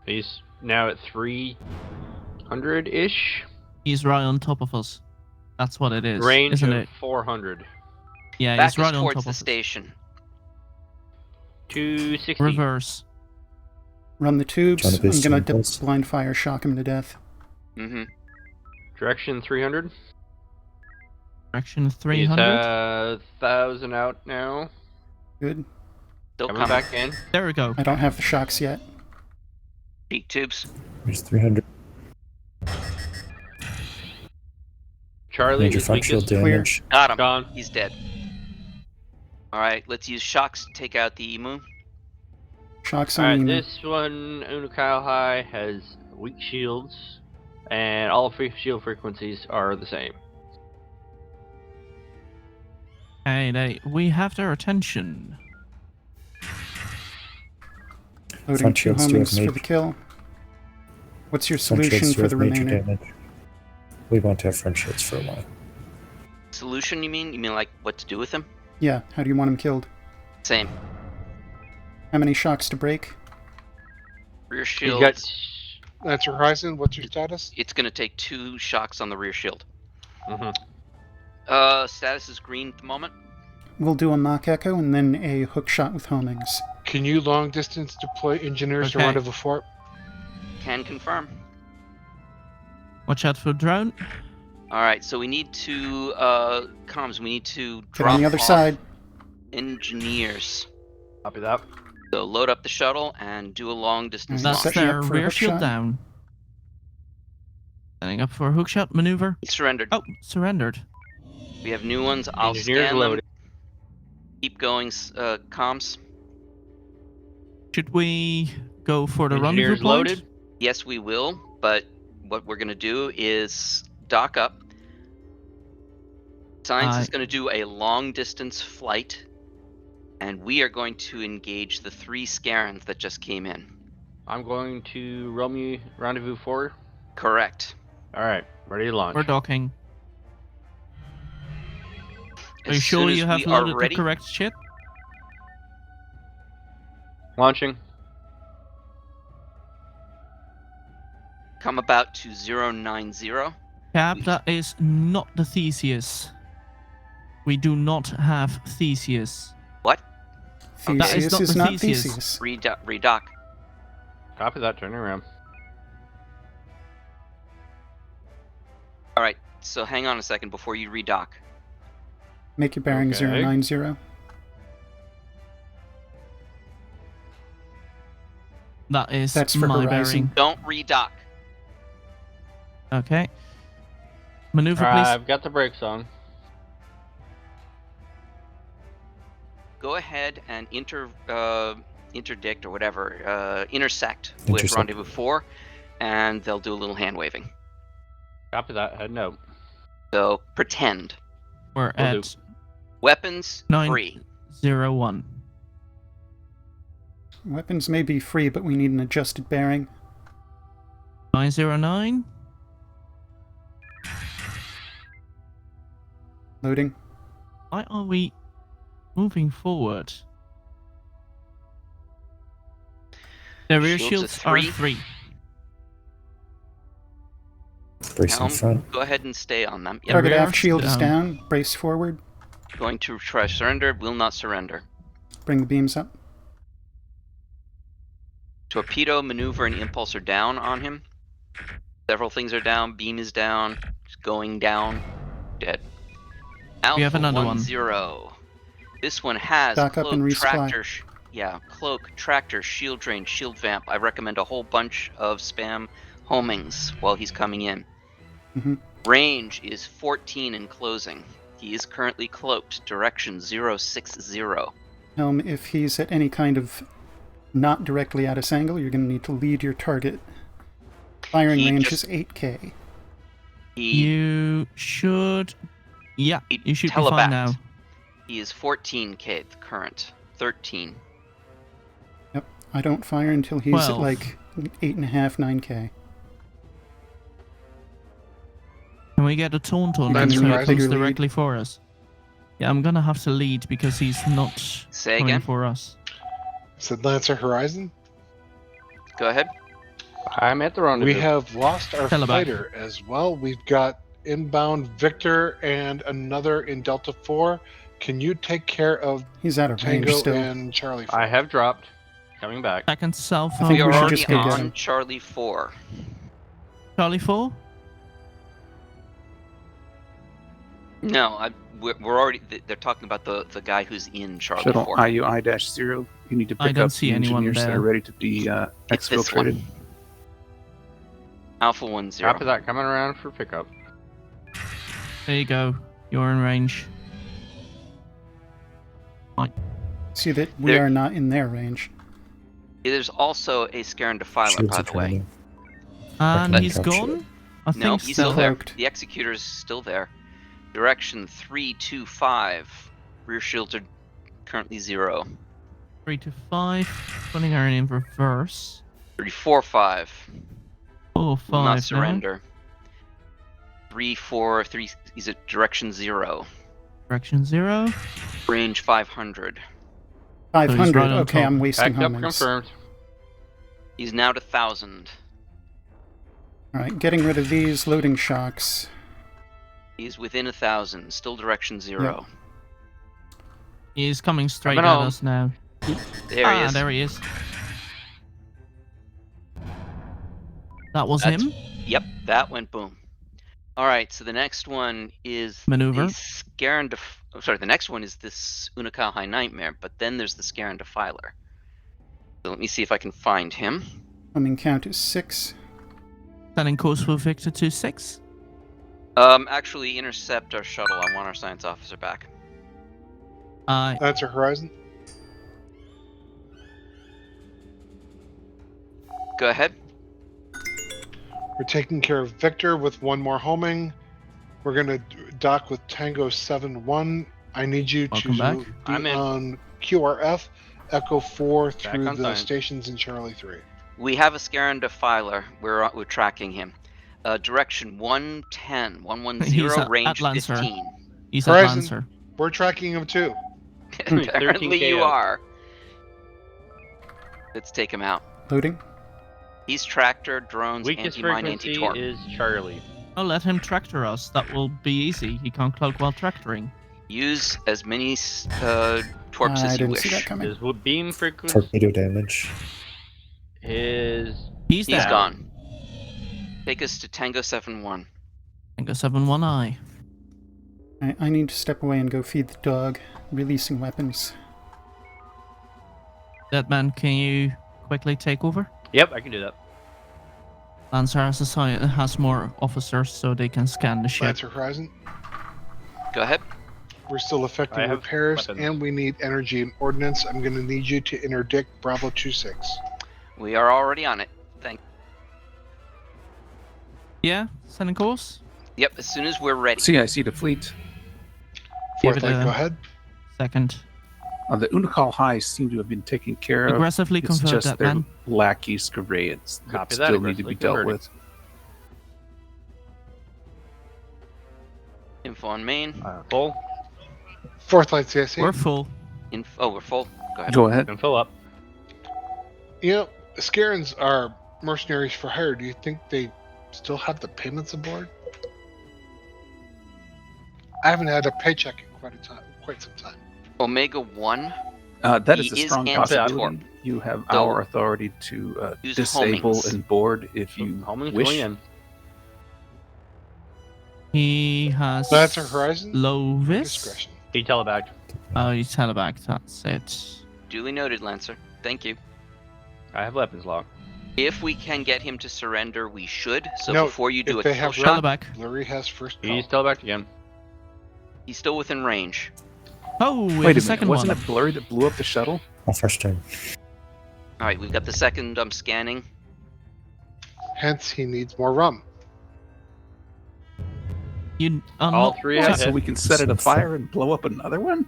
He's now at 300-ish. He's right on top of us. That's what it is. Range isn't of it? 400. Yeah, Back he's right us on towards top the of us. station. 260. Reverse. Run the tubes. Trying to I'm boost gonna your impulse. blind fire shock him to death. Mm-hmm. Direction 300. Direction He's 300. 1,000 out now. Good. Still Coming coming. back in. There we go. I don't have the shocks yet. Cheek tubes. There's 300 Charlie major is front shield weakest. Clear. damage. Got him. Gone. He's dead. Alright, let's use shocks to take out the emu. Shocks on Alright, Emu. this one, Unikyle High, has weak shields, and all shield frequencies are the same. Okay, we have their attention. Loading Front 2 shields do have homings for the kill. What's your Front solution shields do for have the major remainder? damage. We won't have front shields for a while. Solution, you mean? You mean like what to do with him? Yeah, how do you want him killed? Same. How many shocks to break? Rear You shield. got That's Horizon. What's your status? It's gonna take 2 shocks on the rear shield. mm-hmm. Status is green at the moment. We'll do a mock echo and then a hook shot with homings. Can you long distance deploy engineers to Okay. Rendezvous Fort? Can confirm. Watch out for drone. Alright, so we need to, comms, we need to Get drop on the other off side. engineers. Copy that. So load up the shuttle and do a long distance Nice. That's launch. Setting their up for a rear hook shield shot. down. Setting up for a hook shot maneuver. He surrendered. Oh, surrendered. We have new ones. I'll Engineers scan them. loaded. Keep going, comms. Should we go for the Engineers rendezvous point? loaded. Yes, we will, but what we're going to do is dock up. Science is going to do a long distance flight, and we are going to engage the 3 Scarens that just came in. I'm going to Romeo Rendezvous 4. Correct. Alright, ready to launch. We're docking. Are you As sure soon as you have we are loaded the ready, correct ship? Launching. come about to 090. Cap, that is not the Theseus. We do not have Theseus. What? That is Theseus not is the not Theseus. Theseus. Redock. Copy that, turning around. Alright, so hang on a second before you redock. Make your bearing Okay. 090. That is That's for my Horizon. Don't redock. bearing. Okay. Maneuver, please. I've got the brakes on. Go ahead and interdict or whatever, intersect with Intersect. Rendezvous 4, and they'll do a little hand waving. Copy that, heading out. So pretend. We're Will at do. Weapons Nine. free. 01. Weapons may be free, but we need an adjusted bearing. 909. Loading. Why are we moving forward? The rear Shields shields are are 3. 3. Brace in Helm, front. go ahead and stay on them. Yep. Target rear aft shield is down. down. Brace forward. Going to try surrender. Will not surrender. Bring the beams up. Torpedo, maneuver, and impulse are down on him. Several things are down. Beam is down. It's going down. Dead. Alpha We have another one. 10. This one has Dock up and cloak, resupply. tractor, cloak, tractor, shield drain, shield vamp. I recommend a whole bunch of spam homings while he's coming in. Mhm. Range is 14 in closing. He is currently cloaked. Direction 060. Helm, if he's at any kind of not directly at us angle, you're going to need to lead your target. Firing He range just- is 8k. You should... Yeah, He you should be fine now. telebacked. He is 14k at the current. 13. Yep. I don't fire until he's 12. at like 8.5, 9k. Can we get a taunt on him That's so he right. comes Bigger lead. directly for us? Yeah, I'm gonna have to lead because he's not Say coming again. for us. Said Lancer Horizon. Go ahead. I'm at the rendezvous. We have lost our Teleback. fighter as well. We've got inbound Victor and another in Delta 4. Can you take care of He's out of range Tango still. and Charlie 4? I have dropped. Coming back. Second cell I phone. think We are we should already just go get on him. Charlie 4. Charlie 4. No, we're already. They're talking about the guy who's in Charlie Shuttle 4. IUI-0. You need to I pick don't up see the anyone engineers that there. are ready to be It's this exfiltrated. one. Alpha 10. Copy that. Coming around for pickup. There you go. You're in range. See that we There- are not in their range. There's also a Scaran Defiler, Shields by are the way. turning. And That he's dropped gone? ship. I No, think he's so. still there. Cloaked. The Executor's still there. Direction 325. Rear shields are currently 0. 3 to 5. Putting her in reverse. 345. 4, Will 5 not now. surrender. 343. He's at direction 0. Direction 0. Range 500. 500. right on Okay, top. I'm wasting Backed up homings. confirmed. He's now to 1,000. Alright, getting rid of these loading shocks. He's within 1,000. Still direction 0. He's coming straight Coming at home. us now. There he is. There he is. That was That's- him. Yep, that went boom. All right, so the next one is Maneuver. the Scaran the next one is this Unikal High Nightmare, but then there's the Scaran Defiler. So let me see if I can find him. Homing count is 6. Standing course for Victor 26. Actually, intercept our shuttle. I want our science officer back. That's our Horizon. Go ahead. We're taking care of Victor with one more homing. We're gonna dock with Tango 7-1. I need you Welcome to back. be I'm in. on QRF, Echo 4 through on the time. stations in Charlie 3. We have a Scaran Defiler. We're tracking him. Direction 110, 110, He's at range Lancer. 15. He's at Horizon. Lancer. We're tracking him too. Apparently 13K you out. are. Let's take him out. Loading. He's tractor, drones, Weakest anti-mine, frequency anti-torp. is Charlie. Oh, let him tractor us. That will be easy. He can't cloak while tractoring. Use as many torps I as you didn't see that wish. coming. His beam frequency Torpedo damage. is He's He's there. gone. Take us to Tango 7-1. Tango 7-1I. I need to step away and go feed the dog. Releasing weapons. Deadman, can you quickly take over? Yep, I can do that. Lancer has more officers so they can scan the ship. Lancer Horizon. Go ahead. We're still I effecting have repairs, weapons. and we need energy and ordnance. I'm going to need you to interdict Bravo 26. We are already on it. Thank. Yeah, sending course. Yep, as soon as we're ready. CIC to fleet. Give Fourth it light, a- go ahead. Second. The Unikal Highs seem to have been taken care of. Aggressively It's convert just that their man. lackey Scavarians that Copy that, still need to be aggressively dealt converted. with. Info on main. Full. Fourth light CIC. We're full. We're full. Go ahead. Go ahead. And fill up. You know, Scarans are mercenaries for hire. Do you think they still have the payments aboard? I haven't had a paycheck in quite some time. Omega 1. That He is a is strong anti-torp. possibility. You have So, our authority to use disable homings. and board if you Homing's wish. going in. He has Lancer Horizon. low vis. Discretion. He telebacked. Oh, he's teleback. That's it. Duly noted, Lancer. Thank you. I have weapons lock. If we can get him to surrender, we should. So No, before you do if a they kill have shot, Teleback. Blurry has first call. He's telebacked again. he's still within range. Oh, we have Wait a the minute, second wasn't one. it Blurry that blew up the shuttle? Oh, first turn. All right, we've got the second scanning. Hence, he needs more rum. You are All not three Yeah, have so hit. we can set it afire and blow up another one?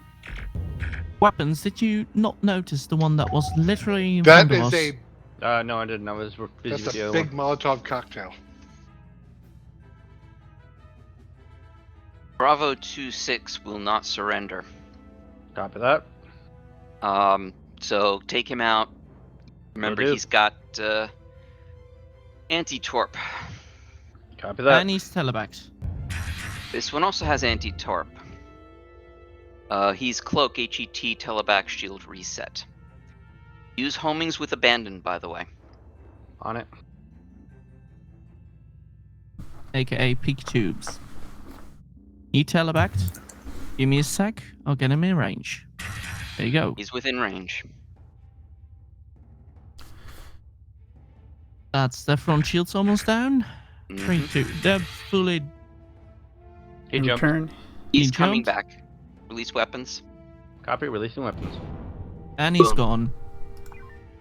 weapons. Did you not notice the one that was literally in That front of is us? a No, I didn't. I was busy that's with the a other big one. Molotov cocktail. Bravo 2-6 will not surrender. Copy that. So take him out. Remember, do. he's got anti-torp. Copy that. And he's telebacked. This one also has anti-torp. He's cloak, HET, teleback, shield, reset. Use homings with abandon, by the way. On it. AKA peak tubes. He telebacked. Give me a sec. I'll get him in range. There you go. He's within range. That's the front shield's almost down. 3, 2. They're fully. He In jumped. return, He's He coming jumped. back. Release weapons. Copy. Releasing weapons. And he's Boom. gone.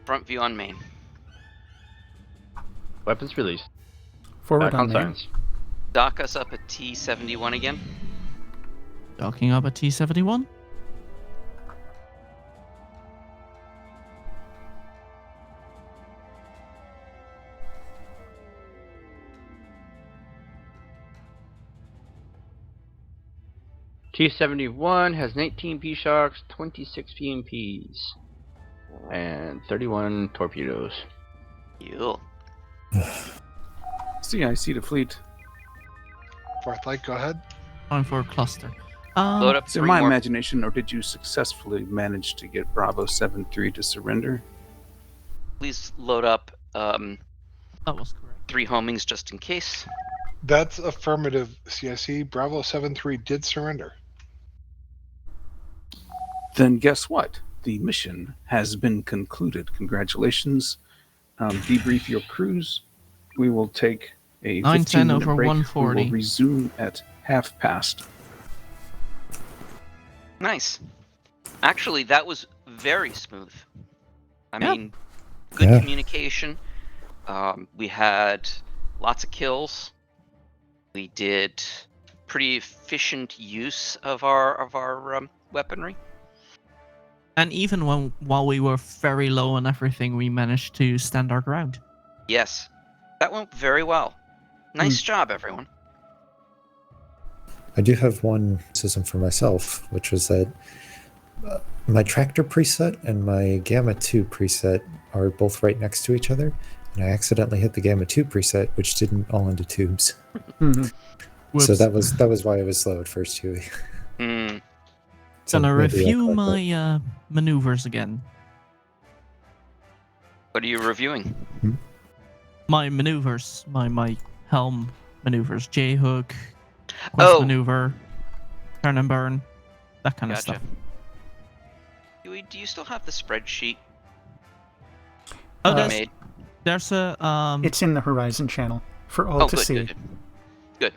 Front view on main. Weapons released. forward Back on on main. science. Dock us up at T-71 again. Docking up at T-71. T-71 has 19 P-shocks, 26 PMPs, and 31 torpedoes. Yo. CIC to fleet. Fourth light, go ahead. Time for a cluster. Load up Is it 3 my more. imagination, or did you successfully manage to get Bravo 7-3 to surrender? Please load up That was correct. 3 homings just in case. That's affirmative, CIC. Bravo 7-3 did surrender. Then guess what? The mission has been concluded. Congratulations. Debrief your crews. We will take a 9:10 15-minute over break. 140. We will resume at 1:30. Nice. Actually, that was very smooth. I Yeah. mean, good Yeah. communication. We had lots of kills. We did pretty efficient use of our weaponry. And even while we were very low on everything, we managed to stand our ground. Yes, that went very well. Nice job, everyone. I do have one criticism for myself, which was that my tractor preset and my Gamma 2 preset are both right next to each other, and I accidentally hit the Gamma 2 preset, which didn't all into tubes. Mhm. So Whoops. that was why I was slow at first, Huey. Mm, So Gonna maybe I'll review correct that. my maneuvers again. what are you reviewing? My maneuvers, my helm maneuvers, J-hook, quest Oh. maneuver, turn and burn, that kind of Gotcha. stuff. Huey, do you still have the spreadsheet Oh, Uh, there's made? there's a It's in the Horizon channel for all Oh, to good, see. good, good.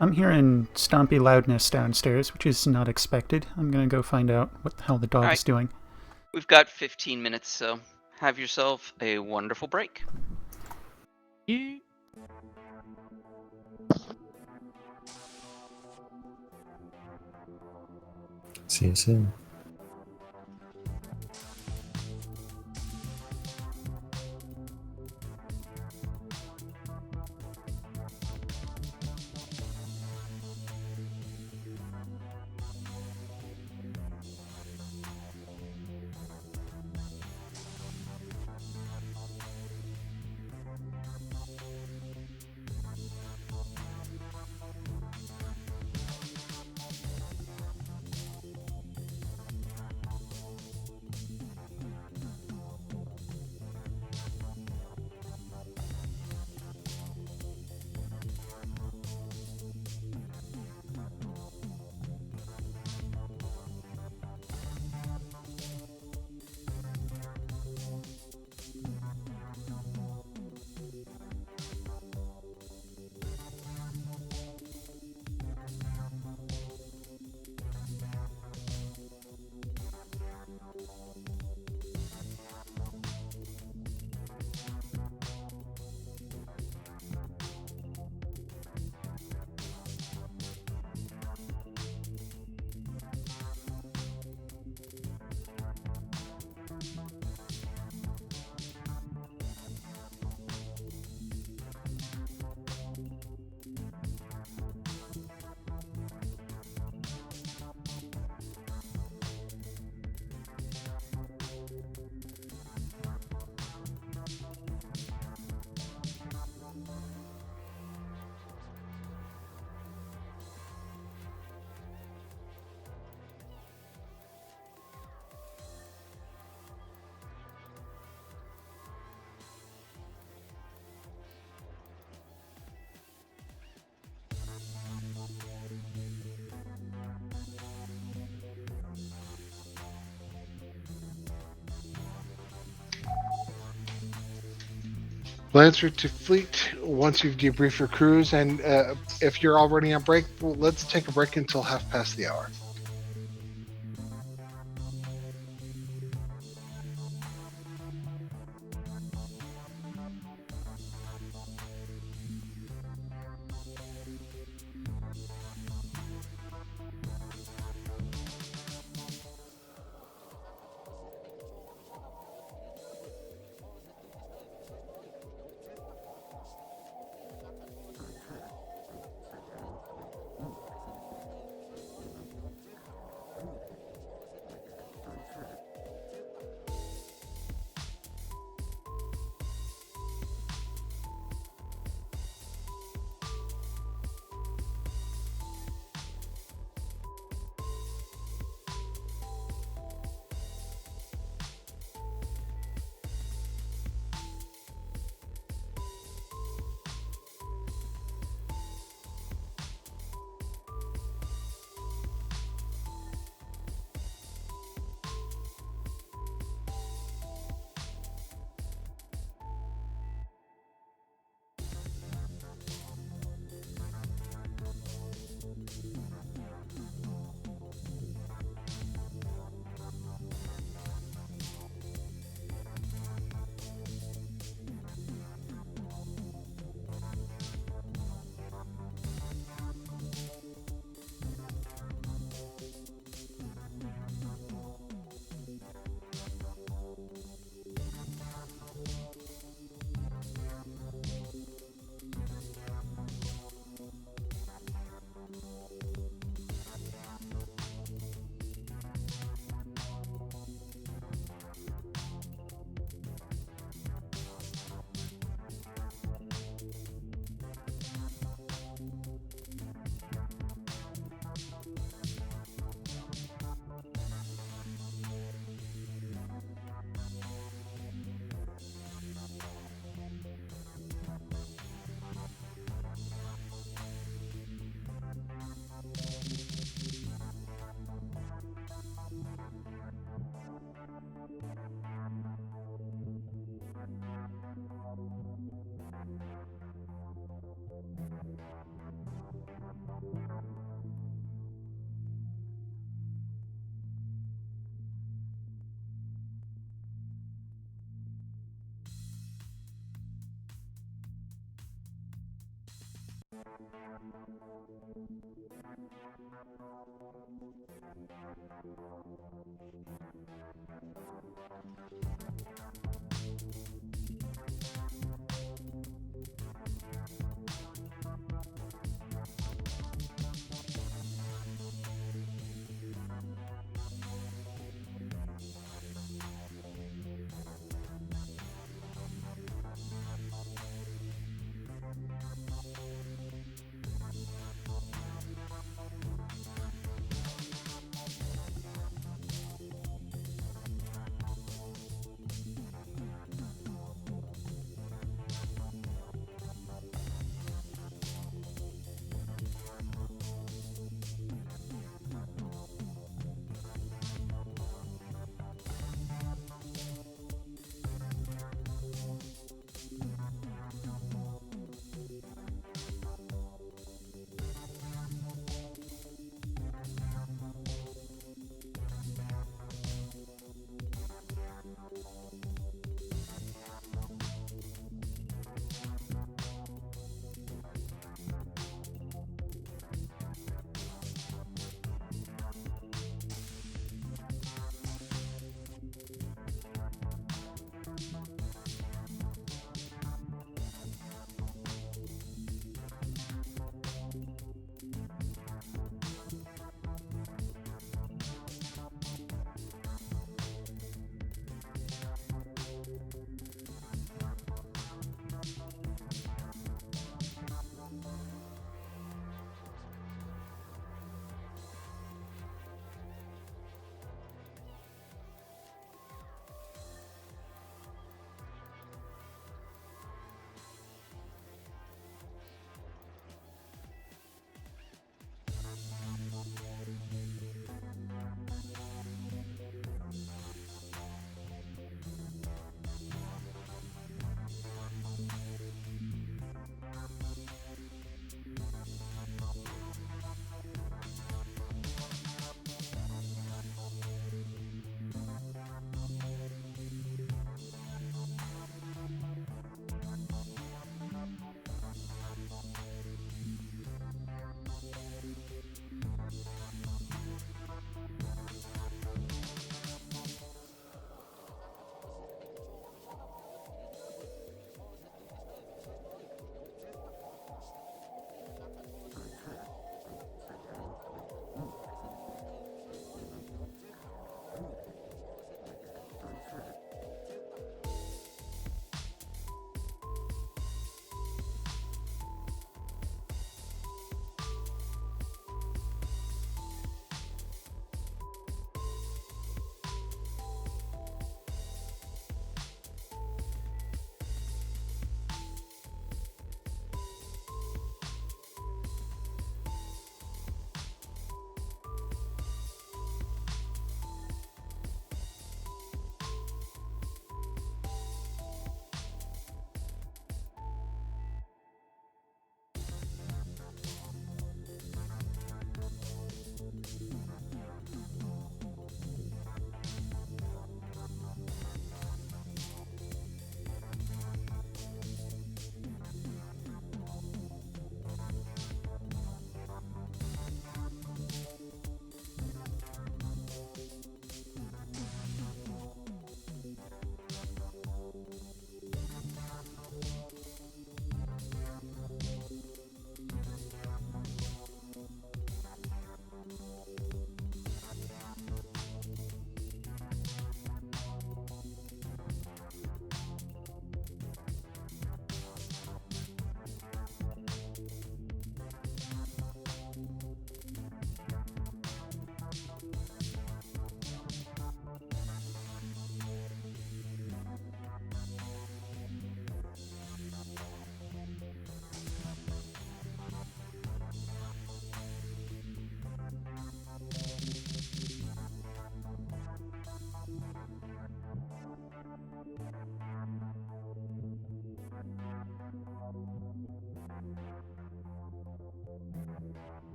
I'm hearing stompy loudness downstairs, which is not expected. I'm gonna go find out what the hell the dog is Alright. doing. We've got 15 minutes, so have yourself a wonderful break. you. See you soon. Lancer to fleet once you've debriefed your crews, and if you're already on break, well, let's take a break until half past the hour.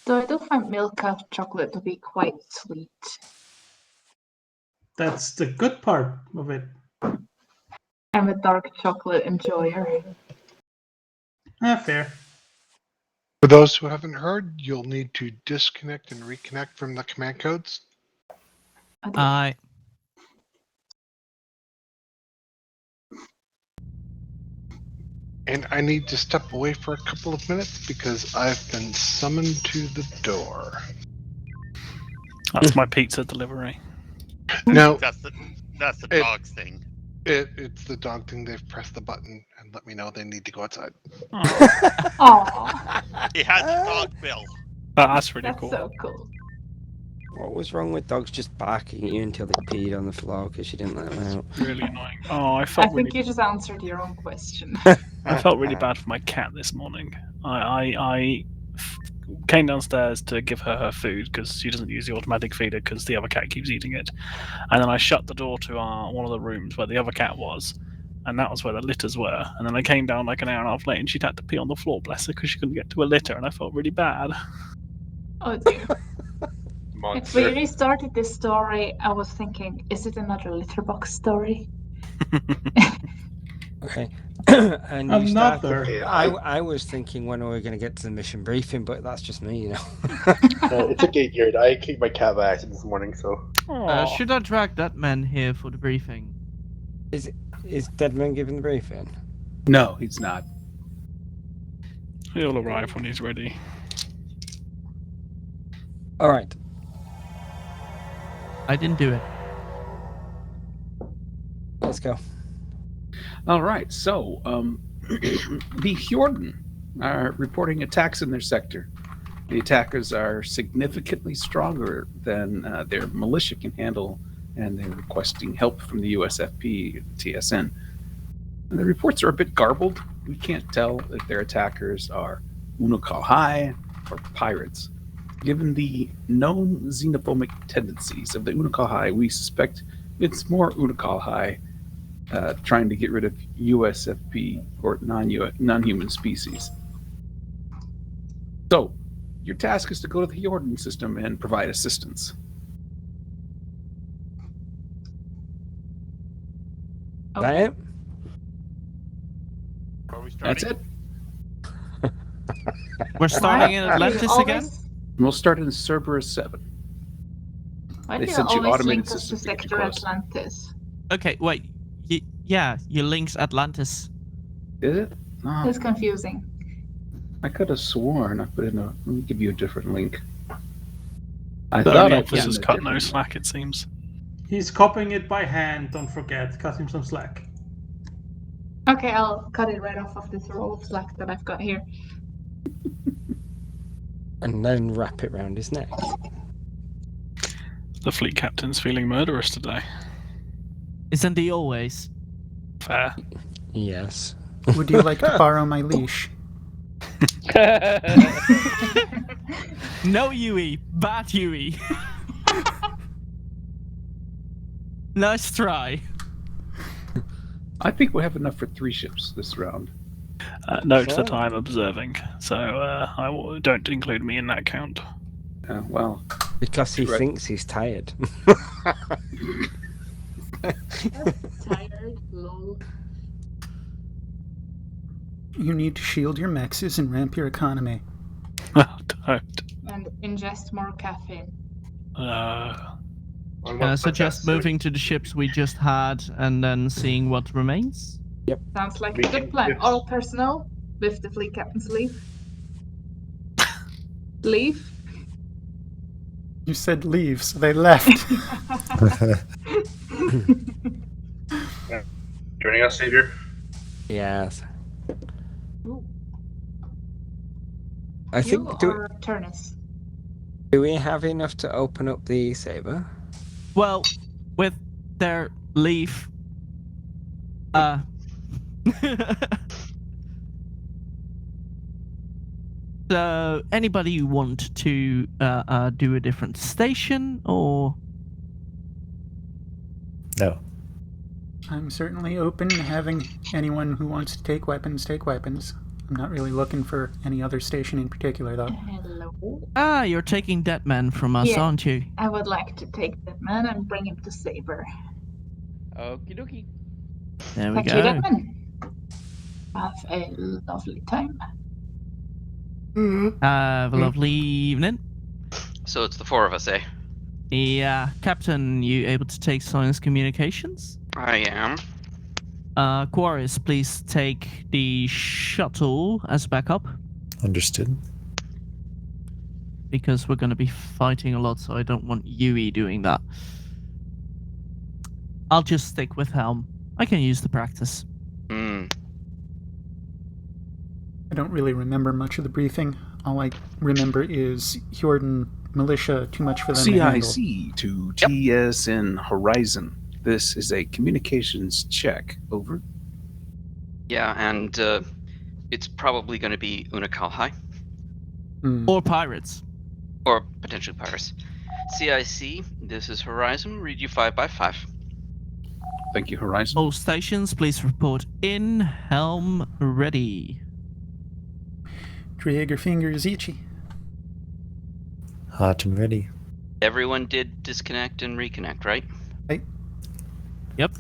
So I do find milk chocolate to be quite sweet. That's the good part of it. I'm a dark chocolate enjoyer. Fair. For those who haven't heard, you'll need to disconnect and reconnect from the command codes. I And I need to step away for a couple of minutes because I've been summoned to the door. That's my pizza delivery. Now, That's the It- dog's thing. it's the dog thing. They've pressed the button and let me know they need to go outside. Aww, He has a dog bill. That's really that's cool. so cool. What was wrong with dogs just barking at you until they peed on the floor because you didn't let them out? Really annoying. Oh, I I felt think really, you just answered your own question. I felt really bad for my cat this morning. I came downstairs to give her food because she doesn't use the automatic feeder because the other cat keeps eating it, and then I shut the door to one of the rooms where the other cat was, and that was where the litters were. And then I came down like an hour and a half later, and she'd had to pee on the floor, bless her, because she couldn't get to a litter, and I felt really bad. Oh dear. When Monster. you restarted this story, I was thinking, is it another litterbox story? Okay. And you started. Another. Okay, I was thinking when we were going to get to the mission briefing, but that's just me, you know. it took 8 years. I kicked my cat by accident this morning, so. Aw. should I drag that man here for the briefing? Is Deadman giving the briefing? No, he's not. He'll arrive when he's ready. All right. I didn't do it. Let's go. All right, so the Hjorden are reporting attacks in their sector. The attackers are significantly stronger than their militia can handle, and they're requesting help from the USFP, TSN. And the reports are a bit garbled. We can't tell if their attackers are Unukal High or pirates. Given the known xenophobic tendencies of the Unukal High, we suspect it's more Unukal High trying to get rid of USFP or non-human species. So, your task is to go to the Hjorden system and provide assistance. Is that it? Are we starting? That's it. We're starting in Why do you Atlantis again? always- We'll start in Cerberus 7. Why They do you sent you always automated link us to systems to get you Sector close. Atlantis? Okay, wait. Yeah, you links Atlantis. Is it? Oh, It's confusing. I could have sworn I put in a. Let me give you a different link. I The thought I put in officers a cut no different slack, it seems. He's copying it by hand, don't forget. Cut him some slack. Okay, I'll cut it right off of this roll of slack that I've got here. And then wrap it round his neck. The fleet captain's feeling murderous today. Isn't he always? Fair. Yes. Would you like to borrow my leash? No Yui, bad Yui. Nice try. I think we have enough for 3 ships this round. Note Sure. that I'm observing, so don't include me in that count. Well, Because he Right. thinks he's tired. Tired, lol. You need to shield your mexes and ramp your economy. Oh, don't. And ingest more caffeine. Can I suggest moving to the ships we just had and then seeing what remains? Sounds like We a good can plan. use- All personnel, lift the fleet captain's leave. Leave? You said leave, so they left. Joining us, Savior? Yes. Ooh, I you think. or Turnus? Do we have enough to open up the saber? Well, with their leave. So, anybody want to do a different station or? No. I'm certainly open to having anyone who wants to take weapons take weapons. I'm not really looking for any other station in particular, though. Hello. Ah, you're taking that man from us, Yeah. aren't you? I would like to take that man and bring him to Saber. Okie dokie. There we Thank you, go. Deadman. Have a lovely time. Have a lovely evening. So it's the four of us, eh? Yeah, Captain, you able to take science communications? I am. Quaris, please take the shuttle as backup, Understood. because we're going to be fighting a lot, so I don't want Yui doing that. I'll just stick with Helm. I can use the practice. Hmm. I don't really remember much of the briefing. All I remember is Jordan militia too much for them to handle. CIC to Yep. TSN Horizon. This is a communications check. Over. Yeah, and it's probably going to be Unikal High. Or pirates. Or potentially Pirates. CIC, this is Horizon. Read you 5x5. Thank you, Horizon. All stations, please report in. Helm ready. Trigger fingers itchy. Hot and ready. Everyone did disconnect and reconnect, right?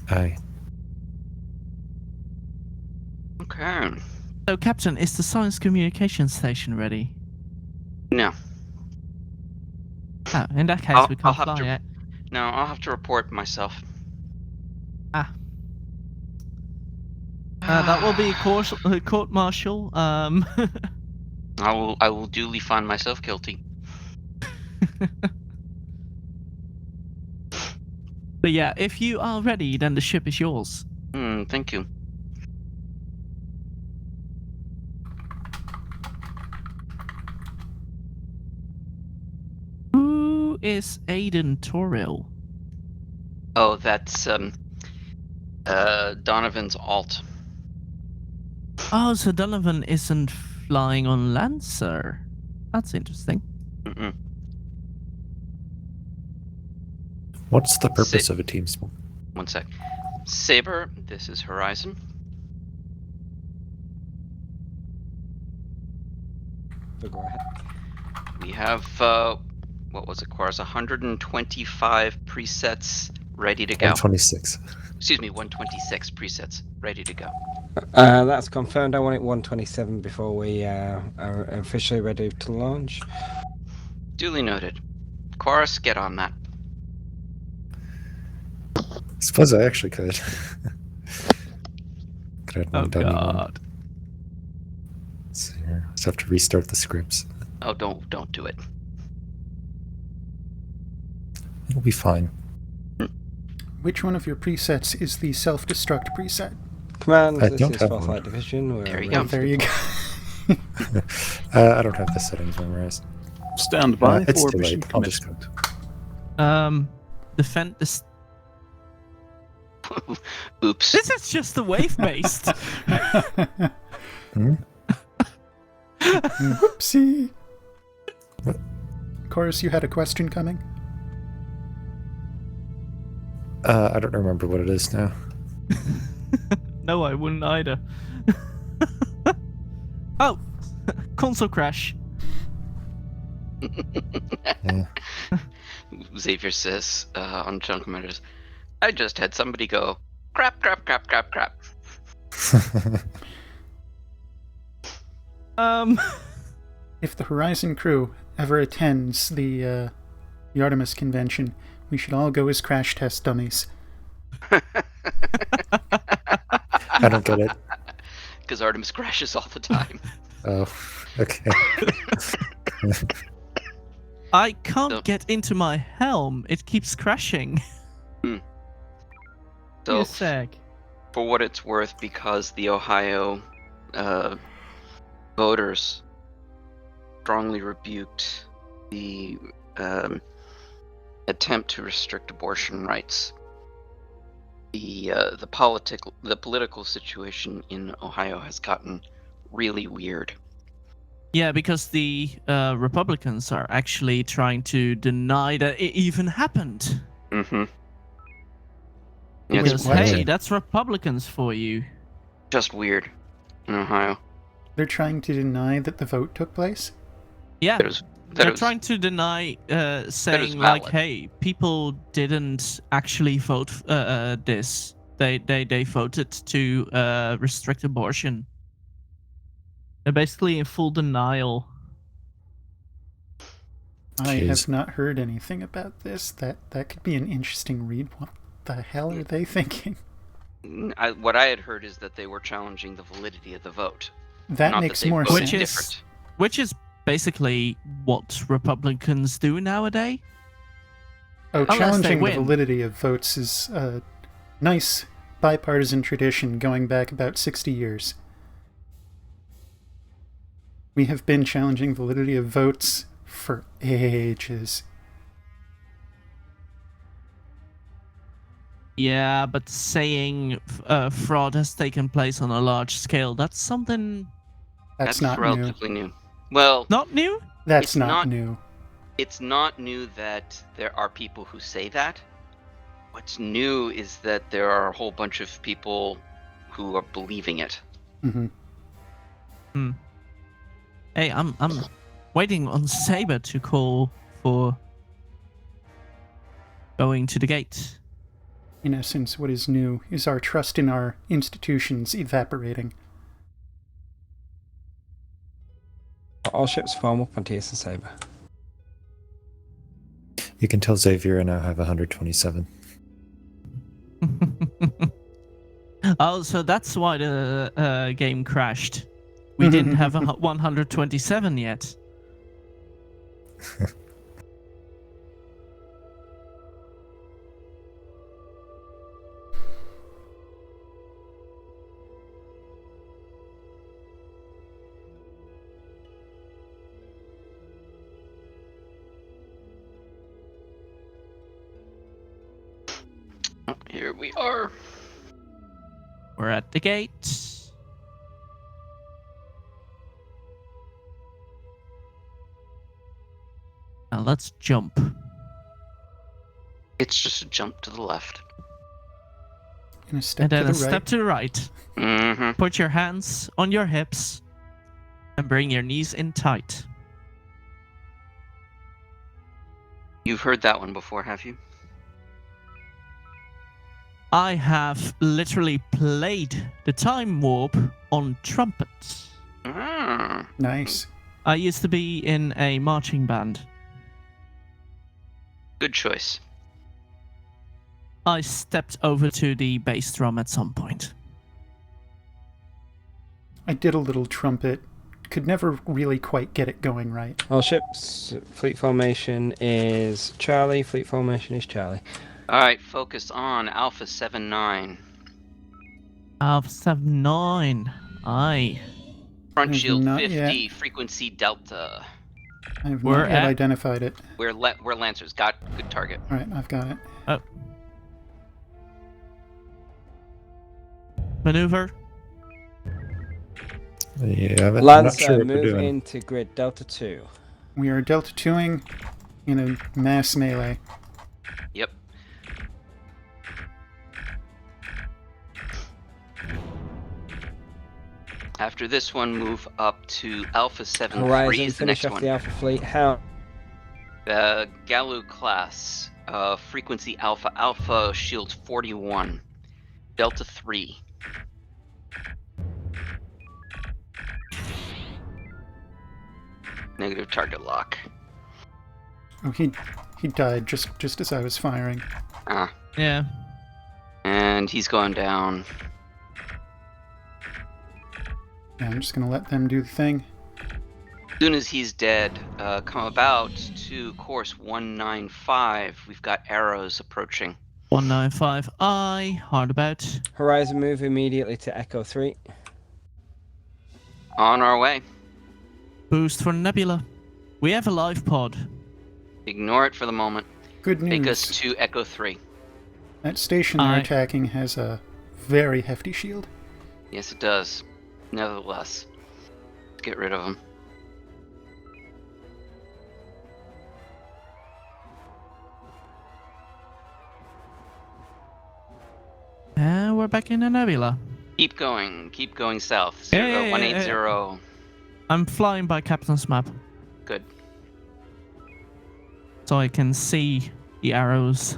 Aye. Okay. So, Captain, is the science communication station ready? No. Oh, in that case, I'll- we I'll can't have fly to- yet. No, I'll have to report myself. That will be a court martial. I will duly find myself guilty. But yeah, if you are ready, then the ship is yours. Thank you. Who is Aiden Toril? Oh, that's Donovan's alt. Oh, so Donovan isn't flying on Lancer. That's interesting. Mm-mm. What's the purpose of a team sport? One sec. Saber, this is Horizon. So go ahead. We have what was it, Quars? 125 presets ready to go. 126. Excuse me, 126 presets ready to go. That's confirmed. I want it 127 before we are officially ready to launch. Duly noted. Quars, get on that. I suppose I actually could. Could have Oh, one dummy one. God. Let's see here. Just have to restart the scripts. Oh, don't do it. It'll be fine. Which one of your presets is the self-destruct preset? Command, I this don't is have Foresight one. Division. We're There you ready go. to There you deploy. go. I don't have the settings memorized. Stand by It's for too mission late. I'll just commencement. Defend this. Oops. This is just the wave based. Hmm? Whoopsie. What? Chorus, you had a question coming? I don't remember what it is now. No, I wouldn't either. Oh, console crash. Yeah. Xavier says on Chunk Matters, I just had somebody go, crap. If the Horizon crew ever attends the Artemis convention, we should all go as crash test dummies. I don't get it. Because Artemis crashes all the time. Oh, okay. I can't So- get into my helm. It keeps crashing. So, Yes, sec. for what it's worth, because the Ohio voters strongly rebuked the attempt to restrict abortion rights, the political situation in Ohio has gotten really weird. Yeah, because the Republicans are actually trying to deny that it even happened. Mm-hmm. Yeah, it's Because, what? hey, that's Republicans for you. just weird in Ohio. They're trying to deny that the vote took place? Yeah, That it was, that they're it was, trying to deny, saying valid. like, hey, people didn't actually vote this. They voted to restrict abortion. They're basically in full denial. I Jeez. have not heard anything about this. That could be an interesting read. What the hell are they thinking? What I had heard is that they were challenging the validity of the vote. That Not makes that they more voted sense. different. Which is basically what Republicans do nowadays. Oh, Unless they challenging the win. validity of votes is a nice bipartisan tradition going back about 60 years. We have been challenging validity of votes for ages. Yeah, but saying fraud has taken place on a large scale, that's something That's not new. relatively new. Well, not new? That's it's not not- new. it's not new that there are people who say that. What's new is that there are a whole bunch of people who are believing it. Mm-hmm. Hey, I'm waiting on Saber to call for going to the gate. In essence, what is new is our trust in our institutions evaporating. All ships form up on TSN Saber. You can tell Xavier and I have 127. Oh, so that's why the game crashed. We didn't have 127 yet. Oh, here we are. We're at the gate. Now let's jump. It's just a jump to the left. And a step And then to the a right. step to the right. Mm-hmm. Put your hands on your hips and bring your knees in tight. You've heard that one before, have you? I have literally played the time warp on trumpets. Ah. Nice. I used to be in a marching band. Good choice. I stepped over to the bass drum at some point. I did a little trumpet. Could never really quite get it going right. All ships, fleet formation is Charlie, fleet formation is Charlie. Alright, focus on Alpha 7-9. Alpha 7-9. Aye. Front I've shield not 50, yet. frequency Delta. I have We're not yet at- identified it. We're Lancers. Got good target. Alright, I've got it. Maneuver. Yeah, I'm not Lancer, sure what we're move doing. into grid Delta 2. We are Delta 2ing in a mass melee. Yep. After this one, move up to Alpha 7-3 Horizon, is the finish next off one. the Alpha fleet. How? Galu class, frequency Alpha, shield 41, Delta 3. Negative target lock. Oh, he died just as I was firing. Ah, Yeah. and he's going down. Yeah, I'm just gonna let them do the thing. As soon as he's dead, come about to course 195. We've got arrows approaching. 195. Aye. Hard about. Horizon, move immediately to Echo 3. On our way. Boost for Nebula. We have a live pod. Ignore it for the moment. Good news. Take us to Echo 3. That station they're Aye. attacking has a very hefty shield. Yes, it does. Nevertheless, let's get rid of him. we're back in the nebula. Keep going south. Yeah, 180. I'm flying by Captain's map. Good. So I can see the arrows.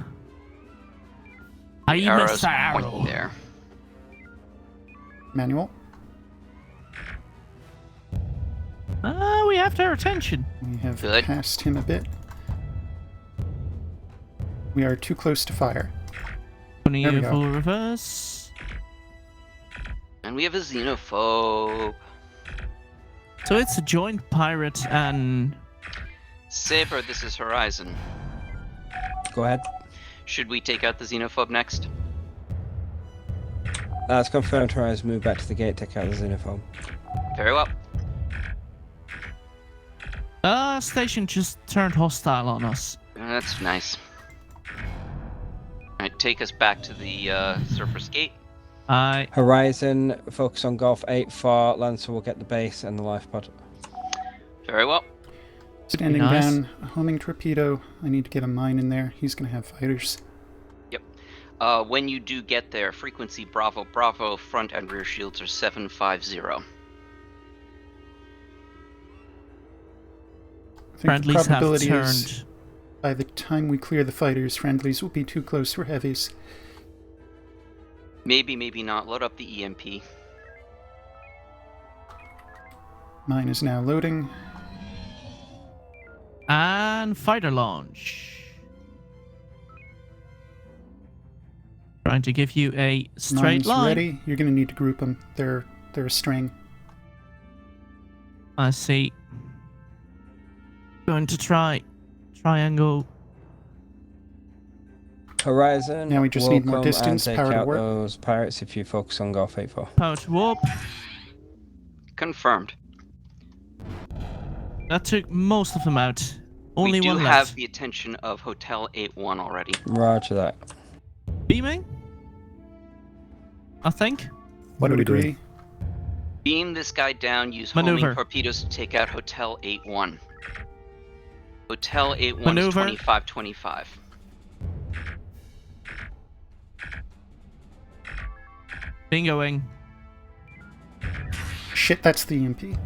I Arrows miss the arrow. point there. Manual. We have their attention. We have Good. passed him a bit. We are too close to fire. There we go. Full reverse. And we have a xenophobe. So it's a joint pirate and... Saber, this is Horizon. Go ahead. Should we take out the xenophobe next? That's confirmed. Horizon, move back to the gate, take out the xenophobe. Very well. Station just turned hostile on us. That's nice. Alright, take us back to the surface gate. Horizon, focus on Golf 8-4. Lancer will get the base and the life pod. Very well. Standing Nice. down, a homing torpedo. I need to get a mine in there. He's going to have fighters. Yep. When you do get there, frequency Bravo Bravo, front and rear shields are 750. I think the Friendlies have probability turned. is by the time we clear the fighters, friendlies will be too close for heavies. Maybe, maybe not. Load up the EMP. Mine is now loading. And fighter launch. Trying to give you a straight Mine's line. ready. You're going to need to group them. They're a string. I see. Going to try triangle. Horizon, Now we just need more welcome distance, and power take to out warp. those pirates if you focus on Golf 8-4. Power to warp. Confirmed. That took most of them out. Only we do one have left. the attention of Hotel 8-1 already. Roger that. Beaming? I think. What are we doing? Agree. Beam this guy down, use Maneuver. homing torpedoes to take out Hotel 8-1. Hotel 8-1 is Maneuver. 2525. Bingoing. Shit, that's the EMP.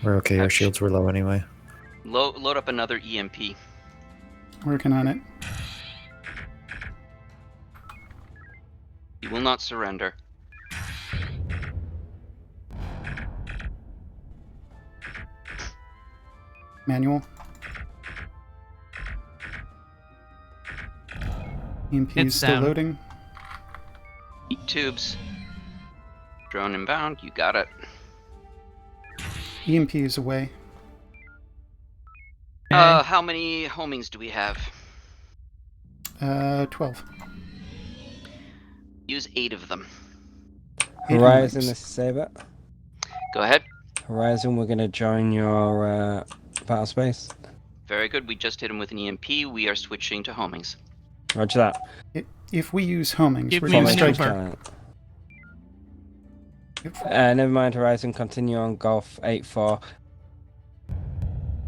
We're okay. Our shields were low anyway. Load up another EMP. Working on it. You will not surrender. Manual. EMP is It's still down. loading. Heat tubes. Drone inbound, you got it. EMP is away. Okay. How many homings do we have? 12. Use 8 of them. 8 Horizon, homings. this is Saber. Go ahead. Horizon, we're going to join your battle space. Very good. We just hit him with an EMP. We are switching to homings. Roger that. If we use homings, Give we're me going to maneuver. strike. Talent. If- Never mind, Horizon, continue on Golf 8-4.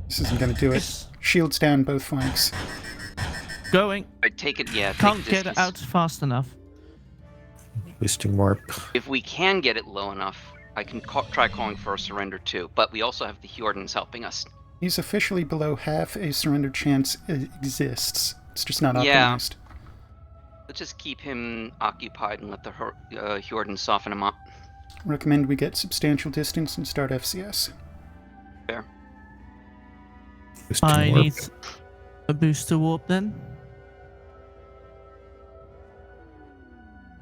This isn't going to do it. Yes. Shields down both flanks. Going. I take it, yeah. Can't take get distance. out fast enough. Boosting warp. If we can get it low enough, I can try calling for a surrender too. But we also have the Hjordans helping us. He's officially below half a surrender chance exists. It's just not Yeah. optimized. Let's just keep him occupied and let the Hjordans soften him up. Recommend we get substantial distance and start FCS. Fair. Boosting I warp. need a booster warp then.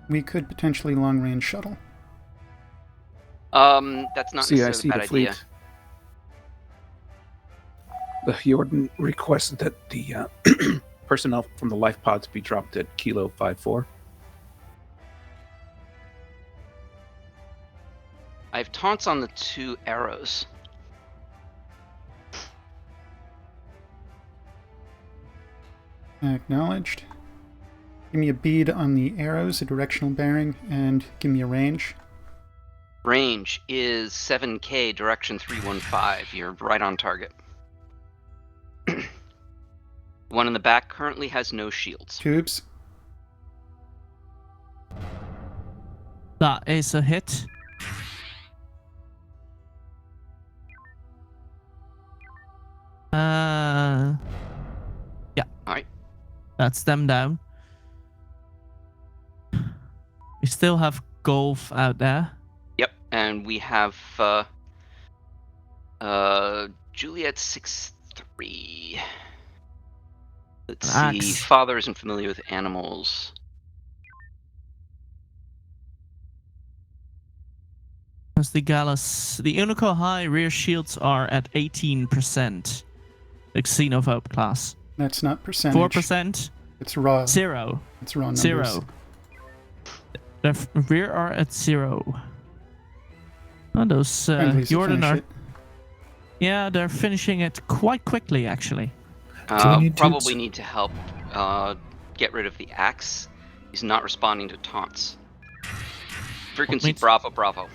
We could potentially long-range shuttle. That's not necessarily CIC a bad to fleet. idea. The Jordan requested that the personnel from the life pods be dropped at Kilo 54. I have taunts on the 2 arrows. Acknowledged. Give me a bead on the arrows, a directional bearing, and give me a range. Range is 7K, direction 315. You're right on target. One in the back currently has no shields. Tubes. That is a hit. Yeah. Alright. That's them down. We still have Golf out there. Yep, and we have Juliet 6-3. Let's see. Axe. Father isn't familiar with animals. As the Gallus, the Unico High rear shields are at 18%. The Xenophobe class. That's not percentage. 4%. It's raw. 0. It's raw numbers. 0. The rear are at 0. Oh, those Friendlies will Jordan finish are. it. Yeah, they're finishing it quite quickly, actually. Probably need to help get rid of the axe. He's not responding to taunts. Frequency Bravo Bravo.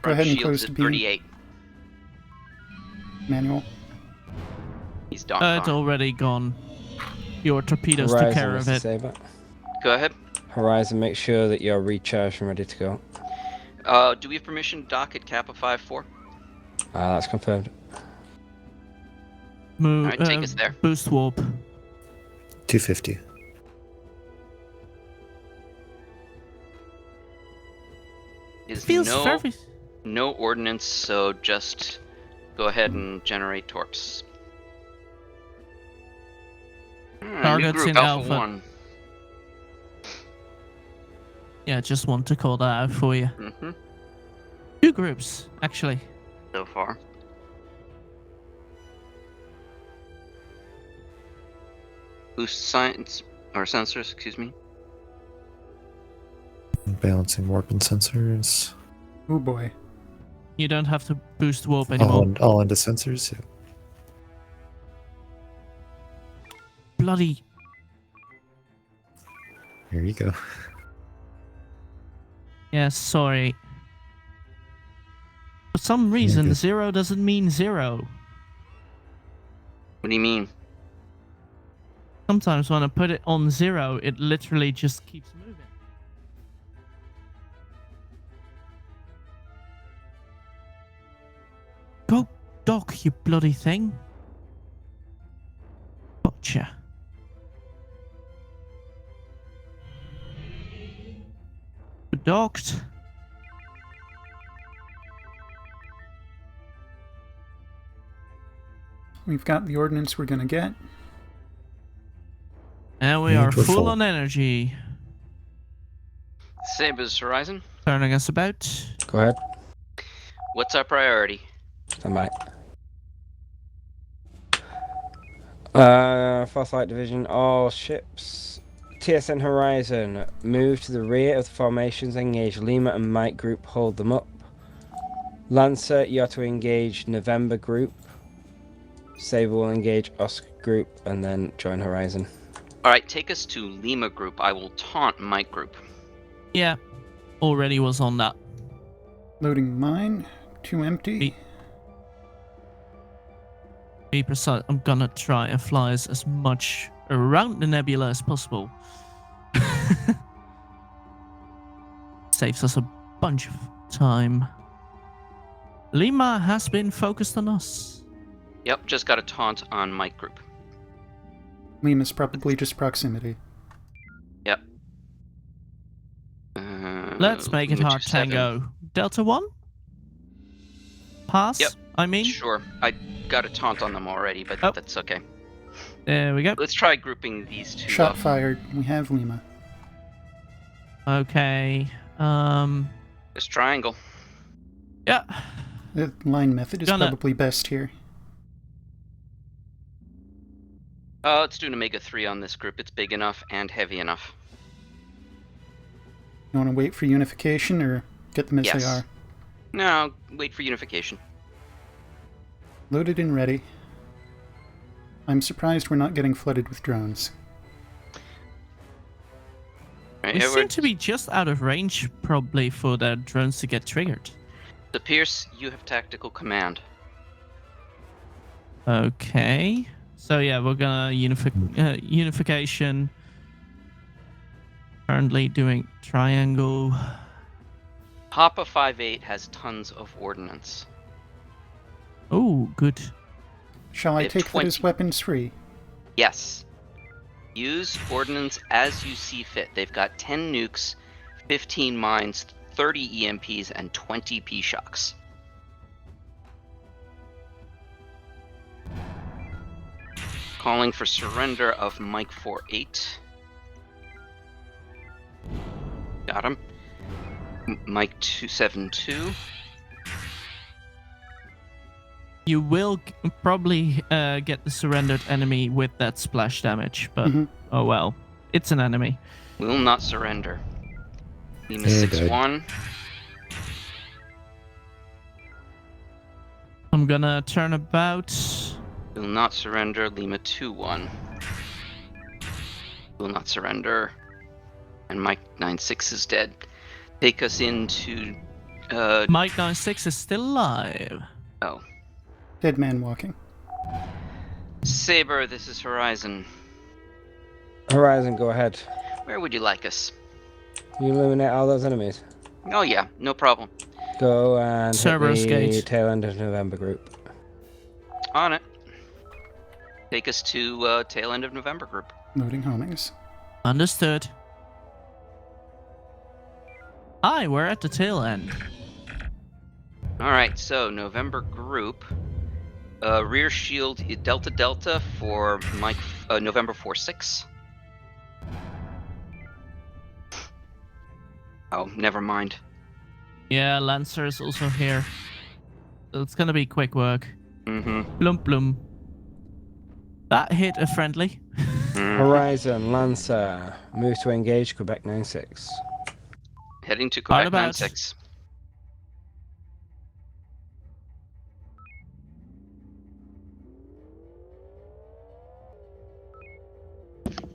Go ahead and Shields close at to beam. 38. Manual. He's done. It's already gone. Your torpedoes Horizon took care of it. Go ahead. Horizon, make sure that you're recharged and ready to go. Do we have permission to dock at Kappa 5-4? That's confirmed. Move. Alright, take us there. Boost warp. 250. Is Feels very... no ordnance, so just go ahead and generate torps. Targets new group, in Alpha Alpha. 1. Yeah, just want to call that out for you. Mm-hmm. 2 groups, actually. So far. Boost science or sensors, excuse me. Balancing warp and sensors. Oh boy. You don't have to boost warp anymore. All into sensors. Yeah. Bloody. Here you go. Yeah, sorry. For some reason, good. 0 doesn't mean 0. What do you mean? Sometimes when I put it on 0, it literally just keeps moving. Go dock, you bloody thing. Gotcha. Docked. We've got the ordnance we're gonna get. And we are full on energy. Sabers Horizon. Turning us about. Go ahead. What's our priority? Stand by. Fast Light Division, all ships. TSN Horizon, move to the rear of the formations, engage Lima and Mike Group, hold them up. Lancer, you are to engage November Group. Saber will engage Oscar Group and then join Horizon. Alright, take us to Lima Group. I will taunt Mike Group. Yeah, already was on that. Loading mine. 2 empty. Be precise, I'm gonna try and fly us as much around the nebula as possible. Saves us a bunch of time. Lima has been focused on us. Yep, just got a taunt on Mike Group. Lima's probably just proximity. Yep. Let's make it Lima hard 27. tango. Delta 1? Pass? Yep. I mean? Sure. I got a taunt on them already, but that's okay. There we go. Let's try grouping these two Shot up. fired. We have Lima. Okay. This triangle. Yeah. The line method is Gonna- probably best here. Let's do an Omega 3 on this group. It's big enough and heavy enough. You want to wait for unification or get them as Yes. they are? No, wait for unification. Loaded and ready. I'm surprised we're not getting flooded with drones. Right, We seem Edward, to be just out of range, probably, for the drones to get triggered. the Pierce, you have tactical command. Okay. So yeah, we're gonna unification. Currently doing triangle. Papa 5-8 has tons of ordnance. Oh, good. Shall They I have take that as 20. weapons free? Yes. Use ordnance as you see fit. They've got 10 nukes, 15 mines, 30 EMPs, and 20 P-shocks. Calling for surrender of Mike 48. Got him. Mike 272. You will probably get the surrendered enemy with that splash damage, but oh well. It's an enemy. Will not surrender. Lima Yeah, 6-1. I'm gonna turn about. Will not surrender. Lima 2-1. Will not surrender. And Mike 96 is dead. Take us into. Mike 96 is still alive. Oh. Dead man walking. Saber, this is Horizon. Horizon, go ahead. Where would you like us? You eliminate all those enemies. Oh yeah, no problem. Go and hit Cerberus the Gate. tail end of November group. On it. Take us to tail end of November group. Loading homings. Understood. Hi, we're at the tail end. Alright, so November group. Rear shield Delta Delta for Mike November 4-6. Oh, never mind. Yeah, Lancer is also here. So it's gonna be quick work. Blum blum. That hit a friendly. Horizon, Lancer, move to engage Quebec 96. Heading to Quebec about. 96.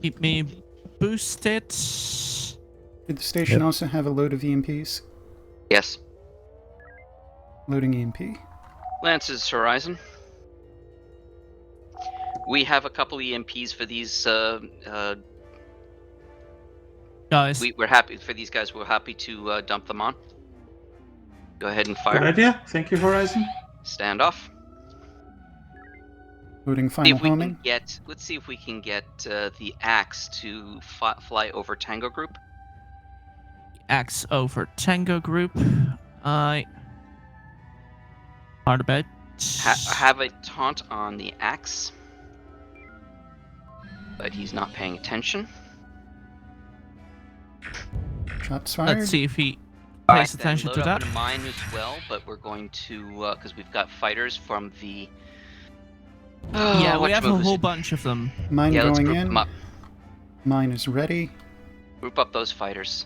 Keep me boosted. Did the station Yep. also have a load of EMPs? Yes. Loading EMP. Lance's Horizon. We have a couple EMPs for these Guys. we're happy for these guys. We're happy to dump them on. Go ahead and fire. Good idea. Thank you, Horizon. Stand off. Loading See final if we homing. can get. Let's see if we can get the axe to fly over Tango Group. Axe over Tango Group. Hard about. Have a taunt on the axe, but he's not paying attention. Shots fired. Let's see if he Alright, pays attention then to load up that. in mine as well, but we're going to because we've got fighters from the. Yeah, we have a whole bunch of them. Mine Yeah, let's going group in. them up. Mine is ready. Group up those fighters.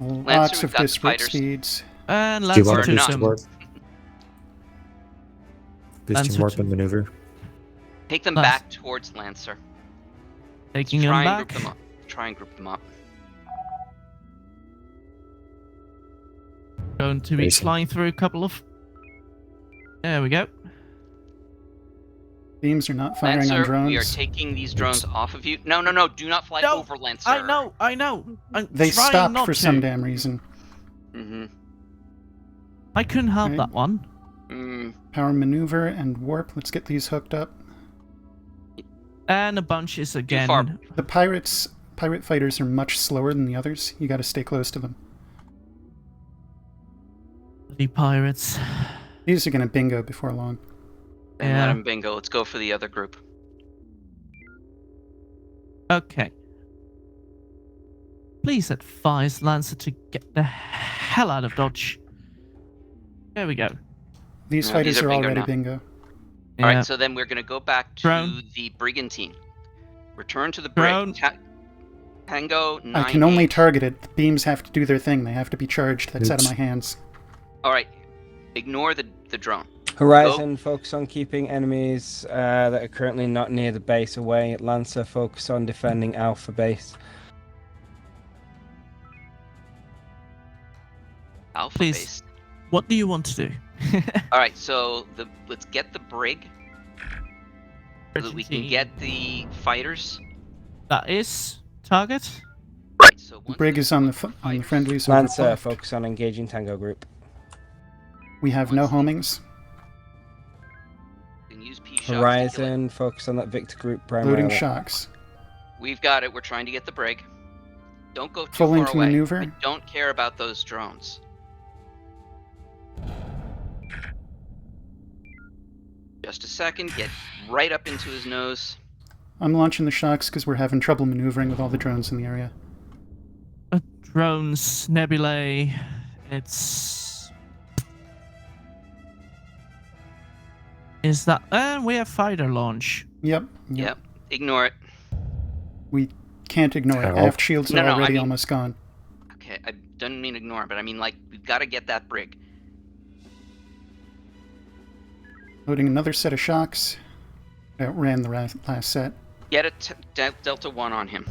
Lots we've of got the disparate fighters. speeds. And Do you Lancer want Or to not. boost warp? Boosting Lancer warp to- and maneuver. Take them Nice. back towards Lancer. taking Try him and group back. them up. Try and group them up. Going to be Racing. flying through a couple of. There we go. Beams are not firing Lancer, on drones. we are taking these drones off of you. No, do not fly No, over Lancer. I know. I'm They trying stopped not for to. some damn reason. I couldn't help Okay. that one. Power maneuver and warp. Let's get these hooked up. And a bunch is again. far. The pirate fighters are much slower than the others. You got to stay close to them. The pirates. These are going to bingo before long. And Yeah. let him bingo. Let's go for the other group. Okay. Please advise Lancer to get the hell out of Dodge. There we go. These Yeah, fighters these are are bingo already now. bingo. Yeah. Alright, so then we're going to go back to Drone. the Brigantine. Return to the brig. Drone. Tango 9. I can only target it. The beams have to do their thing. They have to be charged. That's out of Oops. my hands. Alright, ignore the drone. Horizon, focus on keeping enemies that are currently not near the base away. Lancer, focus on defending Alpha base. Alpha Please. base. What do you want to do? Alright, so let's get the brig. So that we can Brigantine. get the fighters. That is target. Right, So once Brig is on the friendlies over Lancer, left. focus on engaging Tango group. We have no homings. you can use P shots to kill it. Horizon, focus on that Victor group primarily. Loading shocks. We've got it. We're trying to get the brig. Don't go too Full far into away. maneuver. I don't care about those drones. Just a second. Get right up into his nose. I'm launching the shocks because we're having trouble maneuvering with all the drones in the area. Drones, nebulae. It's. Is that. And we have fighter launch. Yep. Yep. Ignore it. We can't ignore it. How? Aft shields are already almost gone. Okay, I don't mean ignore, but I mean, like, we've got to get that brig. Loading another set of shocks. Outran the last set. Get a Delta 1 on him.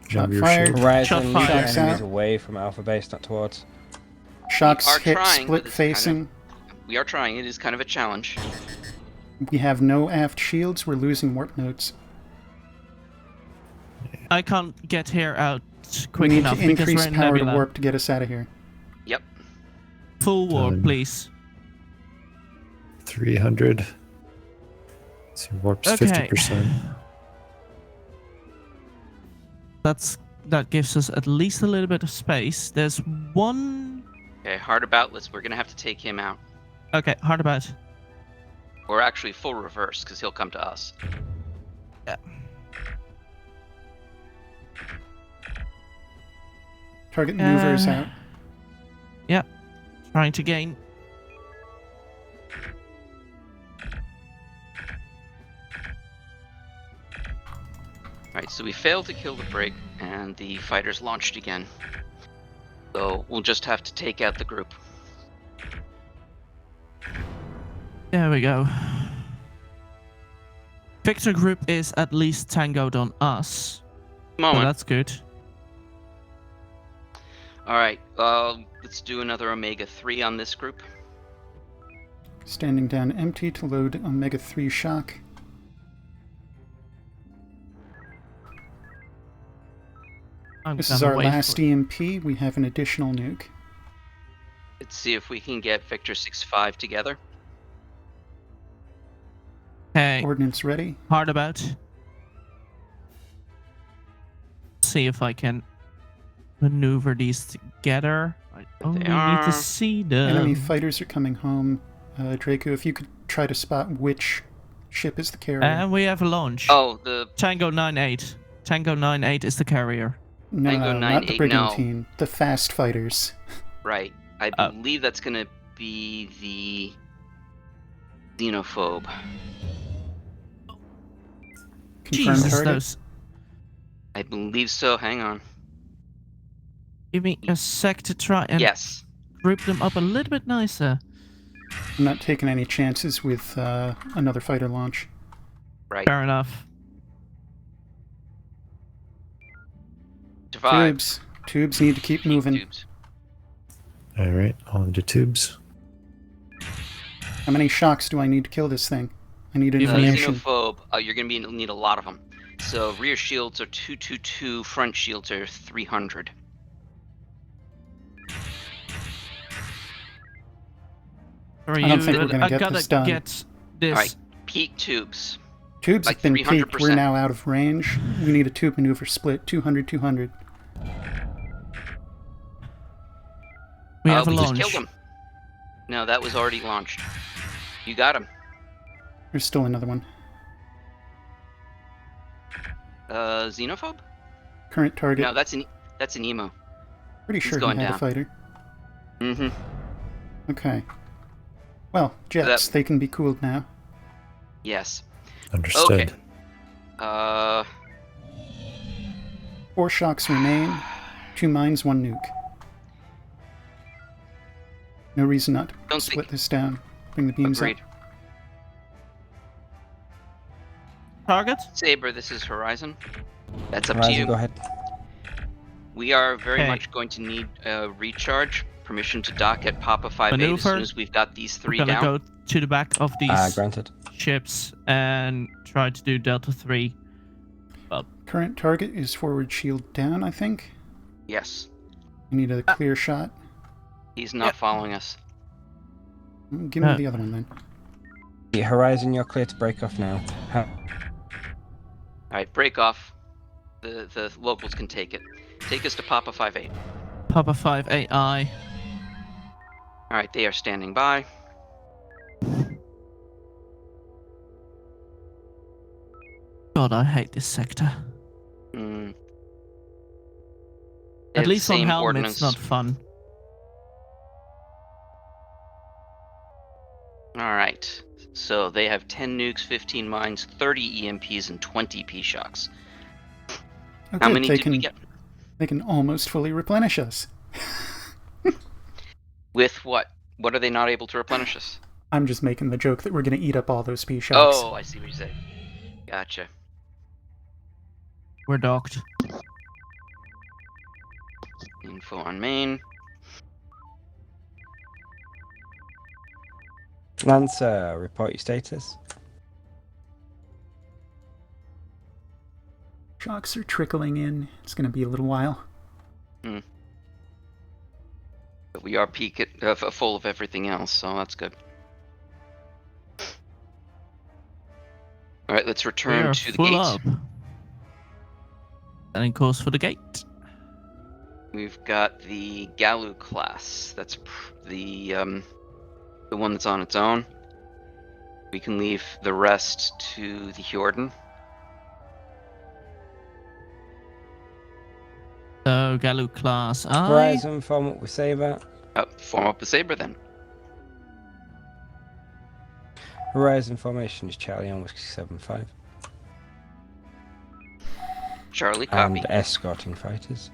Shot your fired. shield. Horizon, Shot enemies out. away from Alpha Base, not towards. Shocks We are hit trying, split but it's facing. We are trying. It is kind of a challenge. We have no aft shields. We're losing warp nodes. I can't get here out quick we need enough to because increase we're in power nebula. to warp to get us out of here. Yep. Full warp, Done. please. 300. So warp's Okay. 50%. That gives us at least a little bit of space. There's one. Okay, hard about. We're gonna have to take him out, Okay, hard about. or actually full reverse, because he'll come to us. Yeah. Target maneuver is out. Yep. Trying to gain. Alright, so we failed to kill the brig, and the fighters launched again. So we'll just have to take out the group. There we go. Victor group is at least tangoed on us. So Moment. that's good. Alright, let's do another Omega-3 on this group. Standing down empty to load Omega-3 shock. This is our last EMP. We have an additional nuke. Let's see if we can get Victor 6-5 together. Okay. Ordnance ready. Hard about. See if I can maneuver these together. I only need are. to see them. Enemy fighters are coming home. Draco, if you could try to spot which ship is the carrier. And we have a launch. Oh, the Tango 9-8. Tango 9-8 is the carrier. No, Tango not the 9-8, brigantine. The fast fighters. right. I believe that's gonna be the xenophobe. Confirmed Jesus, target. those. I believe so. Hang on. Give me a sec to try and Yes. group them up a little bit nicer. I'm not taking any chances with another fighter launch. Right. Fair enough. Survive. Tubes need to keep moving. Tubes. Alright, on to tubes. How many shocks do I need to kill this thing? I need The information. xenophobe. You're gonna need a lot of them. So rear shields are 222. Front shields are 300. Are I don't think you- we're gonna I get gotta this done. get this. Alright, peak tubes. Tubes like have been peaked. 300%. We're now out of range. We need a tube maneuver split. 200, 200. We have a we launch. just killed him. No, that was already launched. You got him. There's still another one. Xenophobe? Current target. No, that's an emo. Pretty he's sure he going had down. a fighter. Mm-hmm. Okay. Well, jets, they can be cooled now. Yes. Understood. Okay. 4 shocks remain. 2 mines, 1 nuke. No reason not to Don't split think- this down. Bring the beams Agreed. up. Target? Saber, this is Horizon. That's up to Horizon, you. go ahead. We are very Okay. much going to need a recharge. Permission to dock at Papa 5-8 as Maneuver. soon as we've got these 3 We're gonna down. go to the back of these Granted. ships and try to do Delta 3. Well, Current target is forward shield down, I think. Yes. I need a clear shot. He's not following us. Give me the other one then. The Horizon, you're clear to break off now. Alright, break off. The locals can take it. Take us to Papa 5-8. Papa 5-8I. Alright, they are standing by. God, I hate this sector. They At have least the on same Helm, ordnance. it's not fun. Alright. So they have 10 nukes, 15 mines, 30 EMPs, and 20 P-shocks. Oh, How good. many did we get? They can almost fully replenish us. With what? What are they not able to replenish us? I'm just making the joke that we're going to eat up all those P-shocks. Oh, I see what you're saying. Gotcha. We're docked. Info on main. Lancer, report your status. Shocks are trickling in. It's going to be a little while. But we are full of everything else, so that's good. Alright, let's return to the gate. Up. Setting course for the gate. We've got the Galu class. That's the one that's on its own. We can leave the rest to the Hjorden. So, Galu class I. Horizon, form up with Saber. Form up with Saber then. Horizon formation is Charlie on Whiskey 7-5. Charlie, copy. And escorting fighters.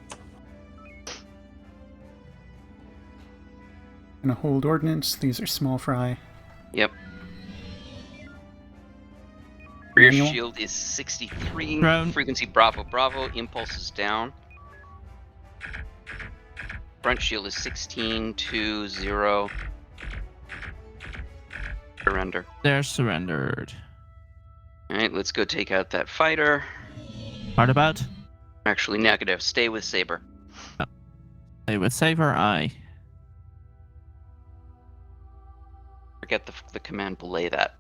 Gonna hold ordnance. These are small fry. Yep. Rear Manual. shield is 63. Ground. Frequency Bravo Bravo. Impulse is down. Front shield is 16-2-0. Surrender. They're surrendered. Alright, let's go take out that fighter. Hard about? Actually, negative. Stay with Saber. Stay with Saber I. Forget the command, belay that.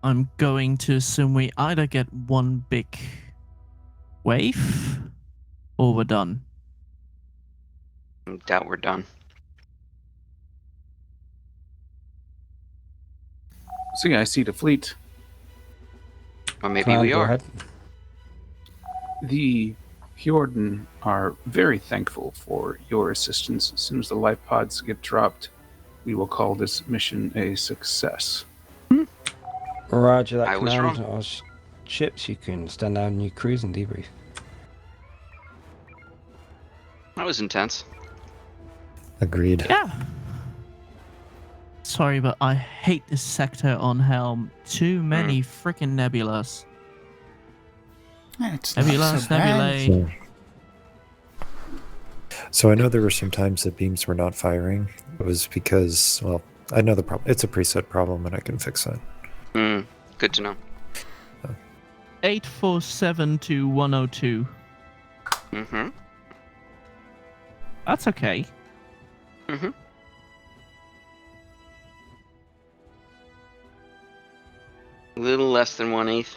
I'm going to assume we either get one big wave or we're done. I doubt we're done. So yeah, I see the fleet. Or maybe Command, we go are. ahead. The Hjorden are very thankful for your assistance. As soon as the life pods get dropped, we will call this mission a success. Roger that I was command. wrong. Or ships, you can stand down and you cruise and debrief. That was intense. Agreed. Yeah. Sorry, but I hate this sector on Helm. Too many freaking nebulas. It's not Nebulas, so bad. nebulae. So I know there were some times that beams were not firing. It was because, well, I know the problem. It's a preset problem, and I can fix it. Good to know. 847 to 102. Mm-hmm. That's okay. Mm-hmm. A little less than 1/8.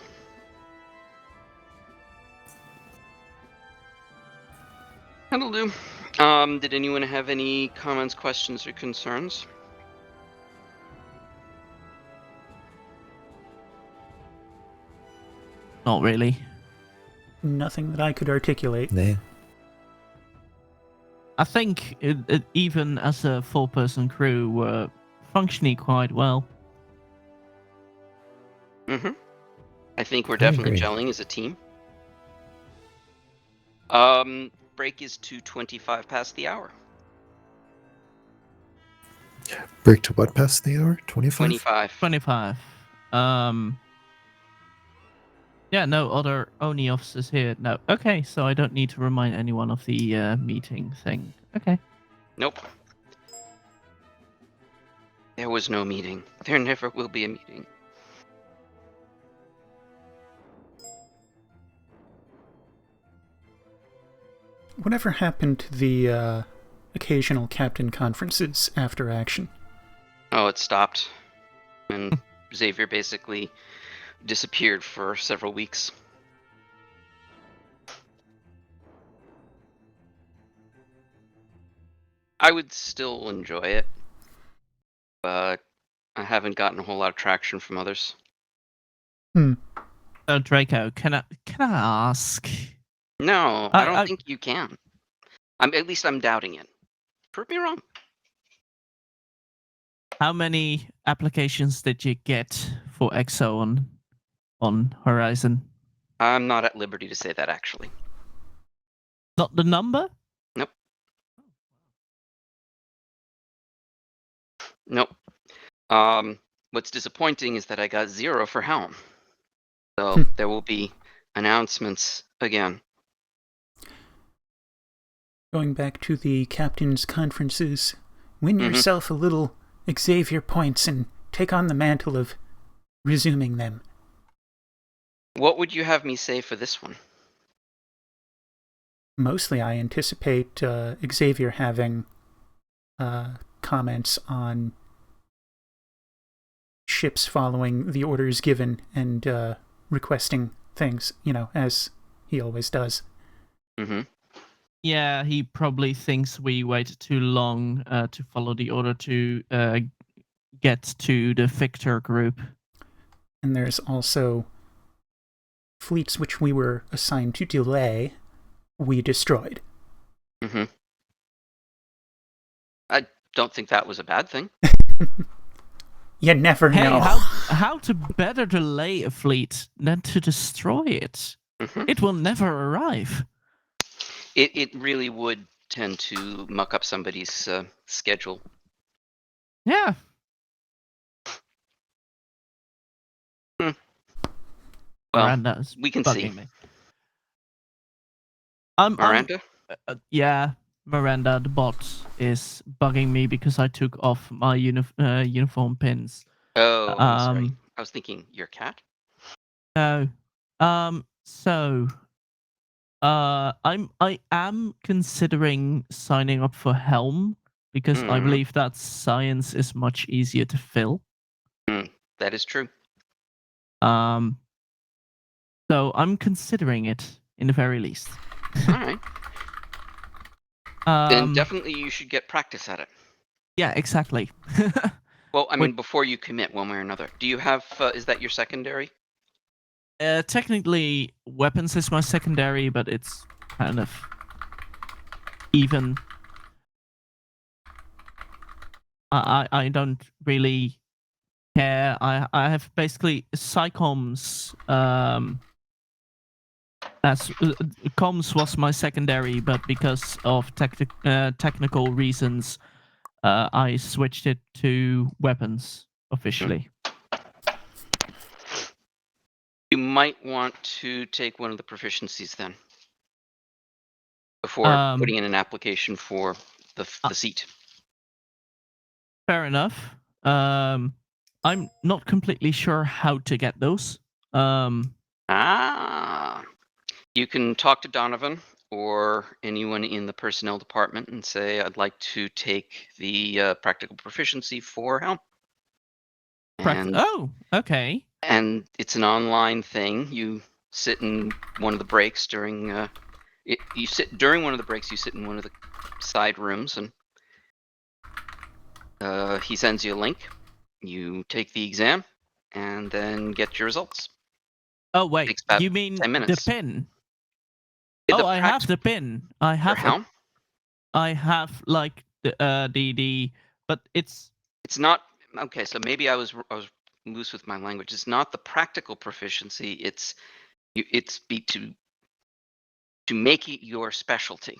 That'll do. Did anyone have any comments, questions, or concerns? Not really. Nothing that I could articulate. Nah. I think even as a four-person crew, we're functioning quite well. Mm-hmm. I think we're I definitely agree. gelling as a team. Break is 2:25 past the hour. Break to what past the hour? 25? 25. 25. Yeah, no other ONI officers here. No. Okay, so I don't need to remind anyone of the meeting thing. Okay. Nope. There was no meeting. There never will be a meeting. Whatever happened to the occasional captain conferences after action? Oh, it stopped. And Xavier basically disappeared for several weeks. I would still enjoy it, but I haven't gotten a whole lot of traction from others. Draco, can I ask? No, I don't think you can. At least I'm doubting it. Prove me wrong. How many applications did you get for EXO on Horizon? I'm not at liberty to say that, actually. Not the number? Nope. Nope. What's disappointing is that I got 0 for Helm. So there will be announcements again. Going back to the captain's conferences, win yourself a little Xavier points and take on the mantle of resuming them. What would you have me say for this one? Mostly I anticipate Xavier having comments on ships following the orders given and requesting things, as he always does. Mm-hmm. Yeah, he probably thinks we waited too long to follow the order to get to the Victor group. And there's also fleets which we were assigned to delay, we destroyed. Mm-hmm. I don't think that was a bad thing. You never know. How to better delay a fleet than to destroy it? Mm-hmm. It will never arrive. It really would tend to muck up somebody's schedule. Yeah. Well, Miranda's we can see. Me. Miranda? Yeah, Miranda, the bot, is bugging me because I took off my uniform pins. Oh, I'm sorry. I was thinking your cat? No. So I am considering signing up for Helm because I believe that science is much easier to fill. That is true. So I'm considering it in the very least. All right. Then definitely you should get practice at it. Yeah, exactly. Well, I mean, before you commit one way or another. Do you have, is that your secondary? Technically, weapons is my secondary, but it's kind of even. I don't really care. I have basically psychoms. Comms was my secondary, but because of technical reasons, I switched it to weapons officially. You might want to take one of the proficiencies then, before putting in an application for the seat. Fair enough. I'm not completely sure how to get those. You can talk to Donovan or anyone in the personnel department and say, I'd like to take the practical proficiency for Helm. Oh, okay. And it's an online thing. You sit in one of the breaks during one of the breaks. You sit in one of the side rooms, and he sends you a link. You take the exam, and then get your results. Oh wait, you mean 10 minutes. the pin? I have the pin. I have Helm. I have like the but it's not okay. So maybe I was loose with my language. It's not the practical proficiency. It's to make it your specialty.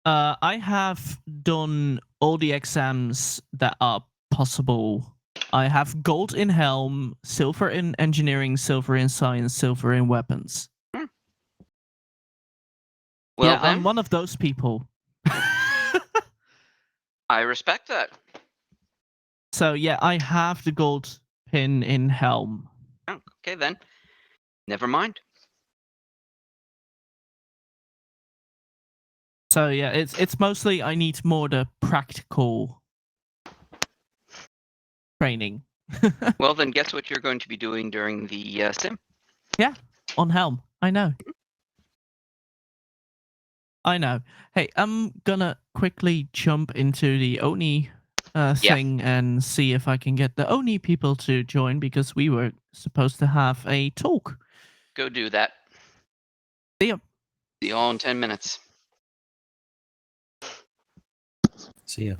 I have done all the exams that are possible. I have gold in helm, silver in engineering, silver in science, silver in weapons. Well, yeah, then, I'm one of those people. I respect that. So yeah, I have the gold pin in helm. Oh, okay, then. Never mind. So yeah, it's mostly I need more the practical training. Well, then guess what you're going to be doing during the sim? Yeah, on helm. I know. I know. Hey, I'm gonna quickly jump into the Oni thing and see if I can get the Oni people to join because we were supposed to have a talk. Go do that. See ya. See you all in 10 minutes. See ya.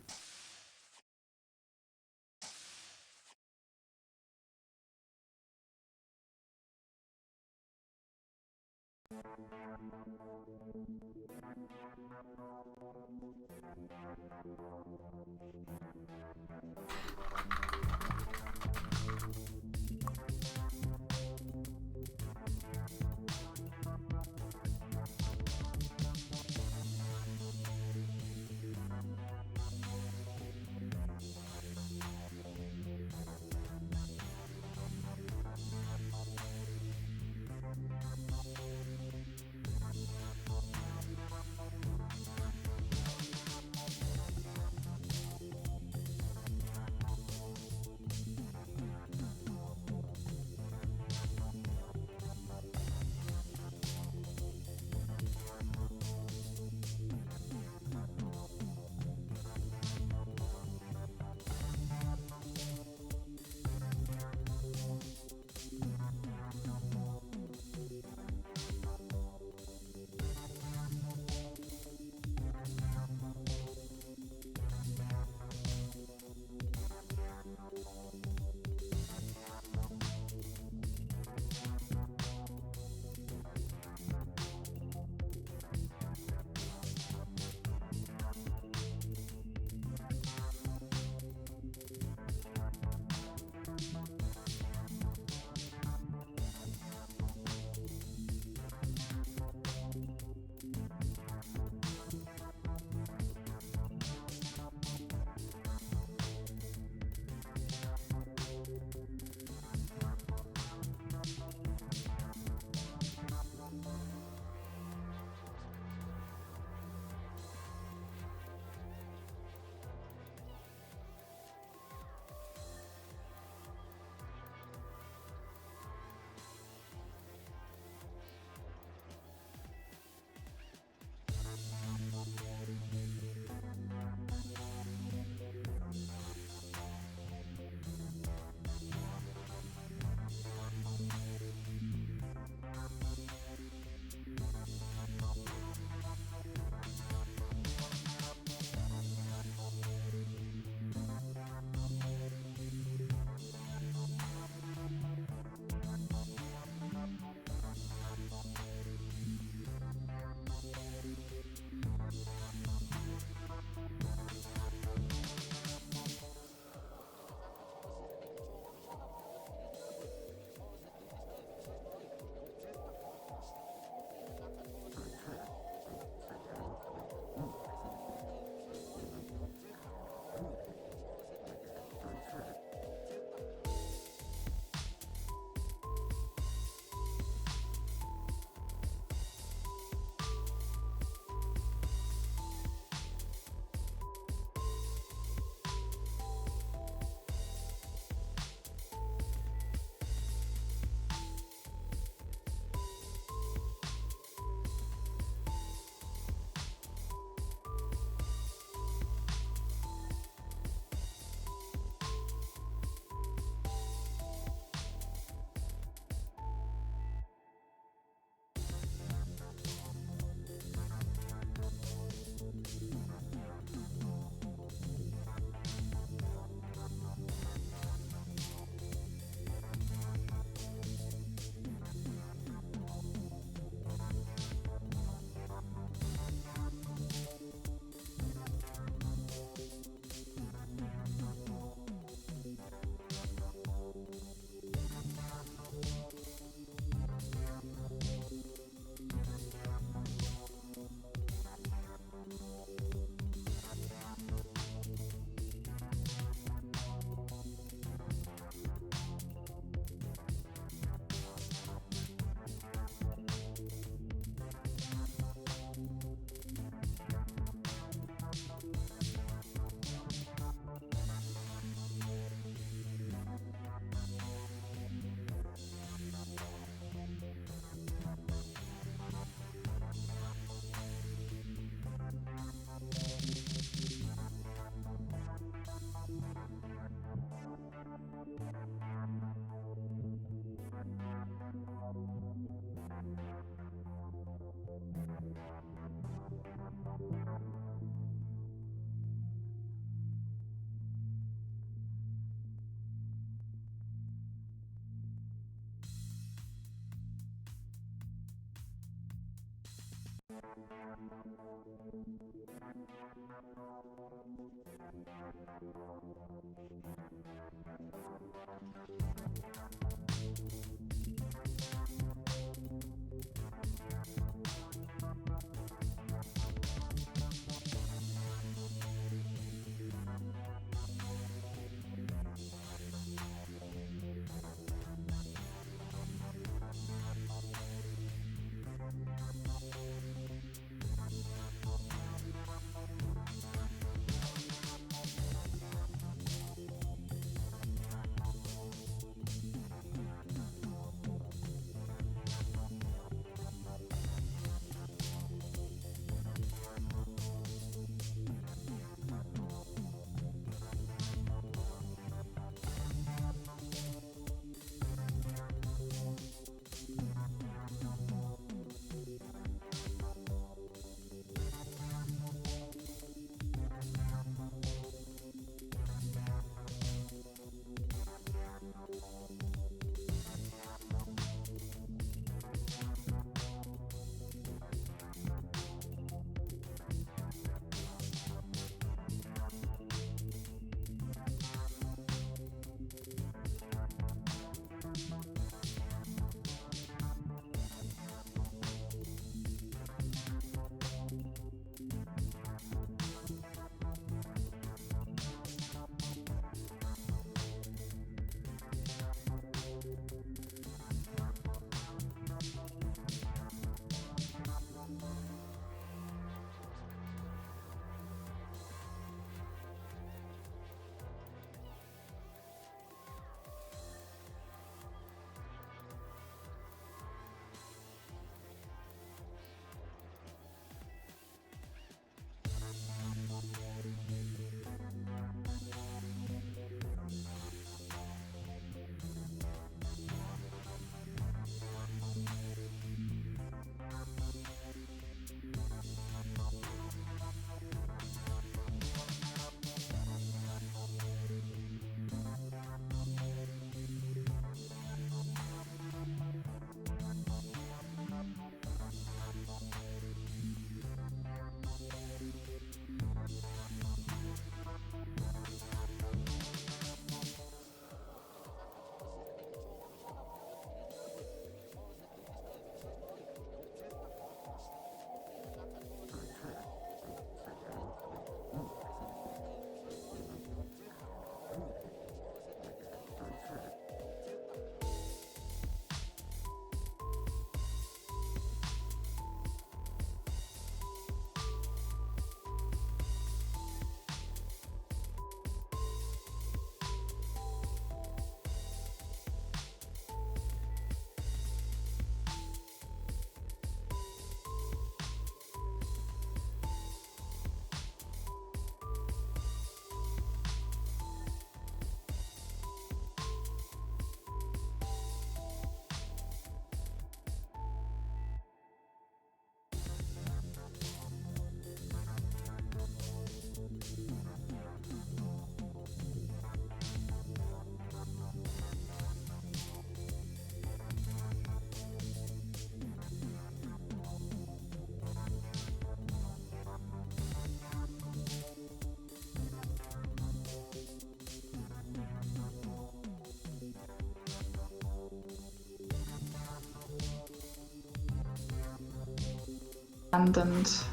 abandoned.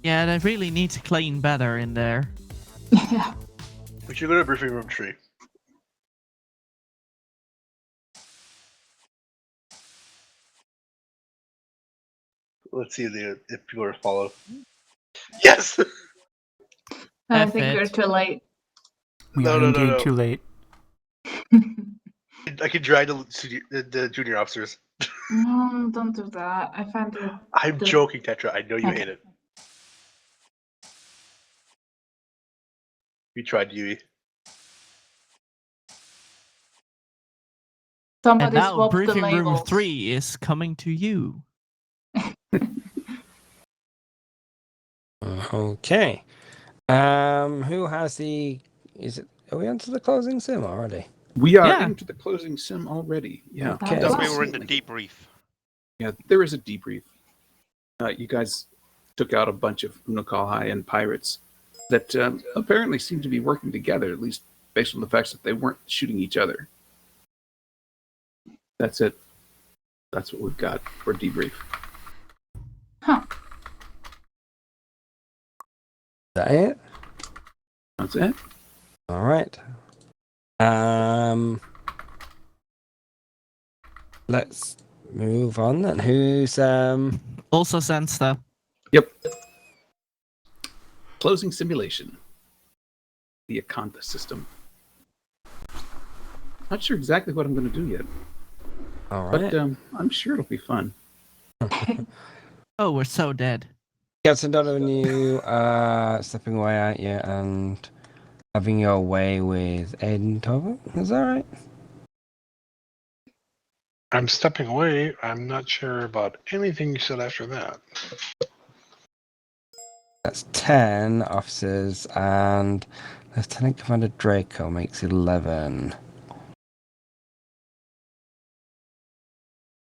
Yeah, they really need to clean better in there. Yeah. We should go to briefing room 3. Let's see if people are follow. Yes. I think we're too late. We are indeed too late. I can drag the junior officers. No, don't do that. I find it. I'm joking, Tetra. I know you hate it. We tried, Yui. Somebody and now swapped the briefing room labels. 3 is coming to you. Okay. Who has the? Are we onto the closing sim already? We are into the closing sim already. Yeah. Okay. We were in the debrief. Yeah, there is a debrief. You guys took out a bunch of Unocal high-end pirates that apparently seem to be working together, at least based on the fact that they weren't shooting each other. That's it. That's what we've got for debrief. Huh. Is that it? That's it. All right. Let's move on then. Who's Also Sandster. Yep. Closing simulation. The Akanta system. Not sure exactly what I'm going to do yet, all right? but I'm sure it'll be fun. Oh, we're so dead. Captain Donovan, you stepping away, aren't you? And having your way with Aiden Tova? Is that right? I'm stepping away. I'm not sure about anything you said after that. That's 10 officers, and Lieutenant Commander Draco makes 11.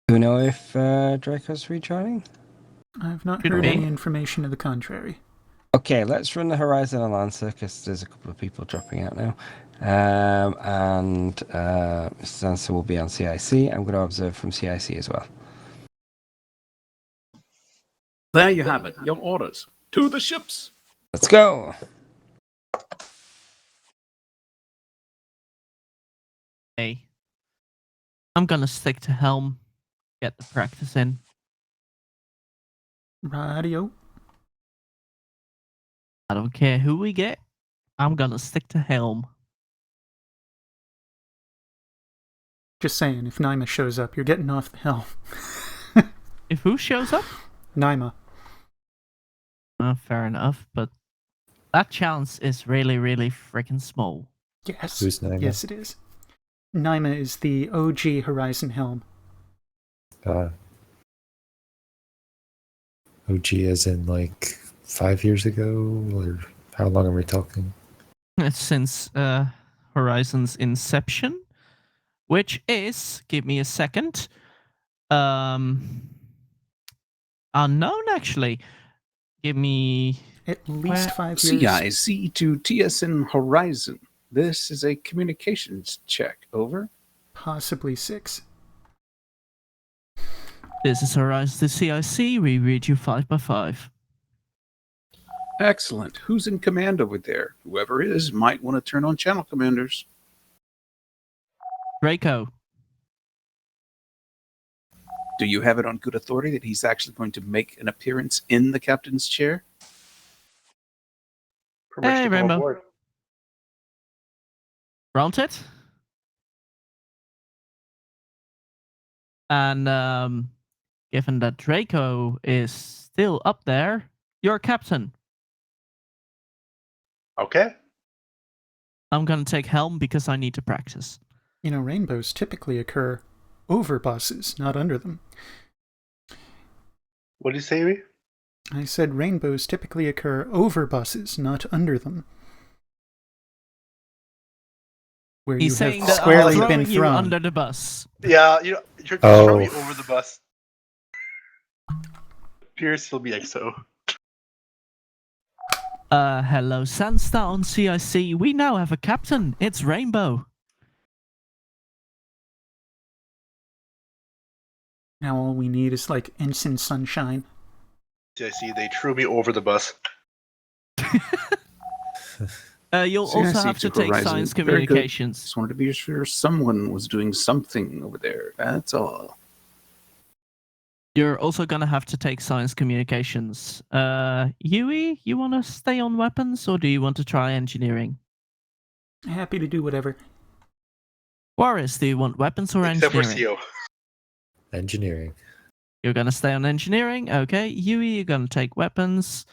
Do we know if Draco's rejoining? I've not Could heard be. any information to the contrary. Okay, let's run the Horizon and Lancer, because there's a couple of people dropping out now. And Mr. Zancer will be on CIC. I'm going to observe from CIC as well. There you have it. Your orders. To the ships. Let's go! Hey. I'm gonna stick to helm. Get the practice in. Radio. I don't care who we get. I'm gonna stick to helm. Just saying, if Naima shows up, you're getting off the helm. If who shows up? Naima. Fair enough, but that chance is really, really freaking small. Yes. Who's Naima? Yes, it is. Naima is the OG Horizon helm. OG as in like 5 years ago, or how long are we talking? Since Horizon's inception, which is, give me a second, unknown actually. Give me At least 5 years. CIC to TSN Horizon. This is a communications check. Over. Possibly 6. This is Horizon to CIC. We read you 5x5. Excellent. Who's in command over there? Whoever is might want to turn on channel commanders. Draco. Do you have it on good authority that he's actually going to make an appearance in the captain's chair? Permission Hey, to go Rainbow. aboard. Granted. And given that Draco is still up there, you're captain. Okay. I'm gonna take helm because I need to practice. You know, rainbows typically occur over buses, not under them. What did you say, Ree? I said rainbows typically occur over buses, not under them. Where He's you saying have that I'm squarely throwing been you thrown. under the bus. Yeah, you're just Oh. throwing me over the bus. Pierce will be XO. Hello, Sandstar on CIC. We now have a captain. It's Rainbow. Now all we need is like Ensign Sunshine. I see they threw me over the bus. You'll also have to take Horizon. science Very good. communications. Just wanted to be sure someone was doing something over there. That's all. You're also gonna have to take science communications. Yui, you wanna stay on weapons or do you want to try engineering? Happy to do whatever. Warris, do you want weapons or Except for engineering? CO. Engineering. You're gonna stay on engineering, okay. Yui, you're gonna take weapons.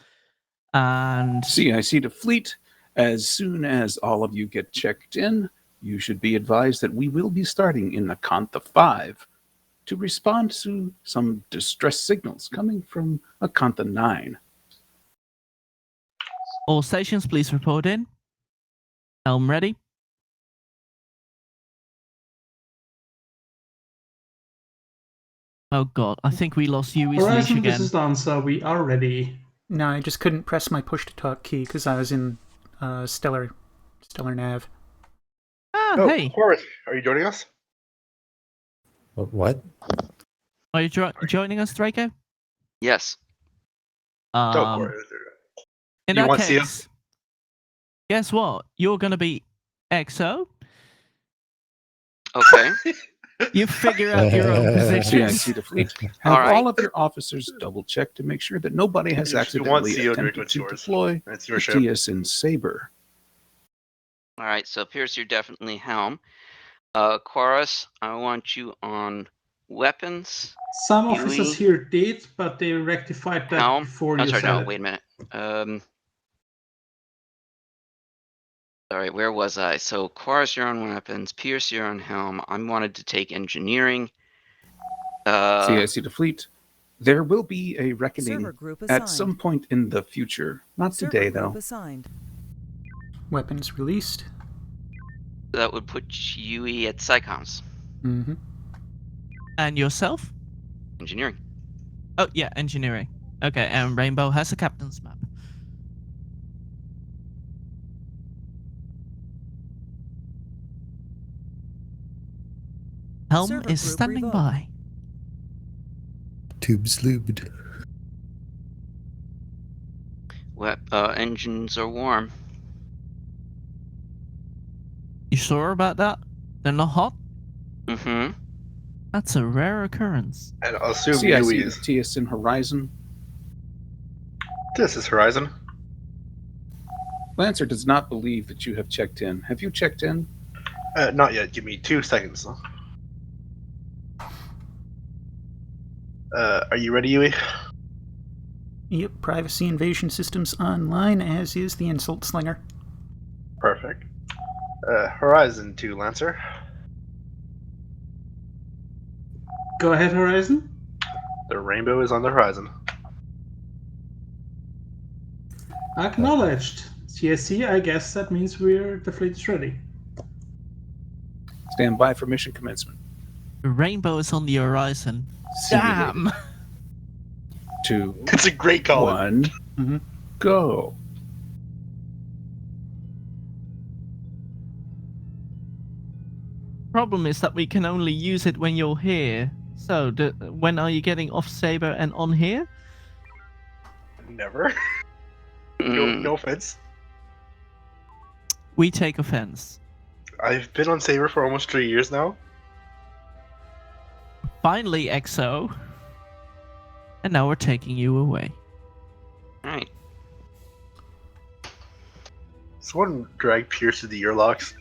And CIC to fleet. As soon as all of you get checked in, you should be advised that we will be starting in Akantha 5 to respond to some distress signals coming from Akantha 9. all stations, please report in. Helm ready. Oh god, I think we lost Yui's leash Horizon, this again. is the answer. We are ready. No, I just couldn't press my push-to-talk key because I was in stellar nav. Ah, Oh, hey. Horace, are you joining us? What? Are you joining us, Draco? Yes. Oh, Horace. In You that want to see case, guess what? You're gonna be XO. Okay. You figure out your own position. CIC to fleet. Have All right. all of your officers double check to make sure that nobody has If you want accidentally CO, attempted it's to yours. deploy That's the your ship. TSN Saber. All right. So Pierce, you're definitely helm. Quarus, I want you on weapons. Some Huey, officers here did, but they rectified that helm. before Oh, you sorry. said No, it. wait a minute. All right. Where was I? So Quarus, you're on weapons. Pierce, you're on helm. I wanted to take engineering. CIC to fleet. There will be a reckoning Server group at assigned. some point in the future. Not Server today, group though. assigned. Weapons released. That would put Huey at Psychoms. Mm-hmm. And yourself? Engineering. Oh, yeah, engineering. Okay, and Rainbow has a captain's map. Helm Server is group standing revoked. by. Tubes lubed. Engines are warm. You sure about that? They're not hot? Mm-hmm. That's a rare occurrence. And I'll assume CIC Yui to is. TSN Horizon. This is Horizon. Lancer does not believe that you have checked in. Have you checked in? Not yet. Give me 2 seconds. Though. Are you ready, Yui? Yep, privacy invasion systems online, as is the insult slinger. Perfect. Horizon to Lancer. Go ahead, Horizon. The rainbow is on the horizon. Acknowledged. CSC, I guess that means the fleet is ready. Stand by for mission commencement. The rainbow is on the horizon. Simulated. Damn! 2, It's a great call. 1, Mm-hmm. go. Problem is that we can only use it when you're here. So, when are you getting off Saber and on here? Never. Mm. No offense. We take offense. I've been on Saber for almost 3 years now. Finally, XO. And now we're taking you away. All right. Someone drag Pierce to the earlocks.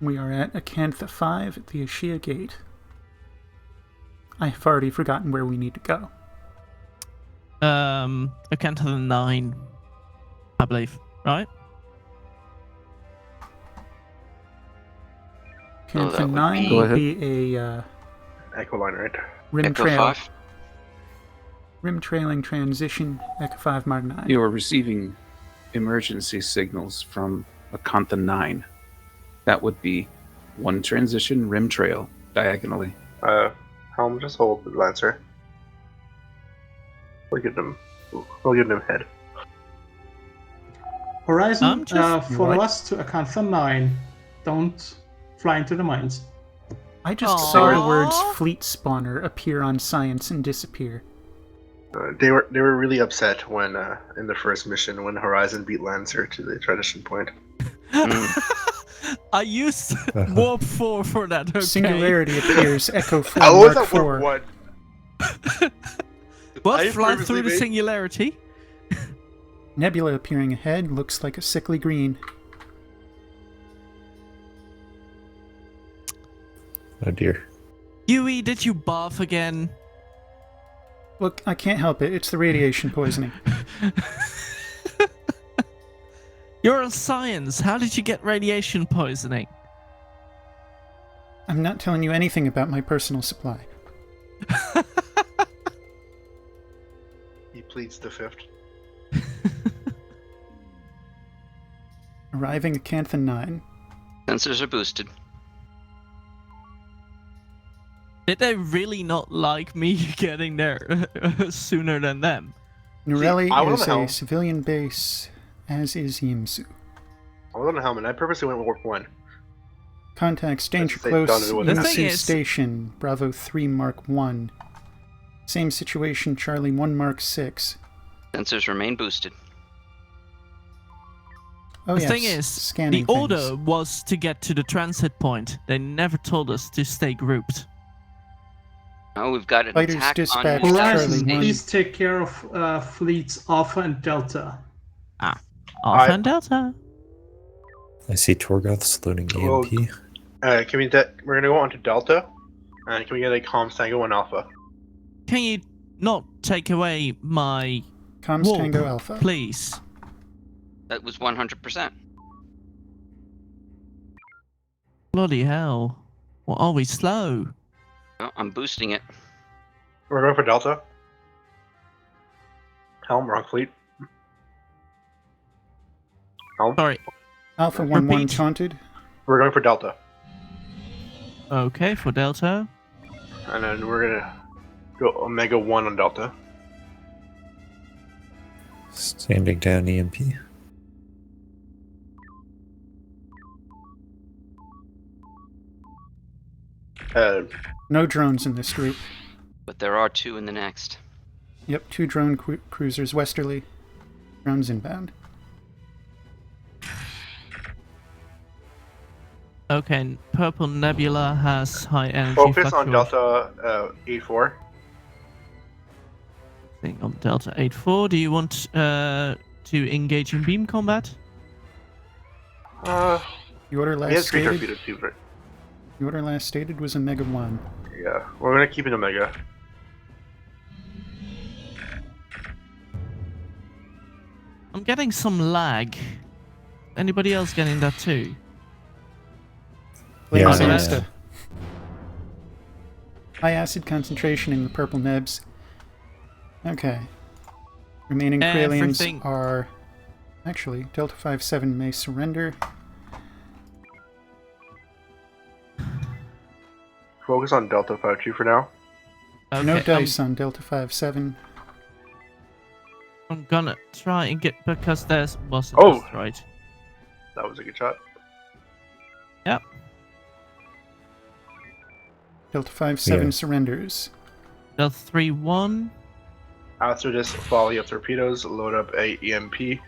We are at Acantha 5 at the Ashia Gate. I have already forgotten where we need to go. Acantha 9, I believe, right? Acantha that would 9 be- would Go be a Echo line, right? rim Echo trail. 5. Rim trailing transition, Echo 5 Mark 9. You are receiving emergency signals from Acantha 9. That would be 1 transition rim trail diagonally. Helm, just hold the Lancer. We'll get them. We'll give them head. Horizon, follow What? us to Acantha 9. Don't fly into the mines. I just Aww. saw the words fleet spawner appear on science and disappear. They were really upset when in the first mission when Horizon beat Lancer to the transition point. I used Warp 4 for that, okay? Singularity appears, Echo 4 I was Mark at 4. Warp 1. What? I Fly previously through the made- singularity? Nebula appearing ahead, looks like a sickly green. Oh dear. Huey, did you barf again? Look, I can't help it, it's the radiation poisoning. You're on science. How did you get radiation poisoning? I'm not telling you anything about my personal supply. He pleads the fifth. Arriving at Acantha 9. Sensors are boosted. Did they really not like me getting there sooner than them? I Norelli was is on the a helm. civilian base, as is Yimsu. I was on the helm, and I purposely went warp 1. Contacts danger say close, Donovan was The thing Yimsu is- Station, Bravo 3 Mark 1. Same situation, Charlie 1 Mark 6. Sensors remain boosted. Oh, The yes, thing is, scanning the order things. was to get to the transit point. They never told us to stay grouped. Oh, we've got an Fighters attack on dispatched, Moon Charlie Horizon, one. please take care of fleets Alpha and Delta. Alpha and Delta. I see Torgoth's loading Well, EMP. Can we we're gonna go on to Delta, and can we get a Comms Tango 1 Alpha? Can you not take away my Comms warp, Tango Alpha. please? That was 100%. Bloody hell. Well, are we slow? Oh, I'm boosting it. We're going for Delta. Helm, wrong fleet. Helm. Sorry. Alpha 1-1 Repeat. taunted. We're going for Delta, Okay, for Delta. and then we're gonna go Omega 1 on Delta. Standing down EMP. No drones in this group. But there are 2 in the next. Yep, 2 drone cruisers westerly. Drones inbound. Okay, Purple Nebula has high energy Focus on fluctuation. Delta 84. Thing on Delta 84. Do you want to engage in beam combat? The order He last has 3 stated. torpedo tubes, right? The order last stated was Omega 1. Yeah, we're gonna keep it Omega. I'm getting some lag. Anybody else getting that too? Flames Yeah, Insta. High acid concentration in the purple nebs. Okay. Remaining Kralians Everything. are... Actually, Delta 5-7 may surrender. Focus on Delta 52 for now. Okay, No dice on Delta 5-7. I'm gonna try and get because there's was Oh! right. That was a good shot. Yep. Delta 5-7 Yeah. surrenders. Delta 3-1. After this volley of torpedoes, load up a EMP.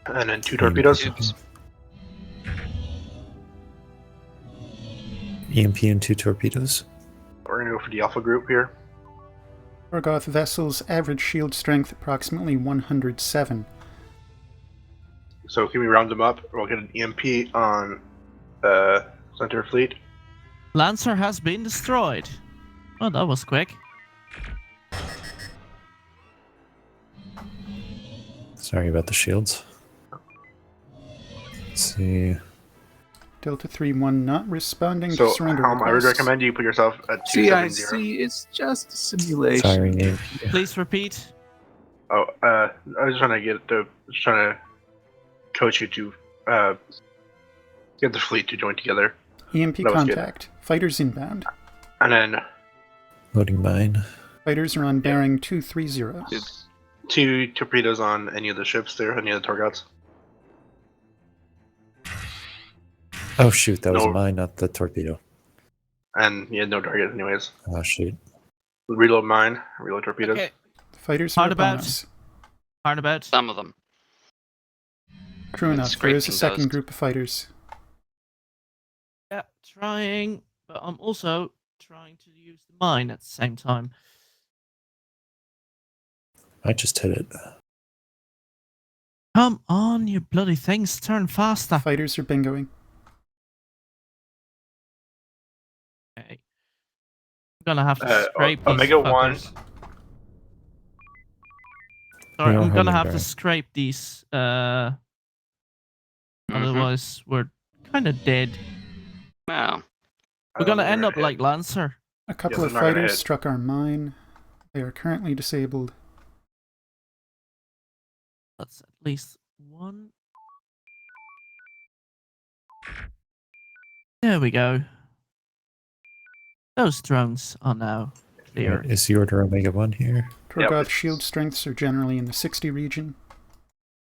And then 2 torpedoes. EMP and 2 torpedoes. We're gonna go for the Alpha group here. Torgoth vessels average shield strength approximately 107. So can we round them up? We'll get an EMP on Center Fleet. Lancer has been destroyed. Oh, that was quick. Sorry about the shields. Let's see. Delta 3-1 not responding to So surrender I would requests. recommend you put yourself at 270. CIC is just a simulation. Firing EMP. Please repeat. Oh, I was trying to coach you to get the fleet to join together. EMP That was good. contact. Fighters inbound. And then Loading mine. Fighters are on bearing 230. 2 torpedoes on any of the ships there, any of the Torgoths. Oh shoot, that was No. mine, not the torpedo. And you had no target anyways. Oh shoot. Reload mine, reload torpedoes. Okay. Fighters Hard are about. bonus. Hard about. Some of them. True enough, there Scraping is a second those. group of fighters. Yeah, trying, but I'm also trying to use the mine at the same time. I just hit it. Come on, you bloody things, turn faster. Fighters are bingoing. Okay. I'm gonna have to scrape these Omega 1. fuckers. Sorry, No, I'm gonna homing have to bearing. scrape these, Mhm. otherwise we're kinda dead. Wow. We're gonna They're end up hit. like Lancer. A couple Yes, of I'm not gonna fighters hit. struck our mine. They are currently disabled. That's at least one. There we go. Those drones are now clear. Right, is the Order Omega 1 here? Torgoth shield strengths are generally in the 60 region.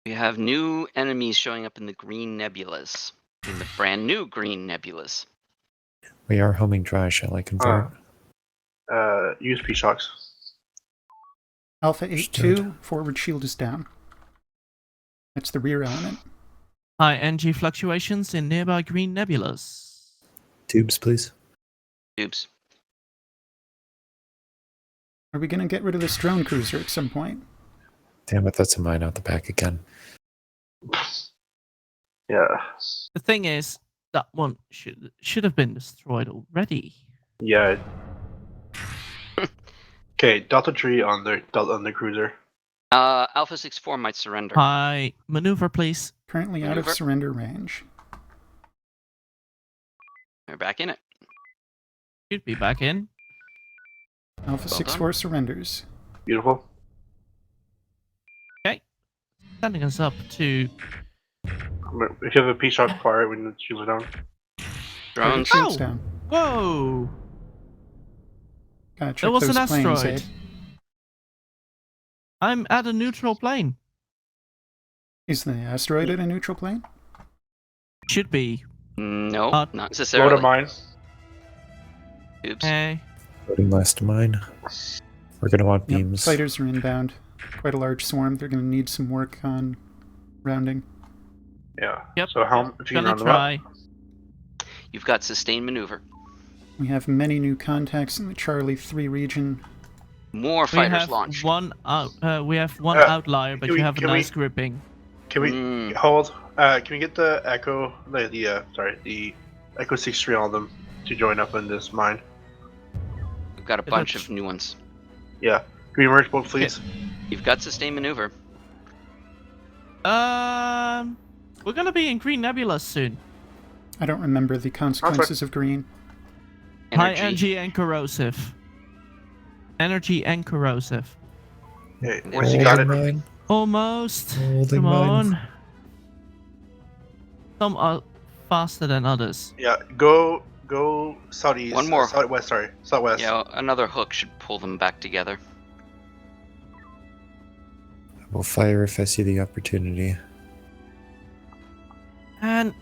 We have new enemies showing up in the green nebulas. In the brand new green nebulas. We are homing dry, shall I convert? Use P-Shocks. Alpha 8-2, forward shield is down. That's the rear element. High energy fluctuations in nearby green nebulas. Tubes, please. Tubes. Are we going to get rid of this drone cruiser at some point? Damn it, that's a mine out the back again. Yeah. The thing is, that one should have been destroyed already. Yeah. Okay, Delta 3 on the cruiser. Alpha 6-4 might surrender. High maneuver, please. Currently out of Maneuver. surrender range. We're back in it. Should be back in. Alpha Well 6-4 surrenders. Beautiful. Okay. Sending us up to... If you have a P-Shock, fire when the shields are down. Drones. Shield's Oh! down. Whoa! Gotta check There was those an planes, asteroid. eh? I'm at a neutral plane. Is the asteroid at a neutral plane? Should be. No, Uh, not necessarily. Load of mine. Oops. Hey. Loading last mine. We're going to want Yep, beams. fighters are inbound. Quite a large swarm. They're going to need some work on rounding. Yeah. Yep. So how if you can Gonna round them up? try. You've got sustained maneuver. We have many new contacts in the Charlie 3 region. More We fighters have launched. we have one Uh, outlier, but can you we- have a can we- nice grouping. Can we Mm. hold? Can we get the Echo, the Echo 6-3 on them to join up in this mine? We've got a Yeah, bunch that's- of new ones. Yeah. Can we merge both fleets? You've got sustained maneuver. We're gonna be in Green Nebula soon. I don't remember the consequences of green. High Energy. energy and corrosive. Energy and corrosive. Okay, once you got it. Mine. Almost. Holding Come mine. on. Some are faster than others. Yeah, go southeast. One more. Southwest, sorry. Southwest. Yeah, another hook should pull them back together. I will fire if I see the opportunity. And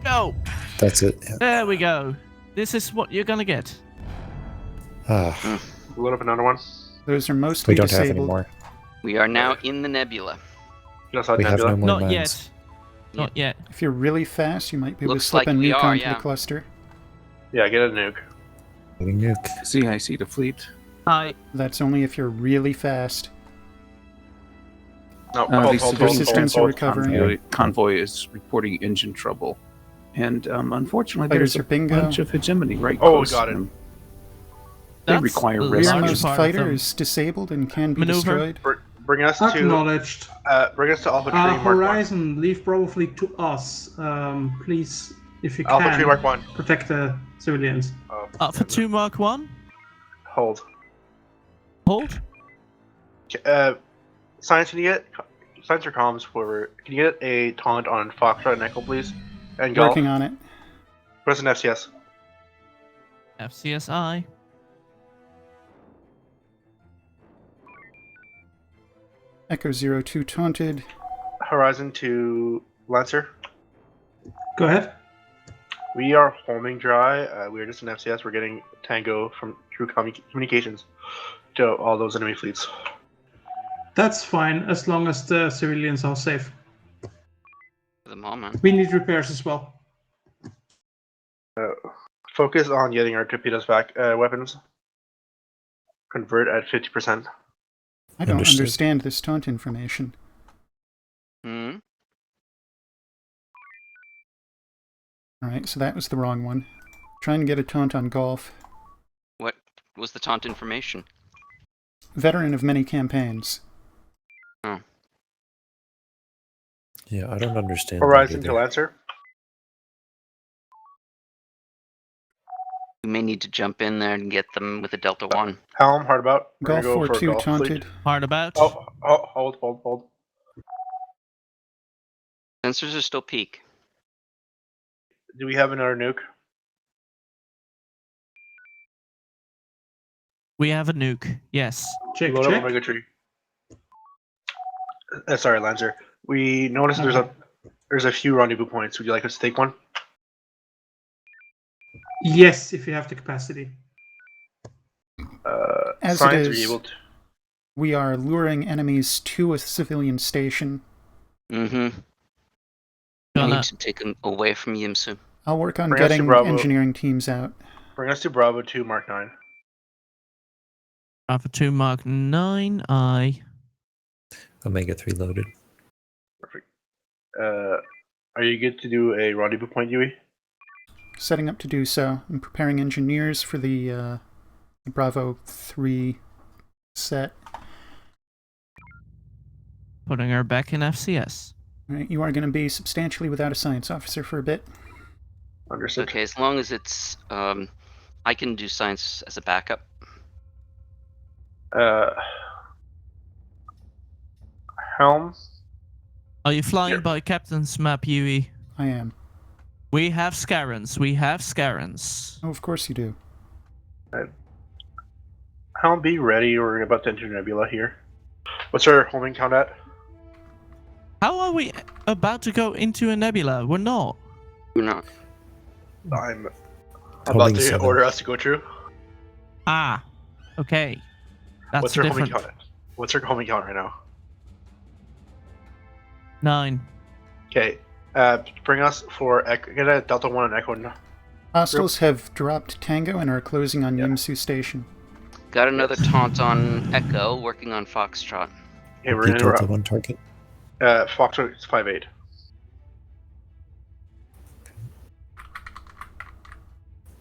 go. That's it. Yeah. There we go. This is what you're gonna get. Ah, Load up another one. Those are mostly we don't have any disabled. more. We are now in the nebula. Just out We have Nebula. no more Not mines. yet. Not yet. If you're really fast, you might be able Looks to slip like a we nuke are, onto yeah. the cluster. Yeah, get a nuke. Loading nuke. CIC to fleet. Hi. That's only if you're really fast. No, The civilian Systems are recovering. convoy is reporting engine trouble. And unfortunately, Fighters there's are a bingo. bunch of hegemony right Oh, we close got to it. them. They That's require the rescue. largest Rearmost part of fighter them. is disabled and can be Maneuver. destroyed. Bring us to Acknowledged. Alpha 3 Mark 1. Horizon, leave Bravo Fleet to us. Please, if you Alpha can, 3 Mark 1. protect the civilians. For 2 Mark 1. Hold. Hold. Science, can you get science or comms whoever? Can you get a taunt on Foxtrot and Echo, please? And Golf. Working on it. Press an FCS. FCSI. Echo 02 taunted. Horizon to Lancer. Go ahead. We are homing dry. We are just an FCS. We're getting Tango from through communications to all those enemy fleets. That's fine, as long as the civilians are safe. For the moment. We need repairs as well. Focus on getting our torpedoes back. Weapons. Convert at 50%. I don't Understood. understand this taunt information. Hmm. Alright, so that was the wrong one. Trying to get a taunt on golf. What was the taunt information? Veteran of many campaigns. Yeah, I don't understand. Horizon that to either. Lancer. We may need to jump in there and get them with a Delta 1. Helm, hard about. We're Golf gonna go for 4-2 Golf taunted. fleet. Hard about. Oh, hold. Sensors are still peak. Do we have another nuke? We have a nuke. Yes. Check, Load up check. Omega Tree. Sorry, Lancer. We noticed there's a few rendezvous points. Would you like us to take one? Yes, if you have the capacity. As it Science, are is, you able to? we are luring enemies to a civilian station. Mm-hmm. I need to take them away from Yimsu. I'll work on Bring us to getting Bravo. engineering teams out. Bring us to Bravo 2 Mark 9. Alpha 2 Mark 9, Omega 3 loaded. Perfect. Are you good to do a rendezvous point, Yui? Setting up to do so. I'm preparing engineers for the Bravo 3 set. Putting her back in FCS. All right, you are going to be substantially without a science officer for a bit. Understood. Okay, as long as it's, I can do science as a backup. Helm? Are you flying by Captain's map, Yui? I am. We have Scarans. We have Scarans. Oh, of course you do. Helm, be ready. We're about to enter Nebula here. What's our homing count at? How are we about to go into a nebula? We're not. We're not. I'm Holding about to 7. order us to go through. Ah, okay. That's What's our homing different. count? What's our homing count right now? 9. Okay. Bring us for get a Delta 1 and Echo. Hostiles have dropped Tango and are closing on Yimsu Station. Got another taunt on Echo, working on Foxtrot. Okay, we're Repeat gonna Delta 1 target. Foxtrot is 5-8.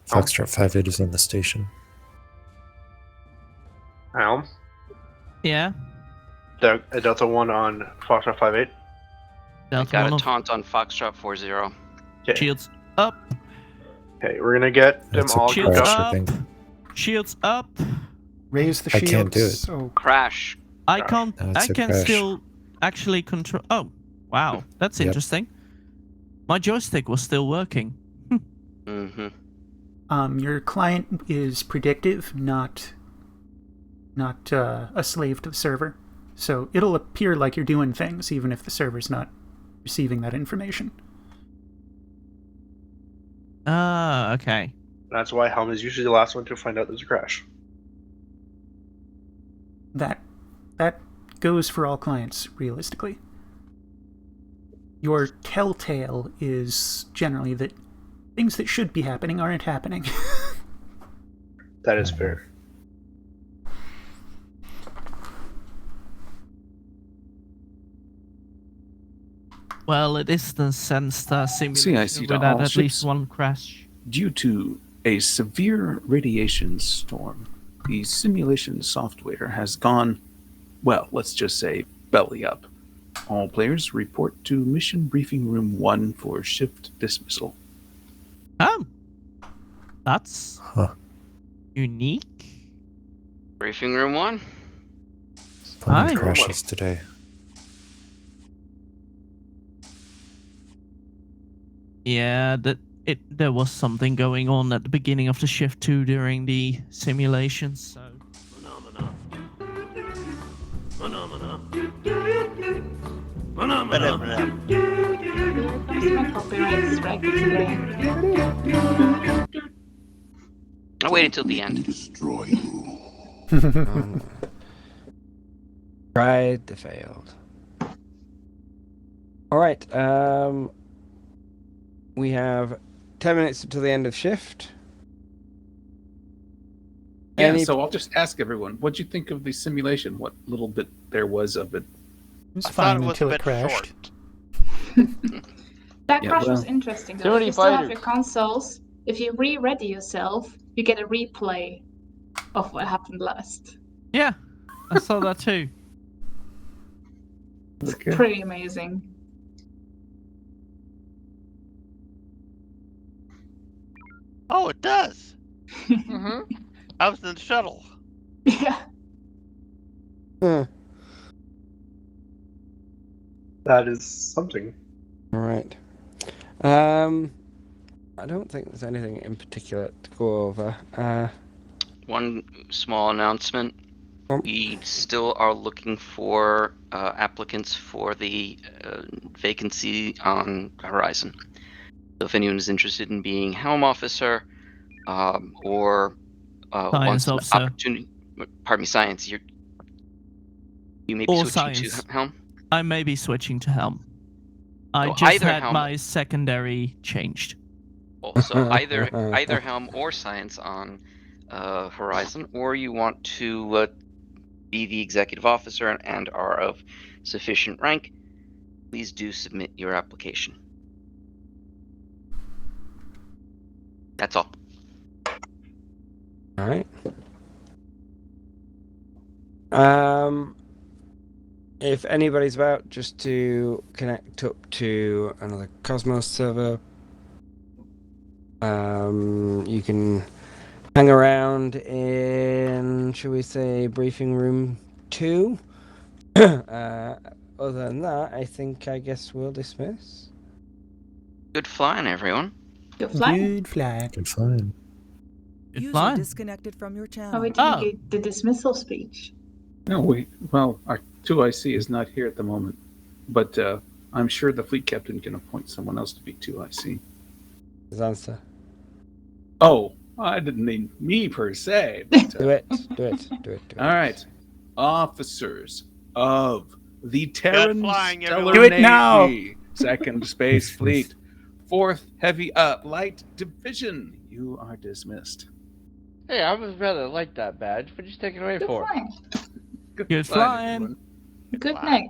Foxtrot 5-8 is on the station. Helm? Yeah? Delta 1 on Foxtrot 5-8. I got a taunt on Foxtrot 4-0. Okay. Shields up. Okay, we're gonna get them all Shields cooked up. up. Shields up. Raise the I shields. can't do it. Oh, Crash. I can't. No, I it's a can crash. still actually control. Oh, wow, that's Yep. interesting. My joystick was still working. Mm-hmm. Your client is predictive, not a slave to the server. So it'll appear like you're doing things, even if the server's not receiving that information. Ah, okay. That's why Helm is usually the last one to find out there's a crash. That goes for all clients, realistically. Your telltale is generally that things that should be happening aren't happening. That is fair. Well, it is the sense that simulation CIC to without all at least ships. one crash. Due to a severe radiation storm, the simulation software has gone, well, let's just say belly up. All players report to Mission Briefing Room 1 for shift dismissal. Oh, that's unique. Briefing room 1. Plenty of Hi. crashes today. Yeah, there was something going on at the beginning of the shift too during the simulations. So. My copyright strike today. I waited till the end. Destroy you. Tried to failed. Alright, we have 10 minutes until the end of shift. Yeah, so I'll just ask everyone, what'd you think of the simulation? What little bit there was of it? It was I thought fine it was until a it bit crashed. short. That Yeah, crash was well, interesting too though. If many you still have fighters. your consoles, if you re-ready yourself, you get a replay of what happened last. Yeah, I saw that too. It's pretty amazing. Oh, it does. Mm-hmm. I was in the shuttle. Yeah. That is something. Alright. I don't think there's anything in particular to go over. one small announcement. We still are looking for applicants for the vacancy on Horizon. So if anyone is interested in being helm officer or wants an officer. opportunity, pardon me, science, you may be Or switching science. to helm. I may be switching to helm. I So just either had helm- my secondary changed. So either helm or science on Horizon, or you want to be the executive officer and are of sufficient rank, please do submit your application. That's all. All right. If anybody's about just to connect up to another Cosmos server, you can hang around in, shall we say, briefing room 2. Other than that, I guess we'll dismiss. Good flying, everyone. Good flying. Good flying. Good flying. Good User flying. disconnected from your Oh, channel. we didn't get the dismissal speech. No, well, our 2IC is not here at the moment, but I'm sure the fleet captain can appoint someone else to be 2IC. His answer. Oh, I didn't mean me per se. But, Do it. All right. Officers of the Terran flying, Stellar everyone. Do it now. Navy, Second Space Fleet, 4th Heavy Light Division, you are dismissed. Hey, I was rather like that badge. What'd you take it away Good for? flying. Good flying. everyone. Good night.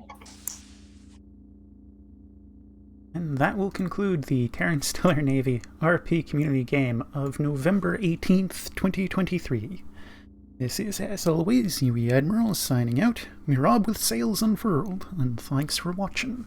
And that will conclude the Terran Stellar Navy RP community game of November 18th, 2023. This is, as always, UE Admiral signing out. We're Rob with sails unfurled, and thanks for watching.